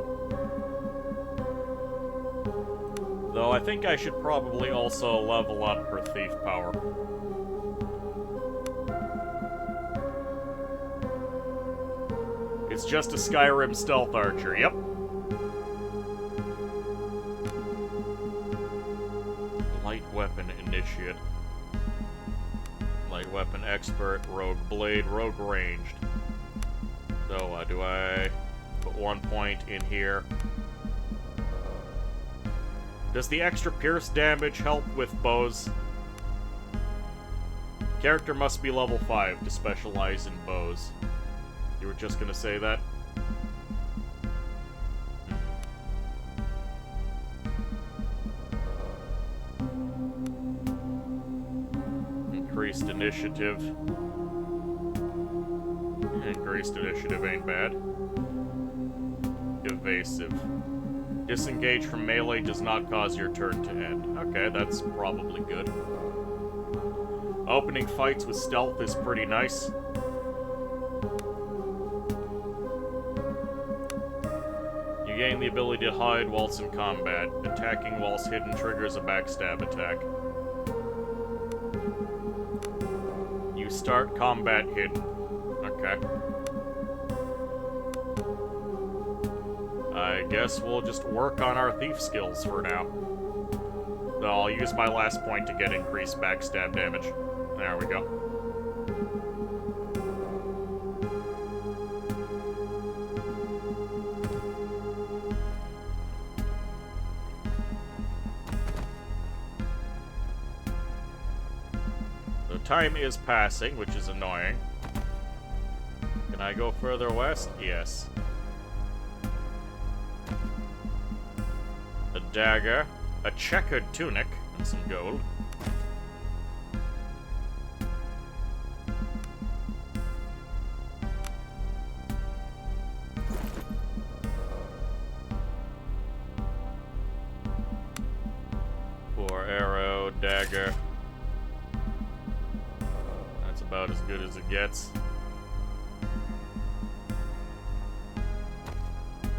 Though I think I should probably also level up her thief power. It's just a Skyrim stealth archer, yep. Light weapon initiate. Light weapon expert, rogue blade, rogue ranged. So, do I put 1 point in here? Does the extra pierce damage help with bows? Character must be level 5 to specialize in bows. You were just gonna say that? Increased initiative. Increased initiative ain't bad. Evasive. Disengage from melee does not cause your turn to end. Okay, that's probably good. Opening fights with stealth is pretty nice. You gain the ability to hide whilst in combat. Attacking whilst hidden triggers a backstab attack. You start combat hidden. Okay. I guess we'll just work on our thief skills for now. I'll use my last point to get increased backstab damage. There we go. The time is passing, which is annoying. Can I go further west? Yes. A dagger, a checkered tunic, and some gold. Poor arrow, dagger. That's about as good as it gets.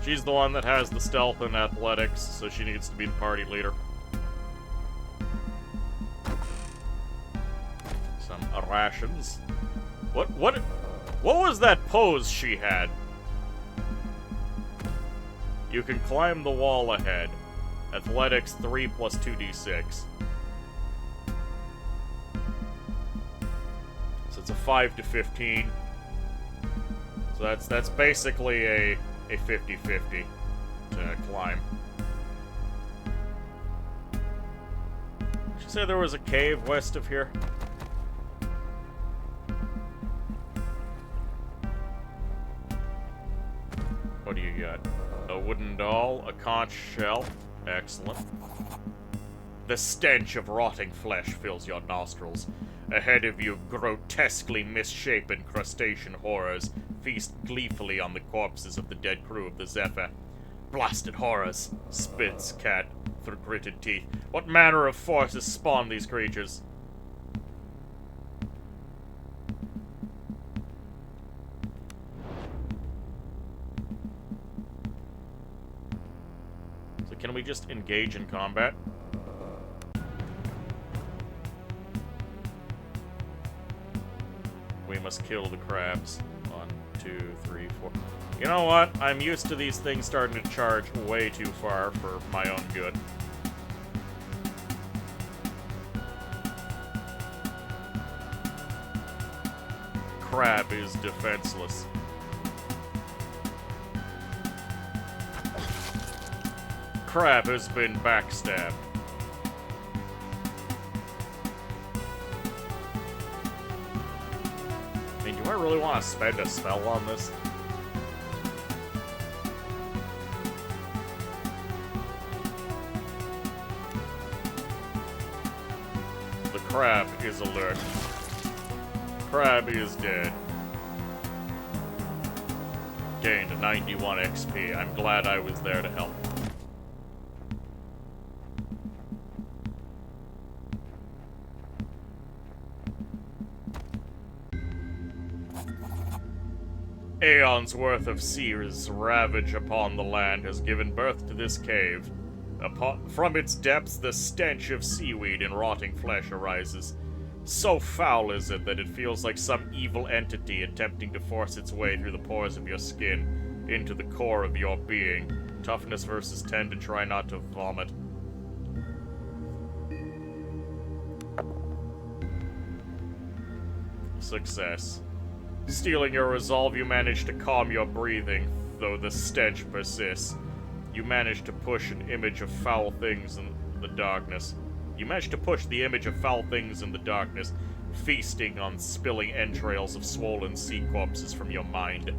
She's the one that has the stealth and athletics, so she needs to be the party leader. Some rations. What was that pose she had? You can climb the wall ahead. Athletics 3 plus 2d6. So it's a 5 to 15. So that's basically a 50-50 to climb. Did you say there was a cave west of here? What do you got? A wooden doll, a conch shell. Excellent. The stench of rotting flesh fills your nostrils. Ahead of you, grotesquely misshapen crustacean horrors feast gleefully on the corpses of the dead crew of the Zephyr. Blasted horrors, spits Cat through gritted teeth. What manner of forces spawn these creatures? So can we just engage in combat? We must kill the crabs. 1, 2, 3, 4. You know what? I'm used to these things starting to charge way too far for my own good. Crab is defenseless. Crab has been backstabbed. I mean, do I really want to spend a spell on this? The crab is alert. Crab is dead. Gained 91 XP. I'm glad I was there to help. Aeons worth of sea's ravage upon the land has given birth to this cave. From its depths, the stench of seaweed and rotting flesh arises. So foul is it that it feels like some evil entity attempting to force its way through the pores of your skin into the core of your being. Toughness versus 10 to try not to vomit. Success. Stealing your resolve, you manage to calm your breathing, though the stench persists. You manage to push an image of foul things in the darkness. You manage to push the image of foul things in the darkness, feasting on spilling entrails of swollen sea corpses from your mind.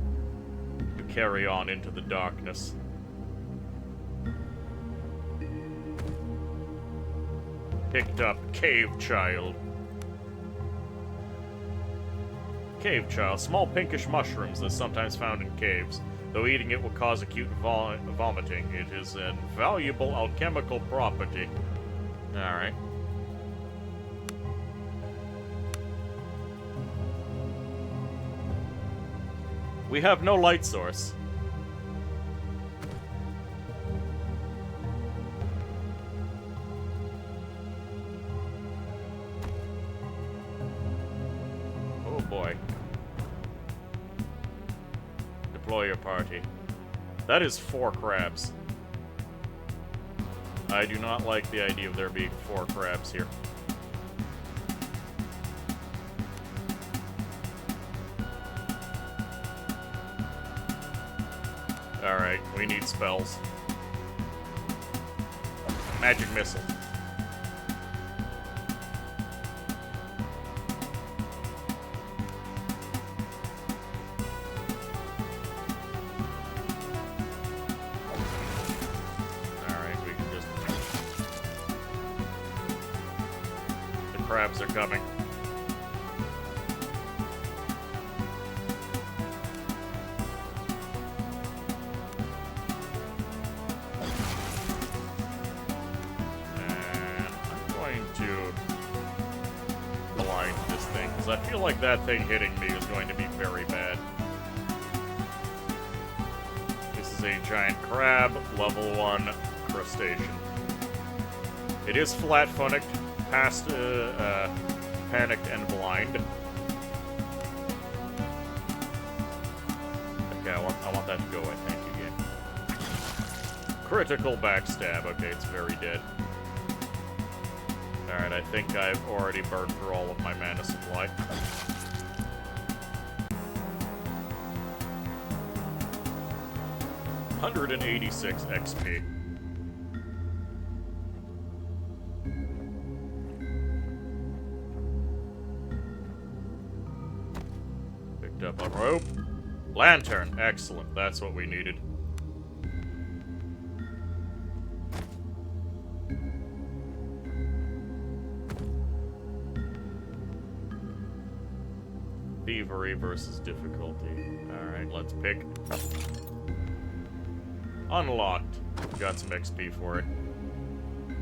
You carry on into the darkness. Picked up Cave Child. Cave Child. Small pinkish mushrooms that are sometimes found in caves. Though eating it will cause acute vomiting, it is a valuable alchemical property. Alright. We have no light source. Oh boy. Deploy your party. That is 4 crabs. I do not like the idea of there being 4 crabs here. Alright, we need spells. Magic missile. Crabs are coming. And I'm going to blind this thing, because I feel like that thing hitting me is going to be very bad. This is a giant crab, level 1 crustacean. It is flat-footed. Past, panicked and blind. Okay, I want that to go, I think, again. Critical backstab. Okay, it's very dead. Alright, I think I've already burned through all of my mana supply. $186 XP. Up a rope. Lantern. Excellent. That's what we needed. Thievery versus difficulty. Alright, let's pick. Unlocked. Got some XP for it.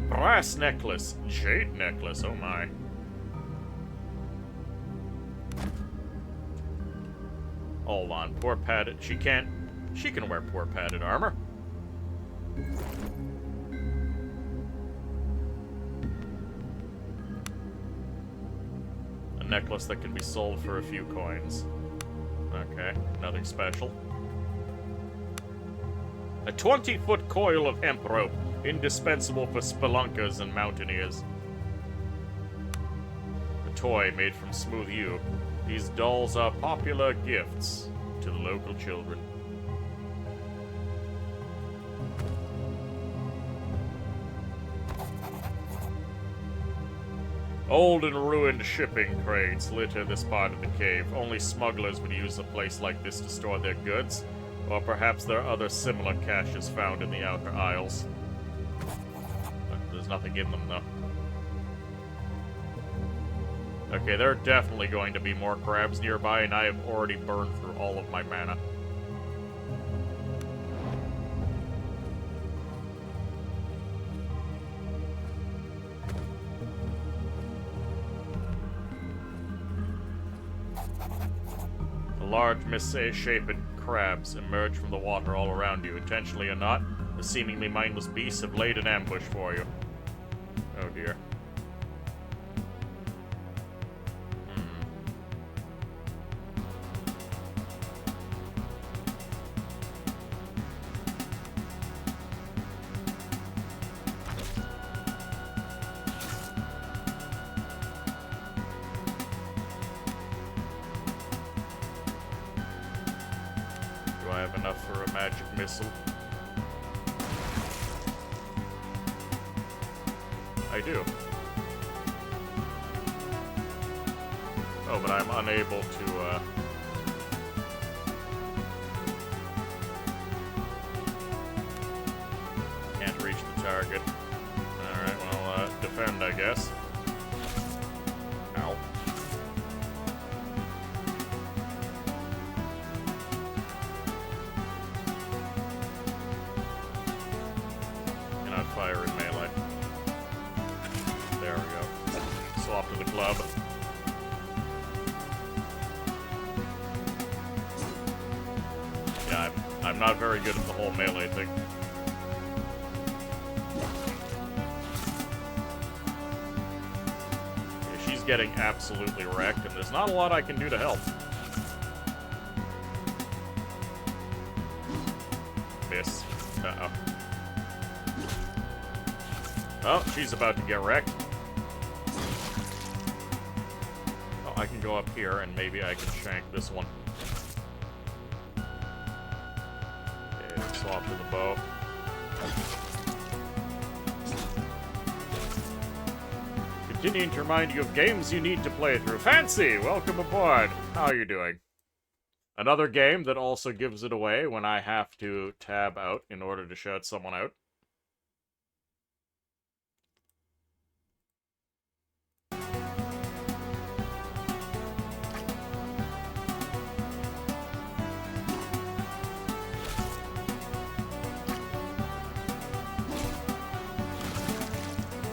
Brass necklace. Jade necklace. Oh my. Hold on, poor padded. She can wear poor padded armor. A necklace that can be sold for a few coins. Okay, nothing special. A 20-foot coil of hemp rope, indispensable for spelunkers and mountaineers. A toy made from smooth yew. These dolls are popular gifts to the local children. Old and ruined shipping crates litter this part of the cave. Only smugglers would use a place like this to store their goods, or perhaps there are other similar caches found in the outer aisles. There's nothing in them, though. Okay, there are definitely going to be more crabs nearby, and I have already burned through all of my mana. A large, misshapen crabs emerge from the water all around you. Intentionally or not, the seemingly mindless beasts have laid an ambush for you. Oh dear. Do I have enough for a magic missile? I do. Oh, but I'm unable to, can't reach the target. Alright, well, defend, I guess. Ow. Cannot fire in melee. There we go. Swap to the club. Yeah, I'm not very good at the whole melee thing. Yeah, she's getting absolutely wrecked, and there's not a lot I can do to help. Miss. Uh-oh. Oh, she's about to get wrecked. Oh, I can go up here, and maybe I can shank this one. Okay, swap to the bow. Continuing to remind you of games you need to play through. Fancy! Welcome aboard! How are you doing? Another game that also gives it away when I have to tab out in order to shout someone out.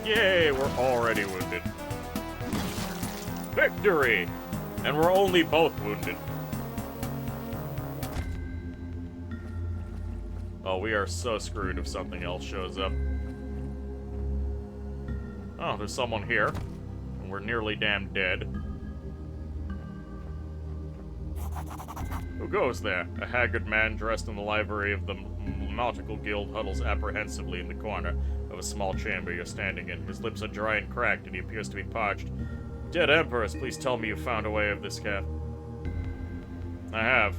Yay, we're already wounded. Victory! And we're only both wounded. Oh, we are so screwed if something else shows up. Oh, there's someone here. And we're nearly damn dead. Who goes there? A haggard man dressed in the livery of the Nautical Guild huddles apprehensively in the corner of a small chamber you're standing in. His lips are dry and cracked, and he appears to be parched. Dead Emperors, please tell me you found a way of this cat. I have.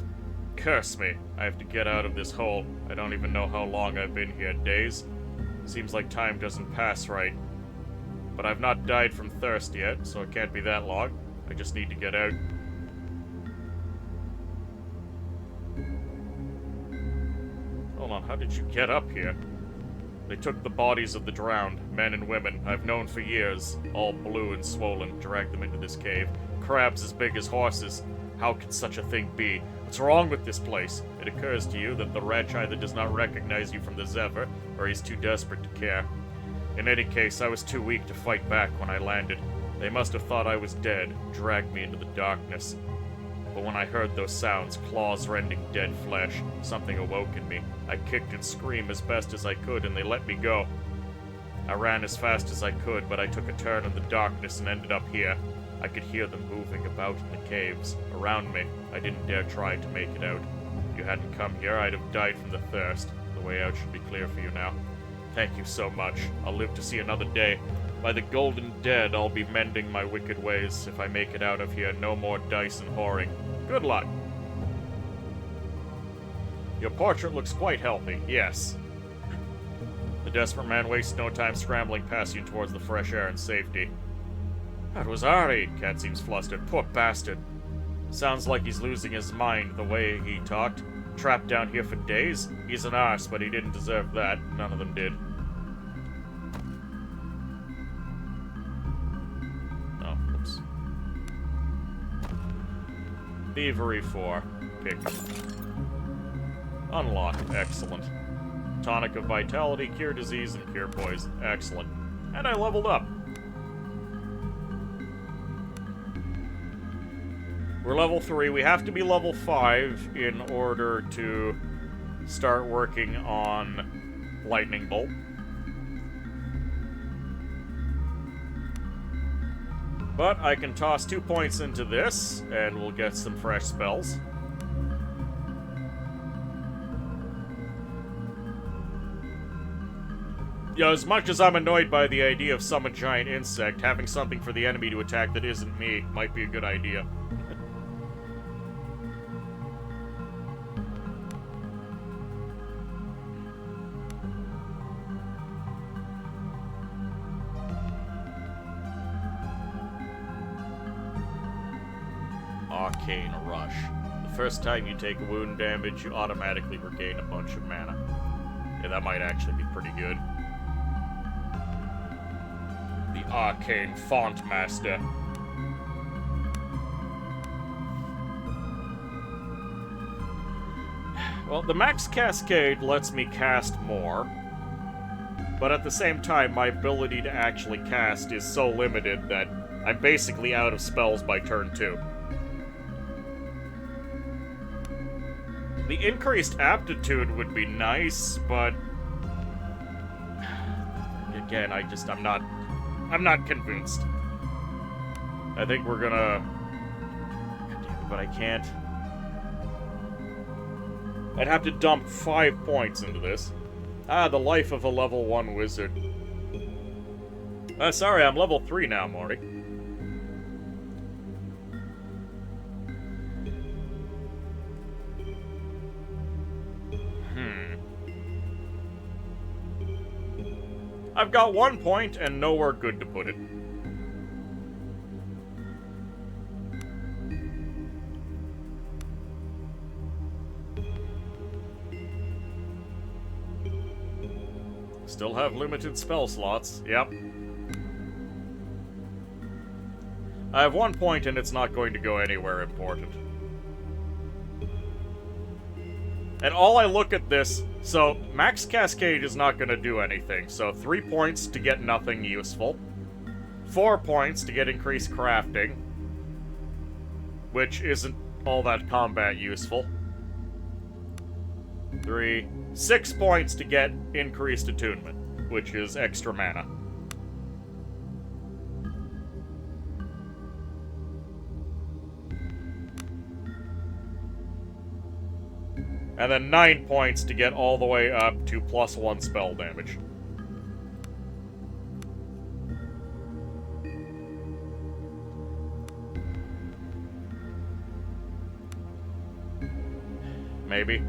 Curse me. I have to get out of this hole. I don't even know how long I've been here. Days? Seems like time doesn't pass right. But I've not died from thirst yet, so it can't be that long. I just need to get out. Hold on, how did you get up here? They took the bodies of the drowned, men and women I've known for years, all blue and swollen, dragged them into this cave. Crabs as big as horses. How could such a thing be? What's wrong with this place? It occurs to you that the wretch either does not recognize you from the Zephyr, or he's too desperate to care. In any case, I was too weak to fight back when I landed. They must have thought I was dead, dragged me into the darkness. But when I heard those sounds, claws rending dead flesh, something awoke in me. I kicked and screamed as best as I could, and they let me go. I ran as fast as I could, but I took a turn in the darkness and ended up here. I could hear them moving about in the caves, around me. I didn't dare try to make it out. If you hadn't come here, I'd have died from the thirst. The way out should be clear for you now. Thank you so much. I'll live to see another day. By the golden dead, I'll be mending my wicked ways. If I make it out of here, no more dice and whoring. Good luck. Your portrait looks quite healthy, yes. The desperate man wastes no time scrambling past you towards the fresh air and safety. That was Ari. Cat seems flustered. Poor bastard. Sounds like he's losing his mind the way he talked. Trapped down here for days? He's an arse, but he didn't deserve that. None of them did. Oh, oops. Thievery 4. Pick. Unlocked. Excellent. Tonic of Vitality, Cure Disease, and Cure Poison. Excellent. And I leveled up. We're level 3. We have to be level 5 in order to start working on Lightning Bolt. But I can toss 2 points into this, and we'll get some fresh spells. You know, as much as I'm annoyed by the idea of summon giant insect, having something for the enemy to attack that isn't me might be a good idea. Arcane Rush. The first time you take wound damage, you automatically regain a bunch of mana. Yeah, that might actually be pretty good. The Arcane Font Master. Well, the Max Cascade lets me cast more, but at the same time, my ability to actually cast is so limited that I'm basically out of spells by turn 2. The increased aptitude would be nice, but again, I'm not convinced. I think we're gonna... But I can't. I'd have to dump 5 points into this. Ah, the life of a level 1 wizard. Sorry, I'm level 3 now, Morty. I've got 1 point and nowhere good to put it. Still have limited spell slots. Yep. I have 1 point and it's not going to go anywhere important. And all I look at this, so Max Cascade is not going to do anything. So 3 points to get nothing useful. 4 points to get increased crafting, which isn't all that combat useful. 6 points to get increased attunement, which is extra mana. And then 9 points to get all the way up to +1 spell damage. Maybe.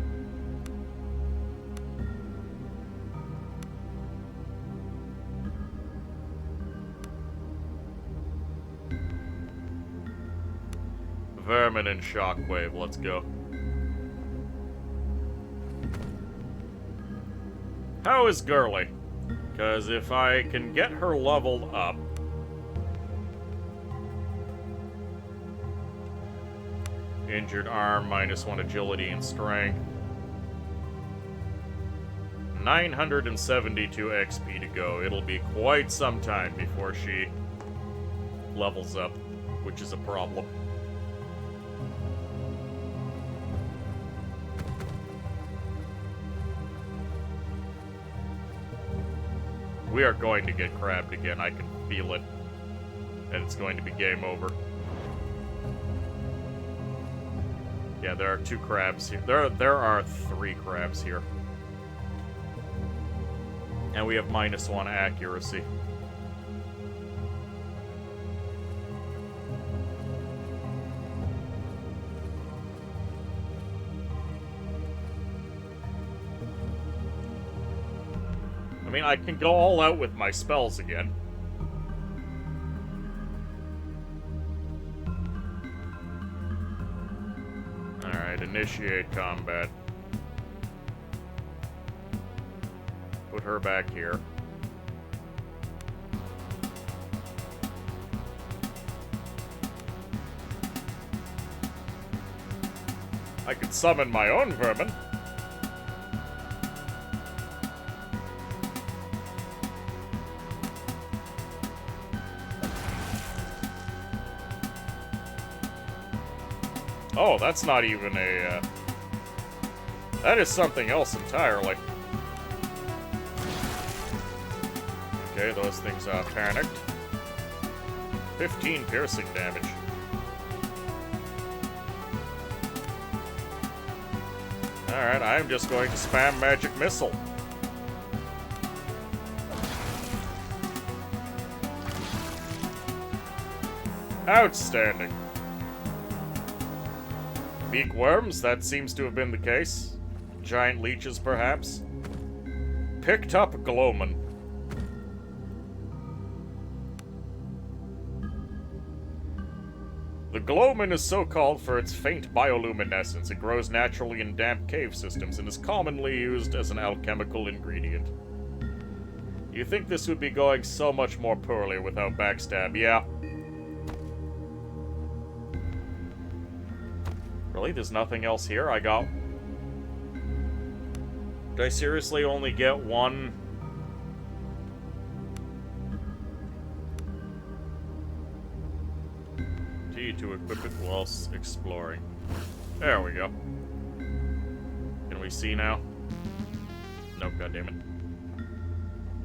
Vermin and Shockwave, let's go. How is Gurley? Because if I can get her leveled up... Injured arm, -1 agility and strength. 972 XP to go. It'll be quite some time before she levels up, which is a problem. We are going to get crabbed again, I can feel it. And it's going to be game over. Yeah, there are 2 crabs here. There are 3 crabs here. And we have -1 accuracy. I mean, I can go all out with my spells again. Alright, initiate combat. Put her back here. I could summon my own vermin. Oh, that's not even a, that is something else entirely. Okay, those things are panicked. 15 piercing damage. Alright, I'm just going to spam Magic Missile. Outstanding. Beak worms, that seems to have been the case. Giant leeches, perhaps. Picked up Glowman. The Glowman is so called for its faint bioluminescence. It grows naturally in damp cave systems and is commonly used as an alchemical ingredient. You think this would be going so much more poorly without backstab, yeah. Really? There's nothing else here? I got... Did I seriously only get one? T to equip it whilst exploring. There we go. Can we see now? Nope, goddammit.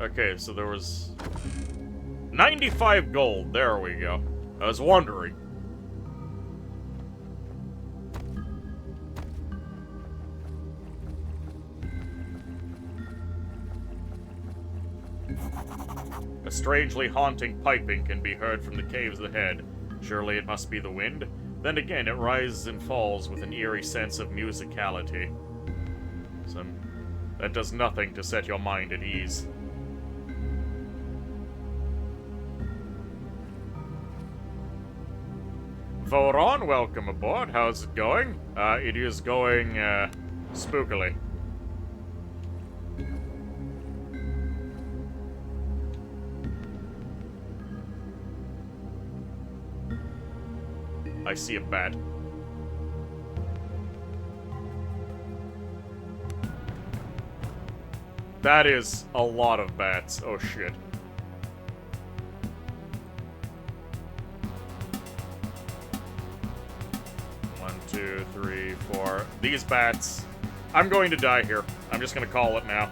Okay, so there was... 95 gold, there we go. I was wondering. A strangely haunting piping can be heard from the caves ahead. Surely it must be the wind? Then again, it rises and falls with an eerie sense of musicality. That does nothing to set your mind at ease. Voron, welcome aboard. How's it going? It is going, spookily. I see a bat. That is a lot of bats. Oh shit. One, two, three, four. These bats. I'm going to die here. I'm just gonna call it now.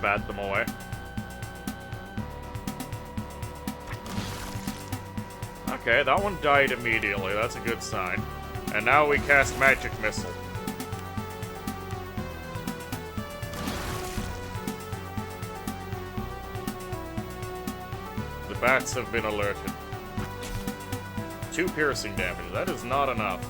Bat them away. Okay, that one died immediately. That's a good sign. And now we cast Magic Missile. The bats have been alerted. 2 piercing damage. That is not enough.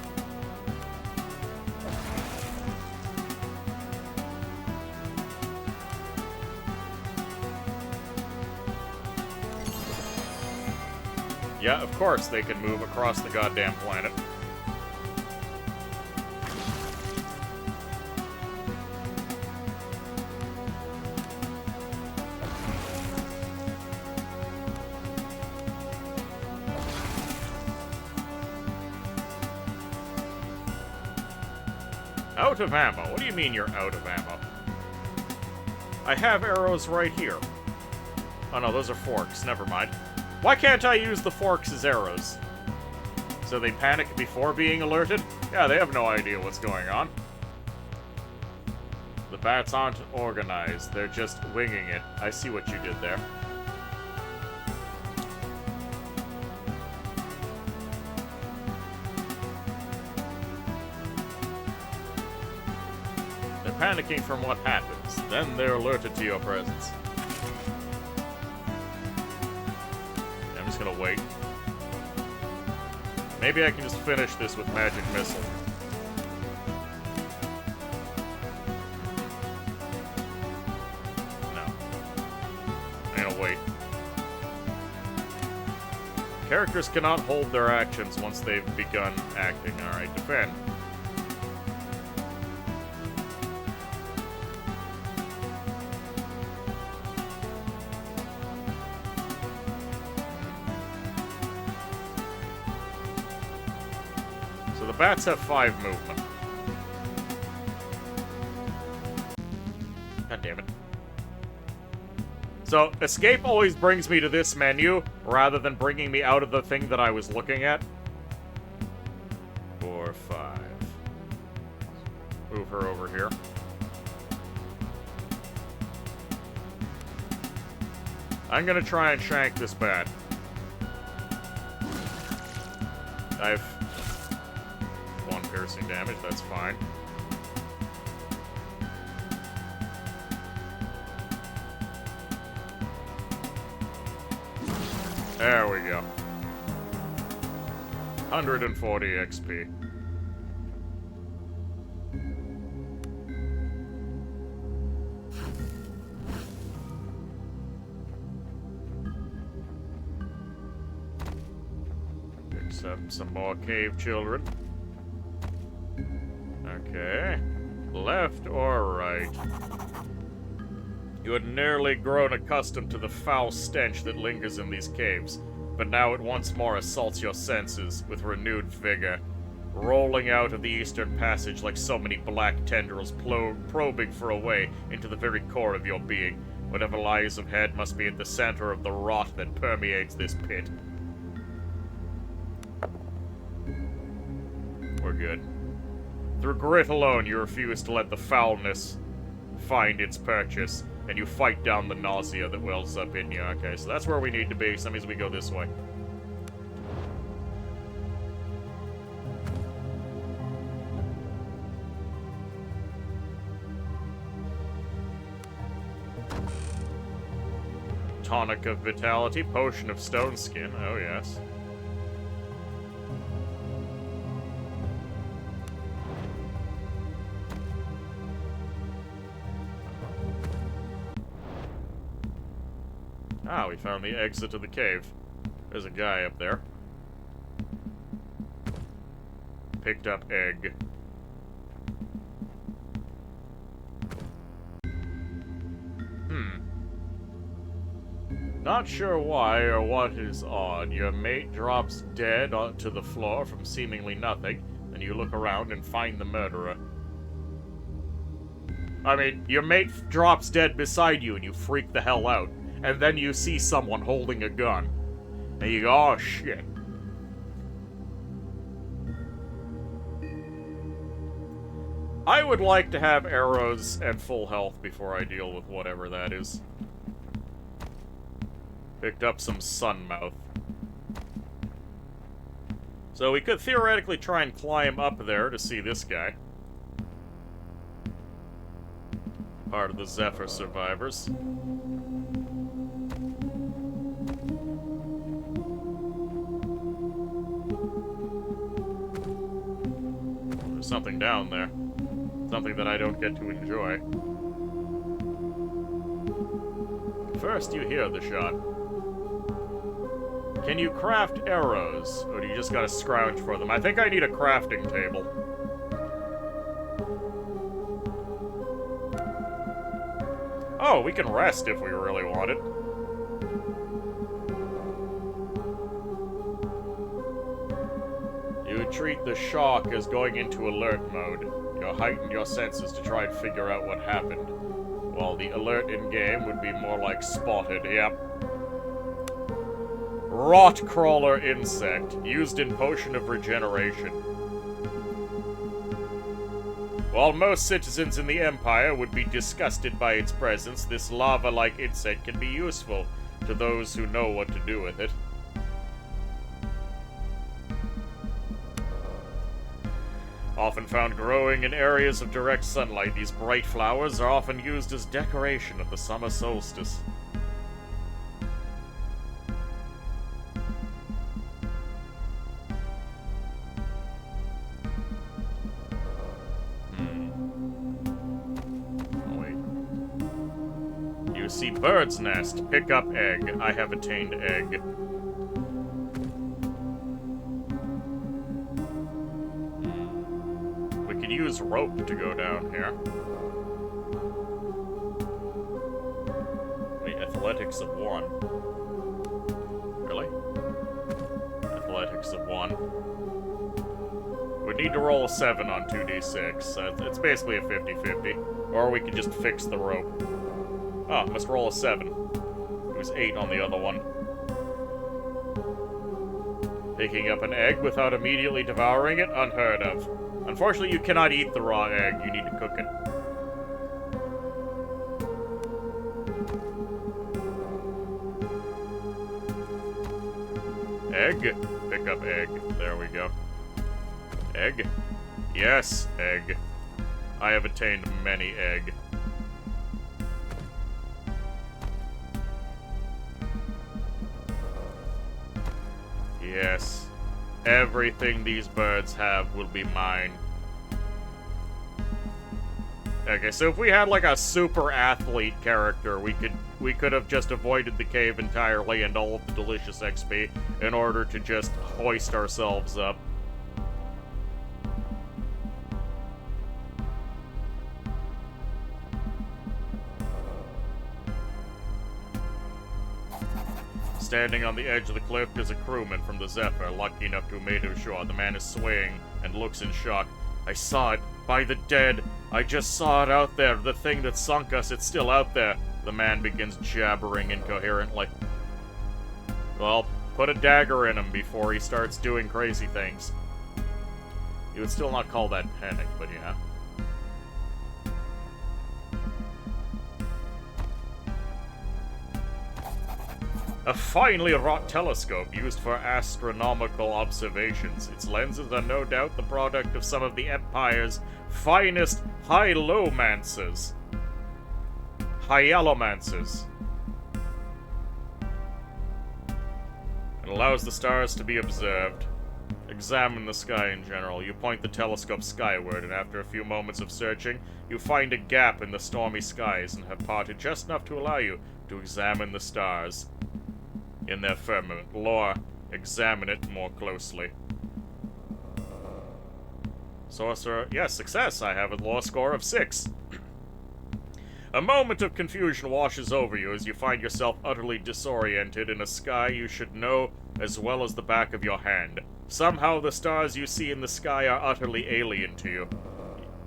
Yeah, of course they can move across the goddamn planet. Out of ammo? What do you mean you're out of ammo? I have arrows right here. Oh no, those are forks. Never mind. Why can't I use the forks as arrows? So they panic before being alerted? Yeah, they have no idea what's going on. The bats aren't organized, they're just winging it. I see what you did there. They're panicking from what happens, then they're alerted to your presence. Gonna wait. Maybe I can just finish this with Magic Missile. No. I'm gonna wait. Characters cannot hold their actions once they've begun acting. Alright, defend. Bats have 5 movement. God damn it. So, escape always brings me to this menu, rather than bringing me out of the thing that I was looking at. 4, 5. Move her over here. I'm gonna try and shank this bat. I have 1 piercing damage, that's fine. There we go. 140 XP. Accept some more cave children. Okay. Left or right? You had nearly grown accustomed to the foul stench that lingers in these caves, but now it once more assaults your senses with renewed vigor, rolling out of the eastern passage like so many black tendrils probing for a way into the very core of your being. Whatever lies ahead must be at the center of the rot that permeates this pit. We're good. Through grit alone, you refuse to let the foulness find its purchase, and you fight down the nausea that wells up in you. Okay, so that's where we need to be, so that means we go this way. Tonic of Vitality, Potion of Stone Skin, oh yes. Ah, we found the exit to the cave. There's a guy up there. Picked up egg. Not sure why or what is odd. Your mate drops dead onto the floor from seemingly nothing, and you look around and find the murderer. I mean, your mate drops dead beside you and you freak the hell out. And then you see someone holding a gun. And you go, oh shit. I would like to have arrows and full health before I deal with whatever that is. Picked up some sunmouth. So we could theoretically try and climb up there to see this guy. Part of the Zephyr survivors. There's something down there. Something that I don't get to enjoy. First, you hear the shot. Can you craft arrows, or do you just gotta scrounge for them? I think I need a crafting table. Oh, we can rest if we really want it. You treat the shock as going into alert mode. You heighten your senses to try and figure out what happened. While the alert in-game would be more like spotted, yep. Rot crawler insect, used in Potion of Regeneration. While most citizens in the Empire would be disgusted by its presence, this lava-like insect can be useful to those who know what to do with it. Often found growing in areas of direct sunlight, these bright flowers are often used as decoration at the summer solstice. See bird's nest. Pick up egg. I have attained egg. We could use rope to go down here. Wait, athletics of 1. Really? Athletics of 1. We need to roll a 7 on 2d6. It's basically a 50-50. Or we could just fix the rope. Oh, must roll a 7. was 8 on the other one. Picking up an egg without immediately devouring it? Unheard of. Unfortunately, you cannot eat the raw egg. You need to cook it. Egg. Pick up egg. There we go. Egg. Yes, egg. I have attained many egg. Yes. Everything these birds have will be mine. Okay, so if we had like a super athlete character, we could have just avoided the cave entirely and all of the delicious XP in order to just hoist ourselves up. Standing on the edge of the cliff is a crewman from the Zephyr, lucky enough to have made it ashore. The man is swaying and looks in shock. I saw it. By the dead. I just saw it out there. The thing that sunk us, it's still out there. The man begins jabbering incoherently. Well, put a dagger in him before he starts doing crazy things. You would still not call that panic, but yeah. A finely wrought telescope used for astronomical observations. Its lenses are no doubt the product of some of the Empire's finest hyalomancers. Hyalomancers. It allows the stars to be observed. Examine the sky in general. You point the telescope skyward, and after a few moments of searching, you find a gap in the stormy skies and have parted just enough to allow you to examine the stars in their firmament. Lore, examine it more closely. Sorcerer, yes, success. I have a lore score of 6. A moment of confusion washes over you as you find yourself utterly disoriented in a sky you should know as well as the back of your hand. Somehow the stars you see in the sky are utterly alien to you.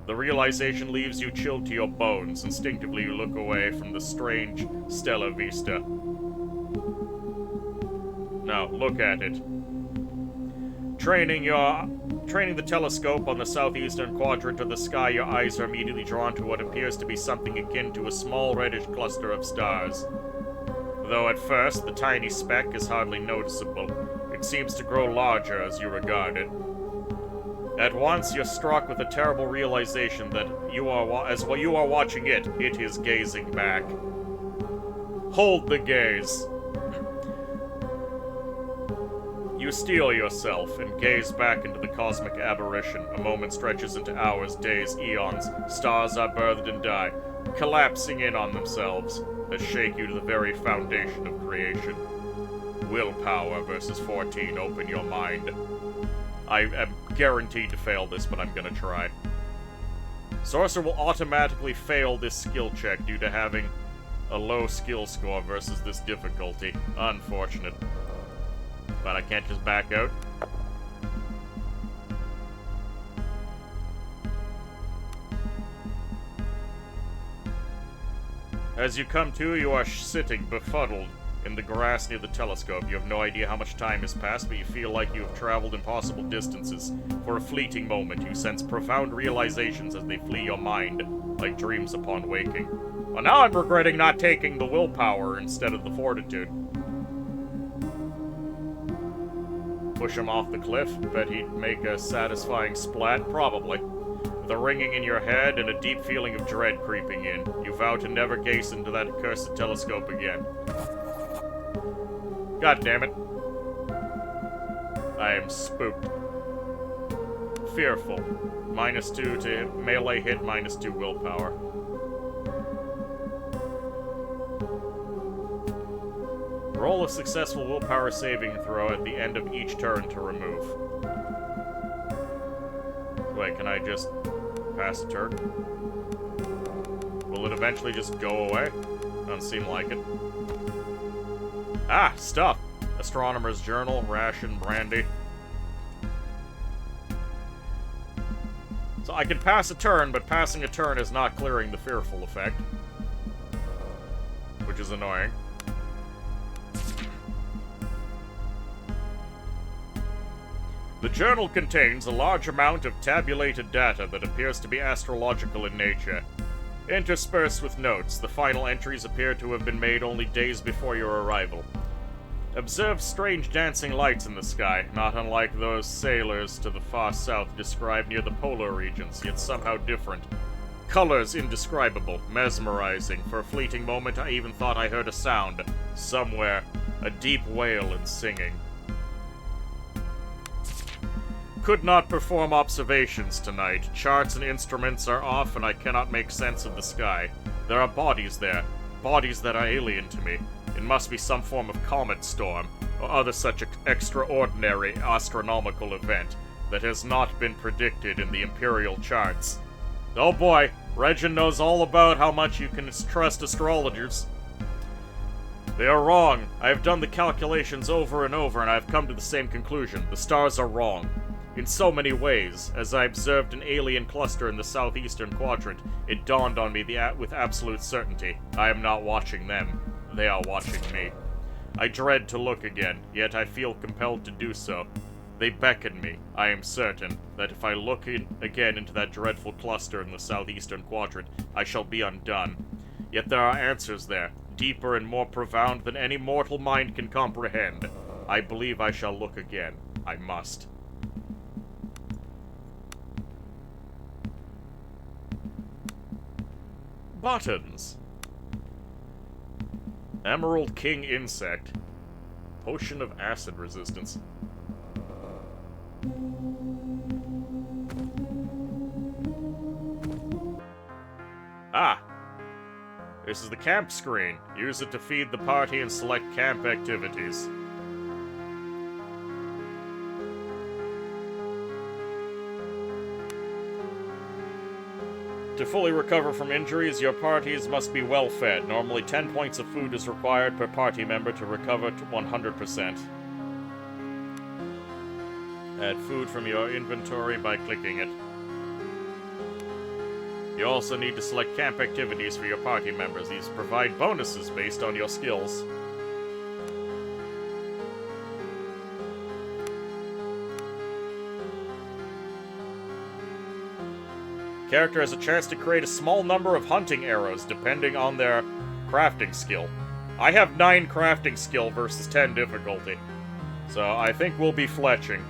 The realization leaves you chilled to your bones. Instinctively you look away from the strange stellar vista. Now, look at it. Training the telescope on the southeastern quadrant of the sky, your eyes are immediately drawn to what appears to be something akin to a small reddish cluster of stars. Though at first, the tiny speck is hardly noticeable. It seems to grow larger as you regard it. At once, you're struck with a terrible realization that as while you are watching it, it is gazing back. Hold the gaze. You steel yourself and gaze back into the cosmic aberration. A moment stretches into hours, days, eons. Stars are birthed and die, collapsing in on themselves, that shake you to the very foundation of creation. Willpower versus 14. Open your mind. I am guaranteed to fail this, but I'm gonna try. Sorcerer will automatically fail this skill check due to having a low skill score versus this difficulty. Unfortunate. But I can't just back out. As you come to, you are sitting befuddled in the grass near the telescope. You have no idea how much time has passed, but you feel like you have traveled impossible distances. For a fleeting moment, you sense profound realizations as they flee your mind, like dreams upon waking. Well, now I'm regretting not taking the willpower instead of the fortitude. Push him off the cliff. Bet he'd make a satisfying splat. Probably. With a ringing in your head and a deep feeling of dread creeping in, you vow to never gaze into that accursed telescope again. God damn it. I am spooked. Fearful. -2 to melee hit, -2 willpower. Roll a successful willpower saving throw at the end of each turn to remove. Wait, can I just pass a turn? Will it eventually just go away? Doesn't seem like it. Ah, stuff! Astronomer's journal, ration, brandy. So I can pass a turn, but passing a turn is not clearing the fearful effect. Which is annoying. The journal contains a large amount of tabulated data that appears to be astrological in nature. Interspersed with notes, the final entries appear to have been made only days before your arrival. Observed strange dancing lights in the sky, not unlike those sailors to the far south described near the polar regions, yet somehow different. Colors indescribable, mesmerizing. For a fleeting moment, I even thought I heard a sound. Somewhere. A deep wail and singing. Could not perform observations tonight. Charts and instruments are off and I cannot make sense of the sky. There are bodies there. Bodies that are alien to me. It must be some form of comet storm, or other such extraordinary astronomical event that has not been predicted in the Imperial charts. Oh boy, Regin knows all about how much you can trust astrologers. They are wrong. I have done the calculations over and over and I have come to the same conclusion. The stars are wrong. In so many ways, as I observed an alien cluster in the southeastern quadrant, it dawned on me with absolute certainty. I am not watching them. They are watching me. I dread to look again, yet I feel compelled to do so. They beckon me. I am certain that if I look again into that dreadful cluster in the southeastern quadrant, I shall be undone. Yet there are answers there, deeper and more profound than any mortal mind can comprehend. I believe I shall look again. I must. Buttons. Emerald King Insect. Potion of Acid Resistance. Ah! This is the camp screen. Use it to feed the party and select camp activities. To fully recover from injuries, your parties must be well fed. Normally 10 points of food is required per party member to recover to 100%. Add food from your inventory by clicking it. You also need to select camp activities for your party members. These provide bonuses based on your skills. Character has a chance to create a small number of hunting arrows depending on their crafting skill. I have 9 crafting skill versus 10 difficulty. So I think we'll be fletching.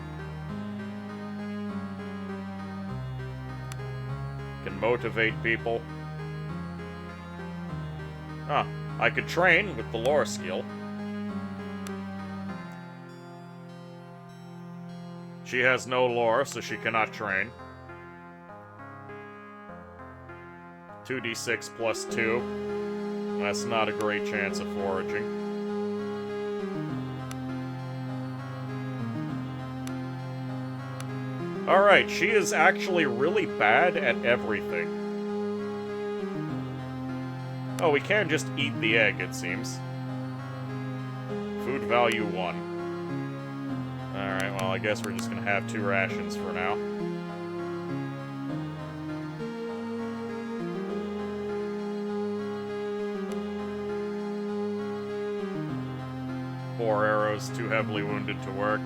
Can motivate people. Ah, I could train with the lore skill. She has no lore, so she cannot train. 2d6 plus 2. That's not a great chance of foraging. Alright, she is actually really bad at everything. Oh, we can just eat the egg, it seems. Food value 1. Alright, well, I guess we're just gonna have 2 rations for now. Four arrows, too heavily wounded to work.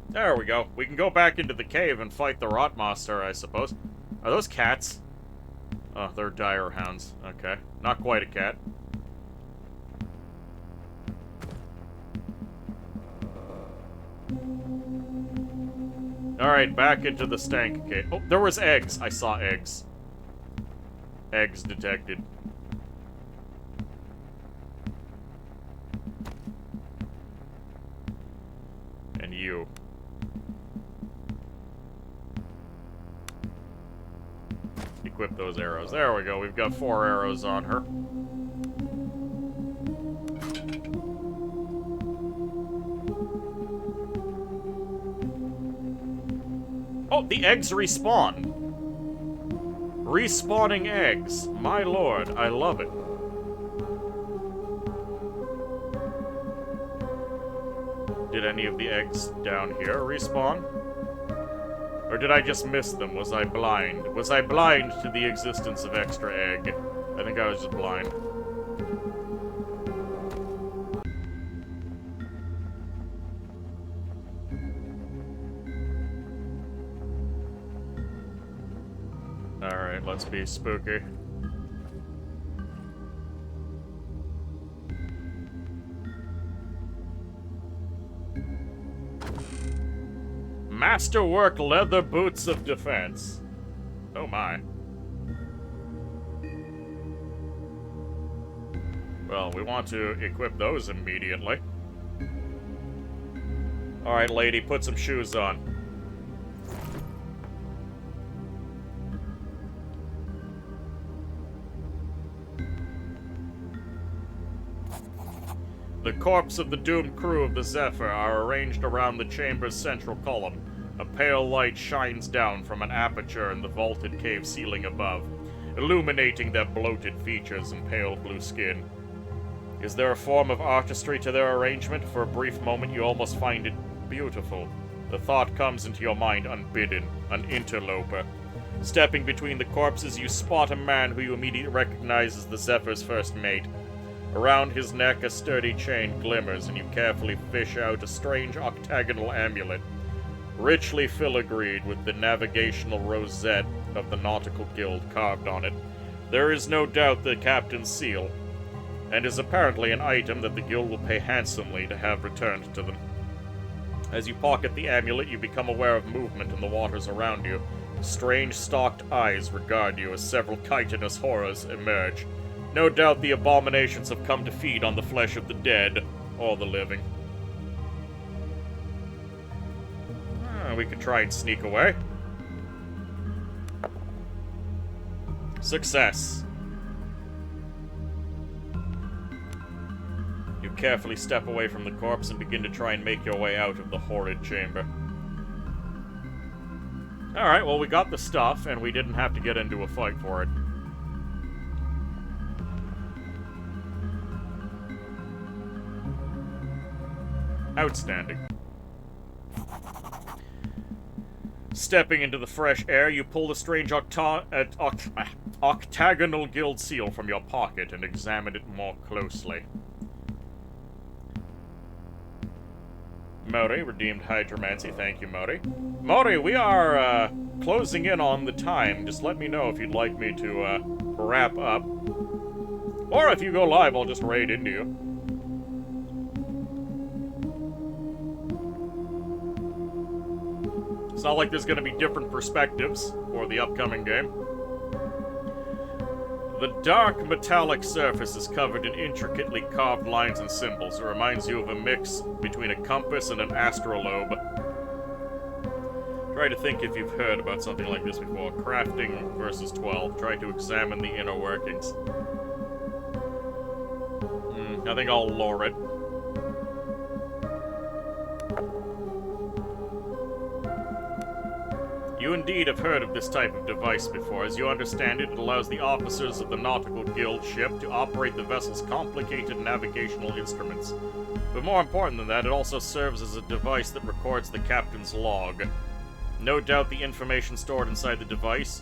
There we go. We can go back into the cave and fight the Rotmaster, I suppose. Are those cats? Oh, they're dire hounds. Okay. Not quite a cat. Alright, back into the stank cave. Oh, there was eggs. I saw eggs. Eggs detected. And you. Equip those arrows. There we go. We've got 4 arrows on her. Oh, the eggs respawn. Respawning eggs. My lord, I love it. Did any of the eggs down here respawn? Or did I just miss them? Was I blind? Was I blind to the existence of extra egg? I think I was just blind. Alright, let's be spooky. Masterwork leather boots of defense. Oh my. Well, we want to equip those immediately. Alright, lady, put some shoes on. The corpse of the doomed crew of the Zephyr are arranged around the chamber's central column. A pale light shines down from an aperture in the vaulted cave ceiling above, illuminating their bloated features and pale blue skin. Is there a form of artistry to their arrangement? For a brief moment you almost find it beautiful. The thought comes into your mind unbidden, an interloper. Stepping between the corpses, you spot a man who you immediately recognize as the Zephyr's first mate. Around his neck, a sturdy chain glimmers, and you carefully fish out a strange octagonal amulet, richly filigreed with the navigational rosette of the Nautical Guild carved on it. There is no doubt the captain's seal, and is apparently an item that the guild will pay handsomely to have returned to them. As you pocket the amulet, you become aware of movement in the waters around you. Strange stalked eyes regard you as several chitinous horrors emerge. No doubt the abominations have come to feed on the flesh of the dead, or the living. We could try and sneak away. Success. You carefully step away from the corpse and begin to try and make your way out of the horrid chamber. Alright, well, we got the stuff, and we didn't have to get into a fight for it. Outstanding. Stepping into the fresh air, you pull the strange octagonal guild seal from your pocket and examine it more closely. Mori, redeemed hydromancy. Thank you, Mori. Mori, we are, closing in on the time. Just let me know if you'd like me to, wrap up. Or if you go live, I'll just raid into you. It's not like there's going to be different perspectives for the upcoming game. The dark metallic surface is covered in intricately carved lines and symbols. It reminds you of a mix between a compass and an astrolabe. Try to think if you've heard about something like this before. Crafting versus 12. Try to examine the inner workings. I think I'll lore it. You indeed have heard of this type of device before. As you understand it, it allows the officers of the Nautical Guild ship to operate the vessel's complicated navigational instruments. But more important than that, it also serves as a device that records the captain's log. No doubt the information stored inside the device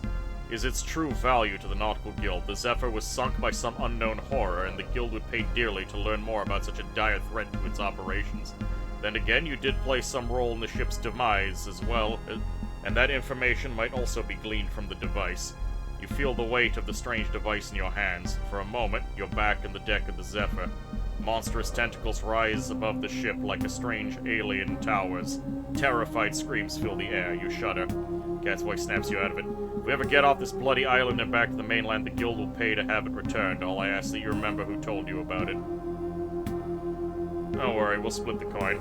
is its true value to the Nautical Guild. The Zephyr was sunk by some unknown horror, and the Guild would pay dearly to learn more about such a dire threat to its operations. Then again, you did play some role in the ship's demise as well, and that information might also be gleaned from the device. You feel the weight of the strange device in your hands. For a moment, you're back in the deck of the Zephyr. Monstrous tentacles rise above the ship like a strange alien towers. Terrified screams fill the air. You shudder. Cat's voice snaps you out of it. If we ever get off this bloody island and back to the mainland, the Guild will pay to have it returned. All I ask that you remember who told you about it. Don't worry, we'll split the coin.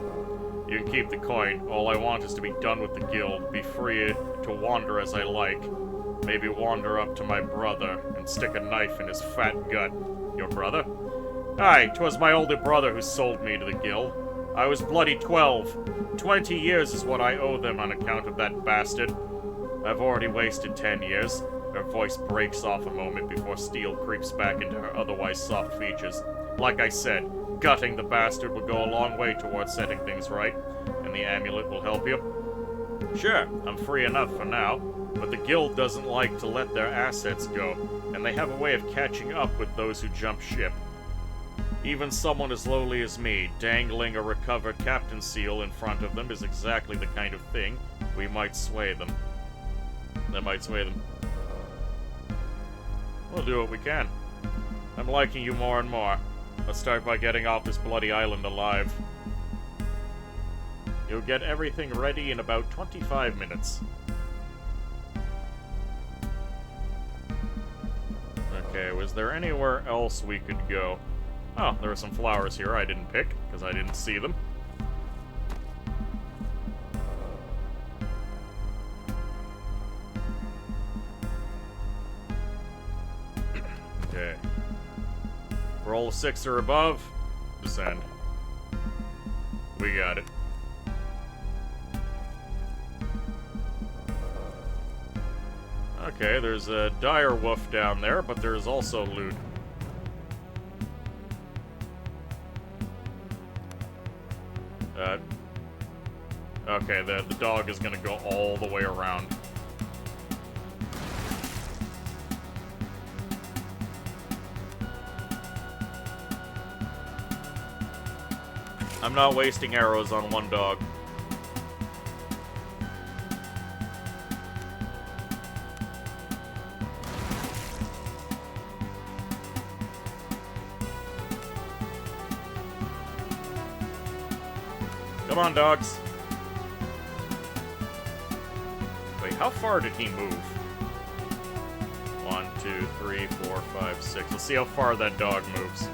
You can keep the coin. All I want is to be done with the Guild, be free to wander as I like. Maybe wander up to my brother and stick a knife in his fat gut. Your brother? Aye, 'twas my older brother who sold me to the Guild. I was bloody 12. 20 years is what I owe them on account of that bastard. I've already wasted 10 years. Her voice breaks off a moment before steel creeps back into her otherwise soft features. Like I said, gutting the bastard will go a long way towards setting things right, and the amulet will help you. Sure, I'm free enough for now, but the Guild doesn't like to let their assets go, and they have a way of catching up with those who jump ship. Even someone as lowly as me, dangling a recovered captain's seal in front of them is exactly the kind of thing that might sway them. We'll do what we can. I'm liking you more and more. Let's start by getting off this bloody island alive. You'll get everything ready in about 25 minutes. Okay, was there anywhere else we could go? Oh, there are some flowers here I didn't pick, because I didn't see them. Okay. Roll 6 or above, descend. We got it. Okay, there's a dire wolf down there, but there's also loot. Okay, the dog is gonna go all the way around. I'm not wasting arrows on one dog. Come on, dogs. Wait, how far did he move? 1, 2, 3, 4, 5, 6. Let's see how far that dog moves.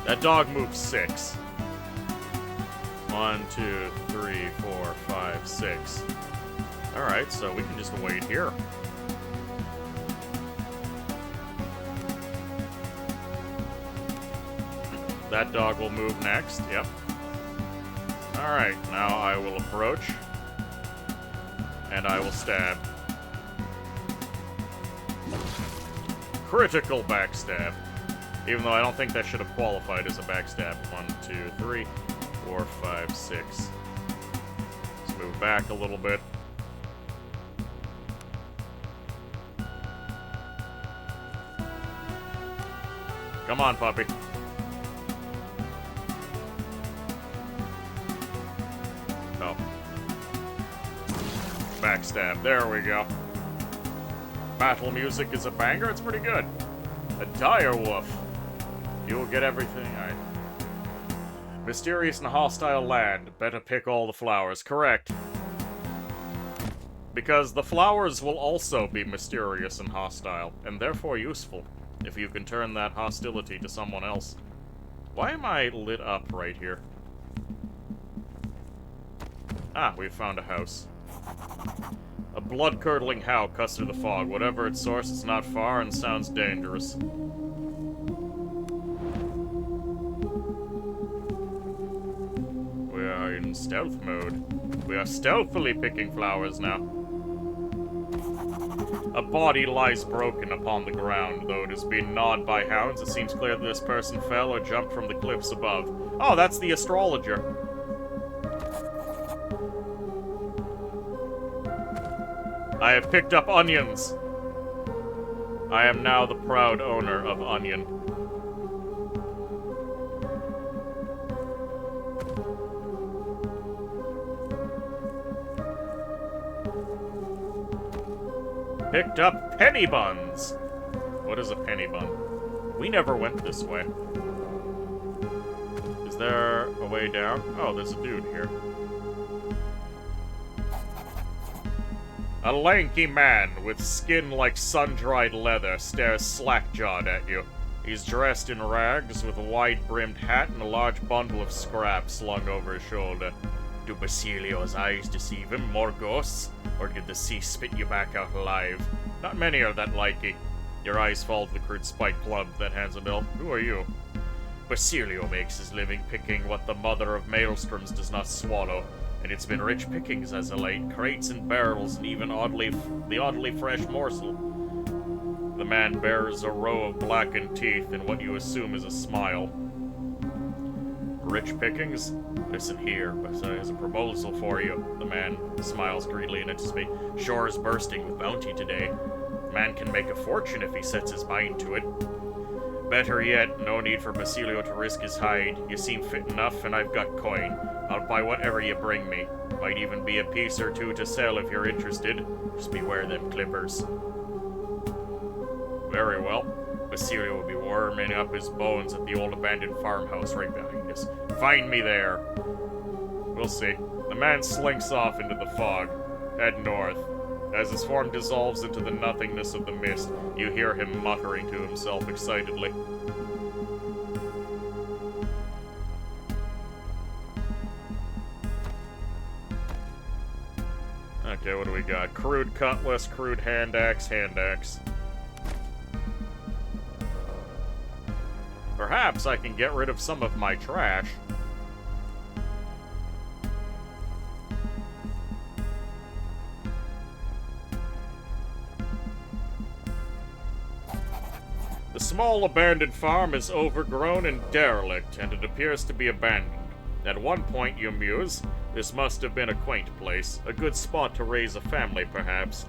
That dog moves 6. 1, 2, 3, 4, 5, 6. Alright, so we can just wait here. That dog will move next, yep. Alright, now I will approach. And I will stab. Critical backstab. Even though I don't think that should have qualified as a backstab. 1, 2, 3, 4, 5, 6. Let's move back a little bit. Come on, puppy. Oh. Backstab. There we go. Battle music is a banger. It's pretty good. A dire wolf. You will get everything. Alright. Mysterious and hostile land. Better pick all the flowers. Correct. Because the flowers will also be mysterious and hostile, and therefore useful, if you can turn that hostility to someone else. Why am I lit up right here? Ah, we found a house. A blood-curdling howl cuts through the fog. Whatever its source, it's not far and sounds dangerous. We are in stealth mode. We are stealthily picking flowers now. A body lies broken upon the ground, though it has been gnawed by hounds. It seems clear that this person fell or jumped from the cliffs above. Oh, that's the astrologer. I have picked up onions. I am now the proud owner of onion. Picked up penny buns. What is a penny bun? We never went this way. Is there a way down? Oh, there's a dude here. A lanky man with skin like sun-dried leather stares slack-jawed at you. He's dressed in rags with a wide-brimmed hat and a large bundle of scrap slung over his shoulder. Do Basilio's eyes deceive him? More ghosts? Or did the sea spit you back out alive? Not many are that likey. Your eyes fall to the crude spike club that hands a bill. Who are you? Basilio makes his living picking what the mother of maelstroms does not swallow. And it's been rich pickings as of late. Crates and barrels and even the oddly fresh morsel. The man bears a row of blackened teeth and what you assume is a smile. Rich pickings? Listen here, there's a proposal for you. The man smiles greedily and enters me. Shore is bursting with bounty today. Man can make a fortune if he sets his mind to it. Better yet, no need for Basilio to risk his hide. You seem fit enough, and I've got coin. I'll buy whatever you bring me. Might even be a piece or two to sell if you're interested. Just beware them clippers. Very well. Basilio will be warming up his bones at the old abandoned farmhouse right behind us. Find me there. We'll see. The man slinks off into the fog. Head north. As his form dissolves into the nothingness of the mist, you hear him muttering to himself excitedly. Okay, what do we got? Crude cutlass, crude hand axe, hand axe. Perhaps I can get rid of some of my trash. The small abandoned farm is overgrown and derelict, and it appears to be abandoned. At one point, you muse, this must have been a quaint place, a good spot to raise a family, perhaps.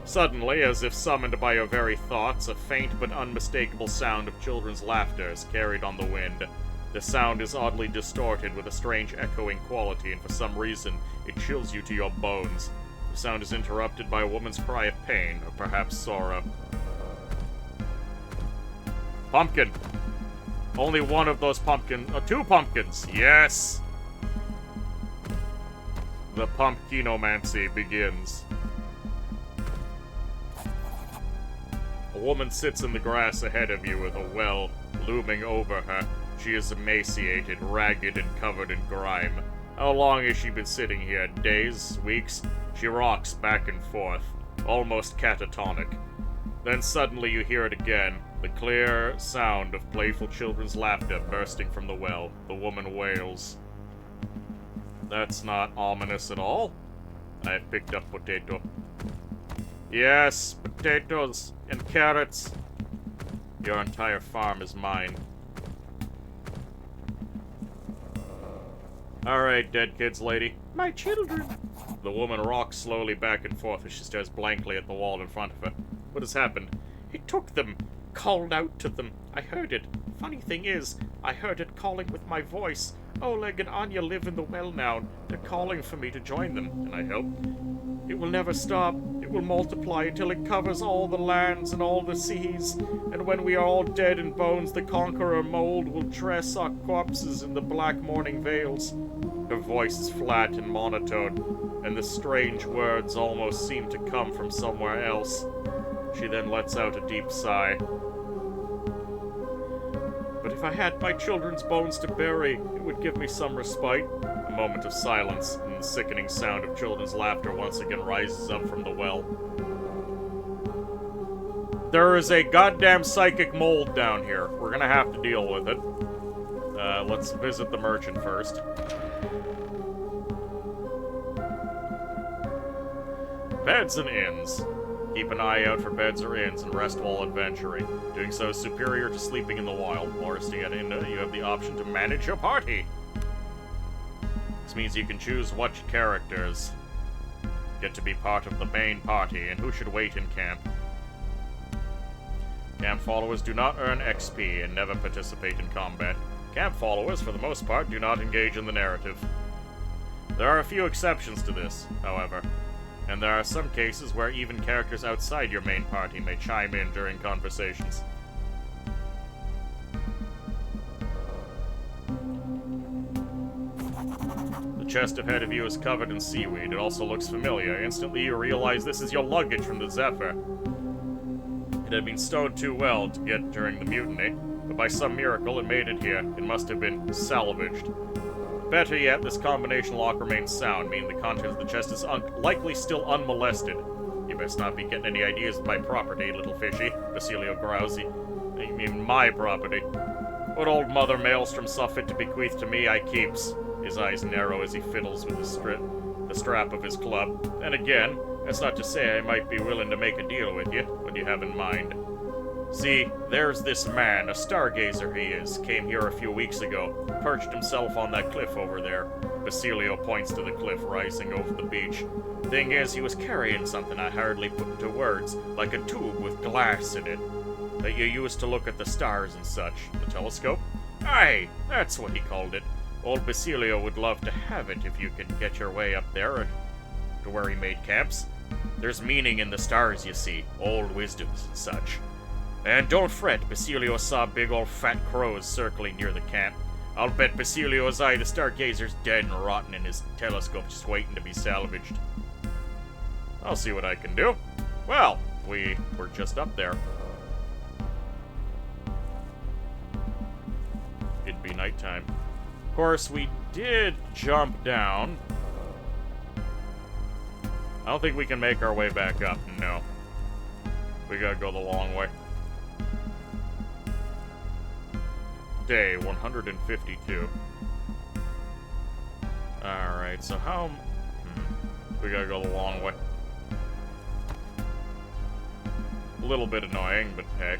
Suddenly, as if summoned by your very thoughts, a faint but unmistakable sound of children's laughter is carried on the wind. The sound is oddly distorted with a strange echoing quality, and for some reason, it chills you to your bones. The sound is interrupted by a woman's cry of pain, or perhaps sorrow. Pumpkin. Only one of those two pumpkins. Yes! The pumpkinomancy begins. A woman sits in the grass ahead of you with a well looming over her. She is emaciated, ragged, and covered in grime. How long has she been sitting here? Days? Weeks? She rocks back and forth, almost catatonic. Then suddenly you hear it again, the clear sound of playful children's laughter bursting from the well. The woman wails. That's not ominous at all. I have picked up potato. Yes, potatoes and carrots. Your entire farm is mine. Alright, dead kids lady. My children. The woman rocks slowly back and forth as she stares blankly at the wall in front of her. What has happened? It took them. Called out to them. I heard it. Funny thing is, I heard it calling with my voice. Oleg and Anya live in the well now. They're calling for me to join them. Can I help? It will never stop. It will multiply until it covers all the lands and all the seas. And when we are all dead in bones, the conqueror mold will dress our corpses in the black mourning veils. Her voice is flat and monotone, and the strange words almost seem to come from somewhere else. She then lets out a deep sigh. But if I had my children's bones to bury, it would give me some respite. A moment of silence, and the sickening sound of children's laughter once again rises up from the well. There is a goddamn psychic mold down here. We're gonna have to deal with it. Let's visit the merchant first. Beds and inns. Keep an eye out for beds or inns and rest while adventuring. Doing so is superior to sleeping in the wild. While resting at an inn, you have the option to manage your party. This means you can choose what characters get to be part of the main party and who should wait in camp. Camp followers do not earn XP and never participate in combat. Camp followers, for the most part, do not engage in the narrative. There are a few exceptions to this, however. And there are some cases where even characters outside your main party may chime in during conversations. The chest ahead of you is covered in seaweed. It also looks familiar. Instantly you realize this is your luggage from the Zephyr. It had been stowed too well to get during the mutiny, but by some miracle it made it here. It must have been salvaged. Better yet, this combination lock remains sound, meaning the contents of the chest is likely still unmolested. You best not be getting any ideas of my property, little fishy, Basilio growls. You mean my property. What old Mother Maelstrom saw fit to bequeath to me, I keeps. His eyes narrow as he fiddles with the strap of his club. And again, that's not to say I might be willing to make a deal with you. What do you have in mind? See, there's this man, a stargazer he is, came here a few weeks ago, perched himself on that cliff over there. Basilio points to the cliff rising over the beach. Thing is, he was carrying something I hardly put into words, like a tube with glass in it, that you used to look at the stars and such. The telescope? Aye, that's what he called it. Old Basilio would love to have it if you can get your way up there and to where he made camps. There's meaning in the stars, you see, old wisdoms and such. And don't fret, Basilio saw big old fat crows circling near the camp. I'll bet Basilio's eye the stargazer's dead and rotten in his telescope just waiting to be salvaged. I'll see what I can do. Well, we were just up there. It'd be nighttime. Of course, we did jump down. I don't think we can make our way back up, no. We gotta go the long way. Day 152. Alright, so how... we gotta go the long way. A little bit annoying, but hey.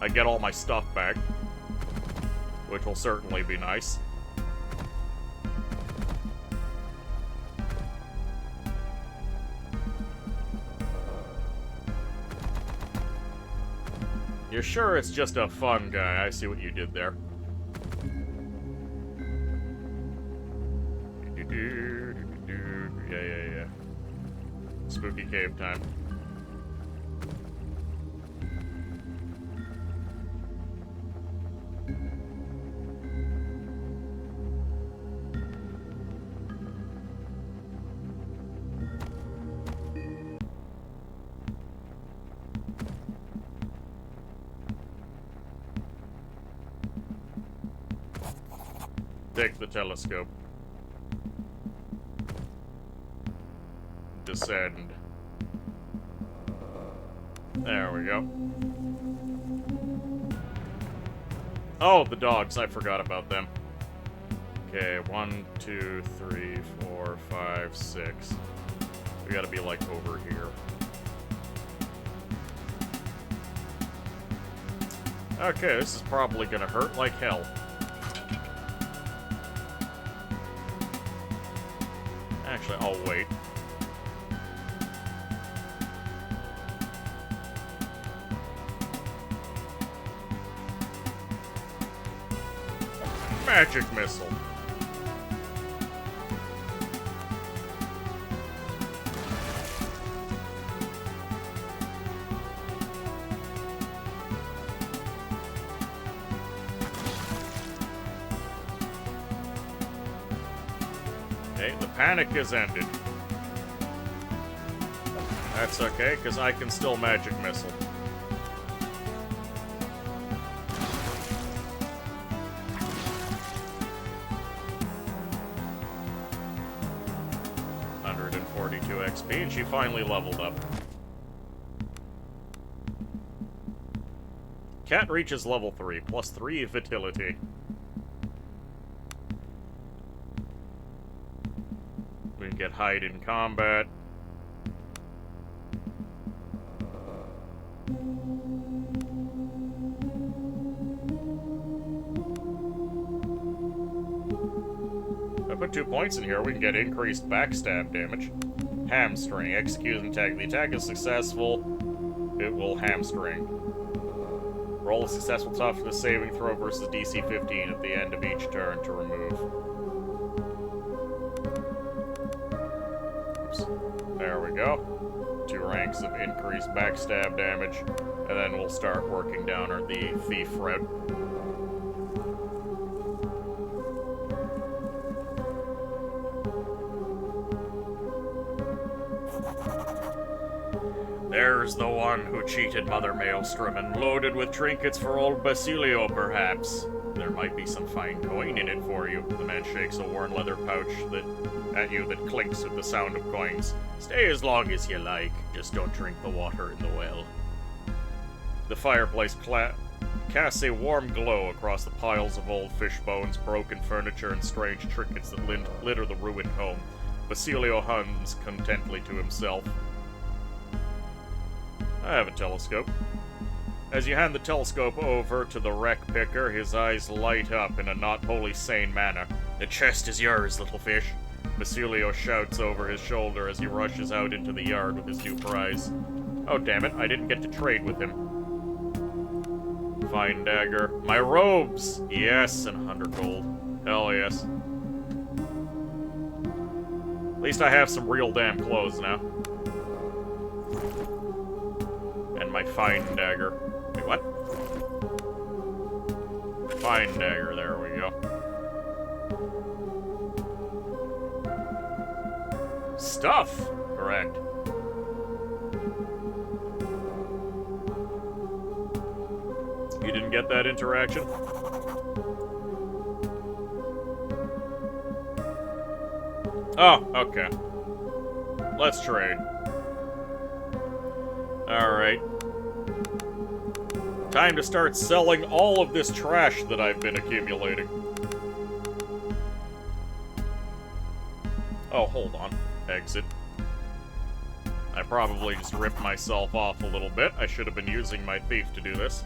I get all my stuff back, which will certainly be nice. You're sure it's just a fun guy? I see what you did there. Yeah. Spooky cave time. Take the telescope. Descend. There we go. Oh, the dogs. I forgot about them. Okay, 1, 2, 3, 4, 5, 6. We gotta be, like, over here. Okay, this is probably gonna hurt like hell. Actually, I'll wait. Magic missile. Okay, the panic is ended. That's okay, because I can still magic missile. XP, and she finally leveled up. Cat reaches level 3, plus 3 vitality. We can get hide in combat. If I put 2 points in here, we can get increased backstab damage. Hamstring. Execute an attack. If the attack is successful, it will hamstring. Roll a successful toughness saving throw versus DC 15 at the end of each turn to remove. Oops. There we go. 2 ranks of increased backstab damage, and then we'll start working down the thief route. There's the one who cheated Mother Maelstrom and loaded with trinkets for old Basilio, perhaps. There might be some fine coin in it for you. The man shakes a worn leather pouch at you that clinks with the sound of coins. Stay as long as you like. Just don't drink the water in the well. The fireplace casts a warm glow across the piles of old fish bones, broken furniture, and strange trinkets that litter the ruined home. Basilio hums contentedly to himself. I have a telescope. As you hand the telescope over to the wreck picker, his eyes light up in a not wholly sane manner. The chest is yours, little fish. Basilio shouts over his shoulder as he rushes out into the yard with his new prize. Oh, damn it, I didn't get to trade with him. Fine dagger. My robes! Yes, and 100 gold. Hell yes. At least I have some real damn clothes now. And my fine dagger. Wait, what? Fine dagger, there we go. Stuff! Correct. You didn't get that interaction? Oh, okay. Let's trade. Alright. Time to start selling all of this trash that I've been accumulating. Oh, hold on. Exit. I probably just ripped myself off a little bit. I should have been using my thief to do this.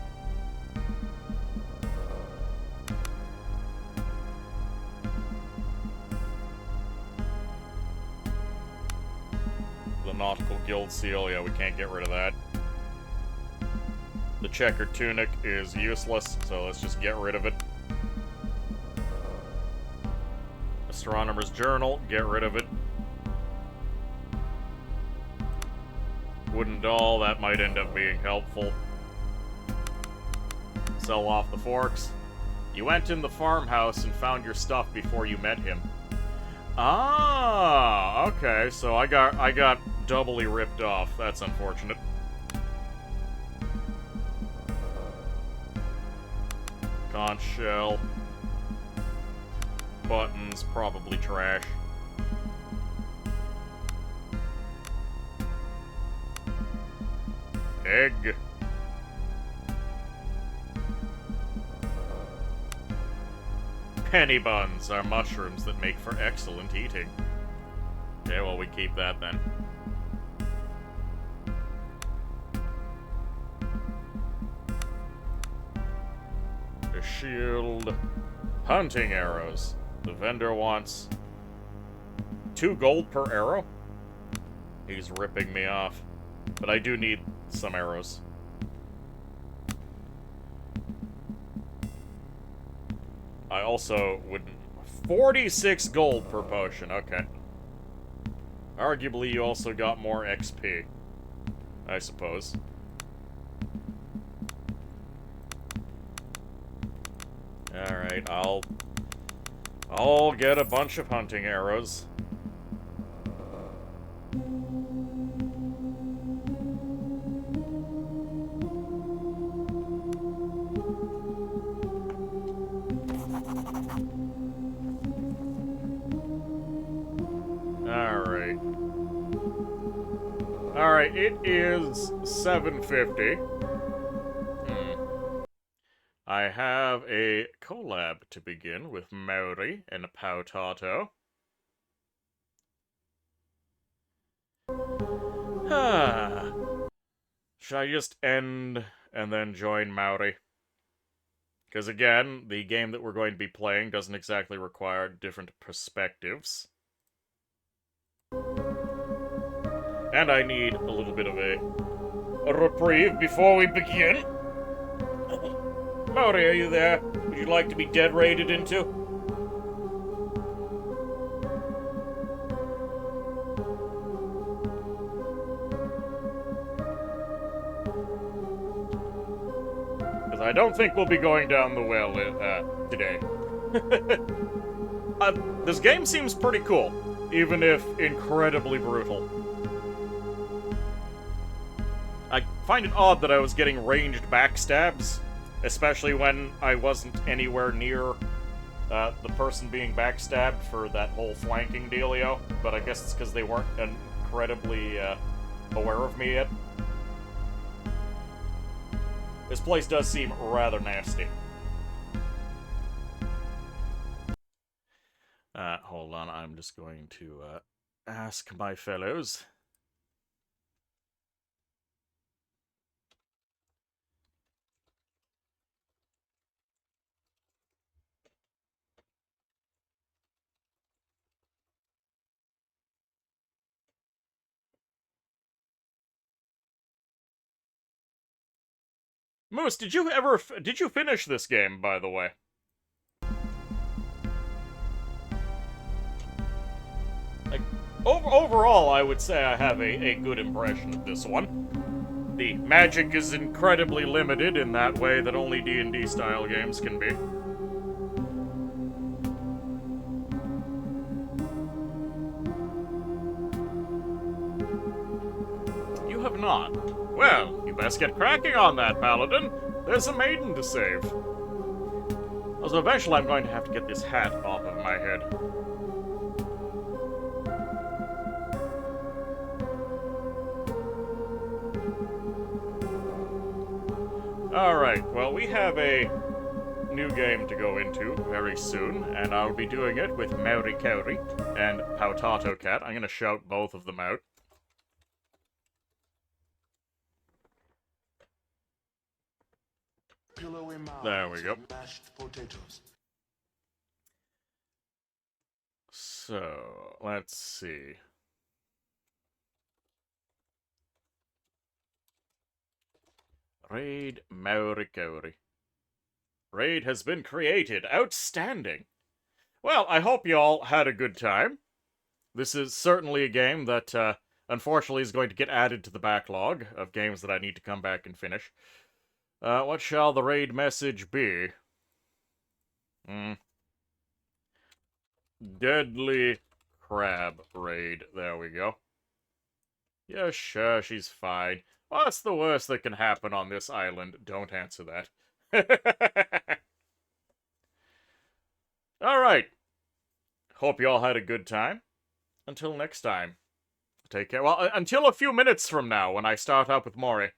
The Nautical Guild seal, yeah, we can't get rid of that. The checkered tunic is useless, so let's just get rid of it. Astronomer's journal, get rid of it. Wooden doll, that might end up being helpful. Sell off the forks. You went in the farmhouse and found your stuff before you met him. Ah, okay, so I got doubly ripped off. That's unfortunate. Conch shell. Buttons, probably trash. Egg. Penny buns are mushrooms that make for excellent eating. Okay, well, we keep that then. A shield. Hunting arrows. The vendor wants 2 gold per arrow? He's ripping me off. But I do need some arrows. I also would... 46 gold per potion, okay. Arguably, you also got more XP. I suppose. Alright, I'll get a bunch of hunting arrows. Alright, it is 7:50. I have a collab to begin with Maori and Pautato. Should I just end and then join Maori? Because again, the game that we're going to be playing doesn't exactly require different perspectives. And I need a little bit of a reprieve before we begin. Maori, are you there? Would you like to be dead raided into? Because I don't think we'll be going down the well today. This game seems pretty cool, even if incredibly brutal. I find it odd that I was getting ranged backstabs, especially when I wasn't anywhere near the person being backstabbed for that whole flanking dealio, but I guess it's because they weren't incredibly aware of me yet. This place does seem rather nasty. Hold on, I'm just going to ask my fellows. Moose, did you finish this game, by the way? Like, overall, I would say I have a good impression of this one. The magic is incredibly limited in that way that only D&D style games can be. You have not. Well, you best get cracking on that, Paladin. There's a maiden to save. Also, eventually I'm going to have to get this hat off of my head. Alright, well, we have a new game to go into very soon, and I'll be doing it with Maori Kauri and Pautato Cat. I'm gonna shout both of them out. There we go. So, let's see. Raid Maori Kauri. Raid has been created. Outstanding. Well, I hope you all had a good time. This is certainly a game that, unfortunately, is going to get added to the backlog of games that I need to come back and finish. What shall the raid message be? Deadly Crab Raid. There we go. Yeah, sure, she's fine. What's the worst that can happen on this island? Don't answer that. Alright. Hope you all had a good time. Until next time. Take care. Well, until a few minutes from now when I start up with Mori.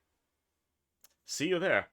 See you there.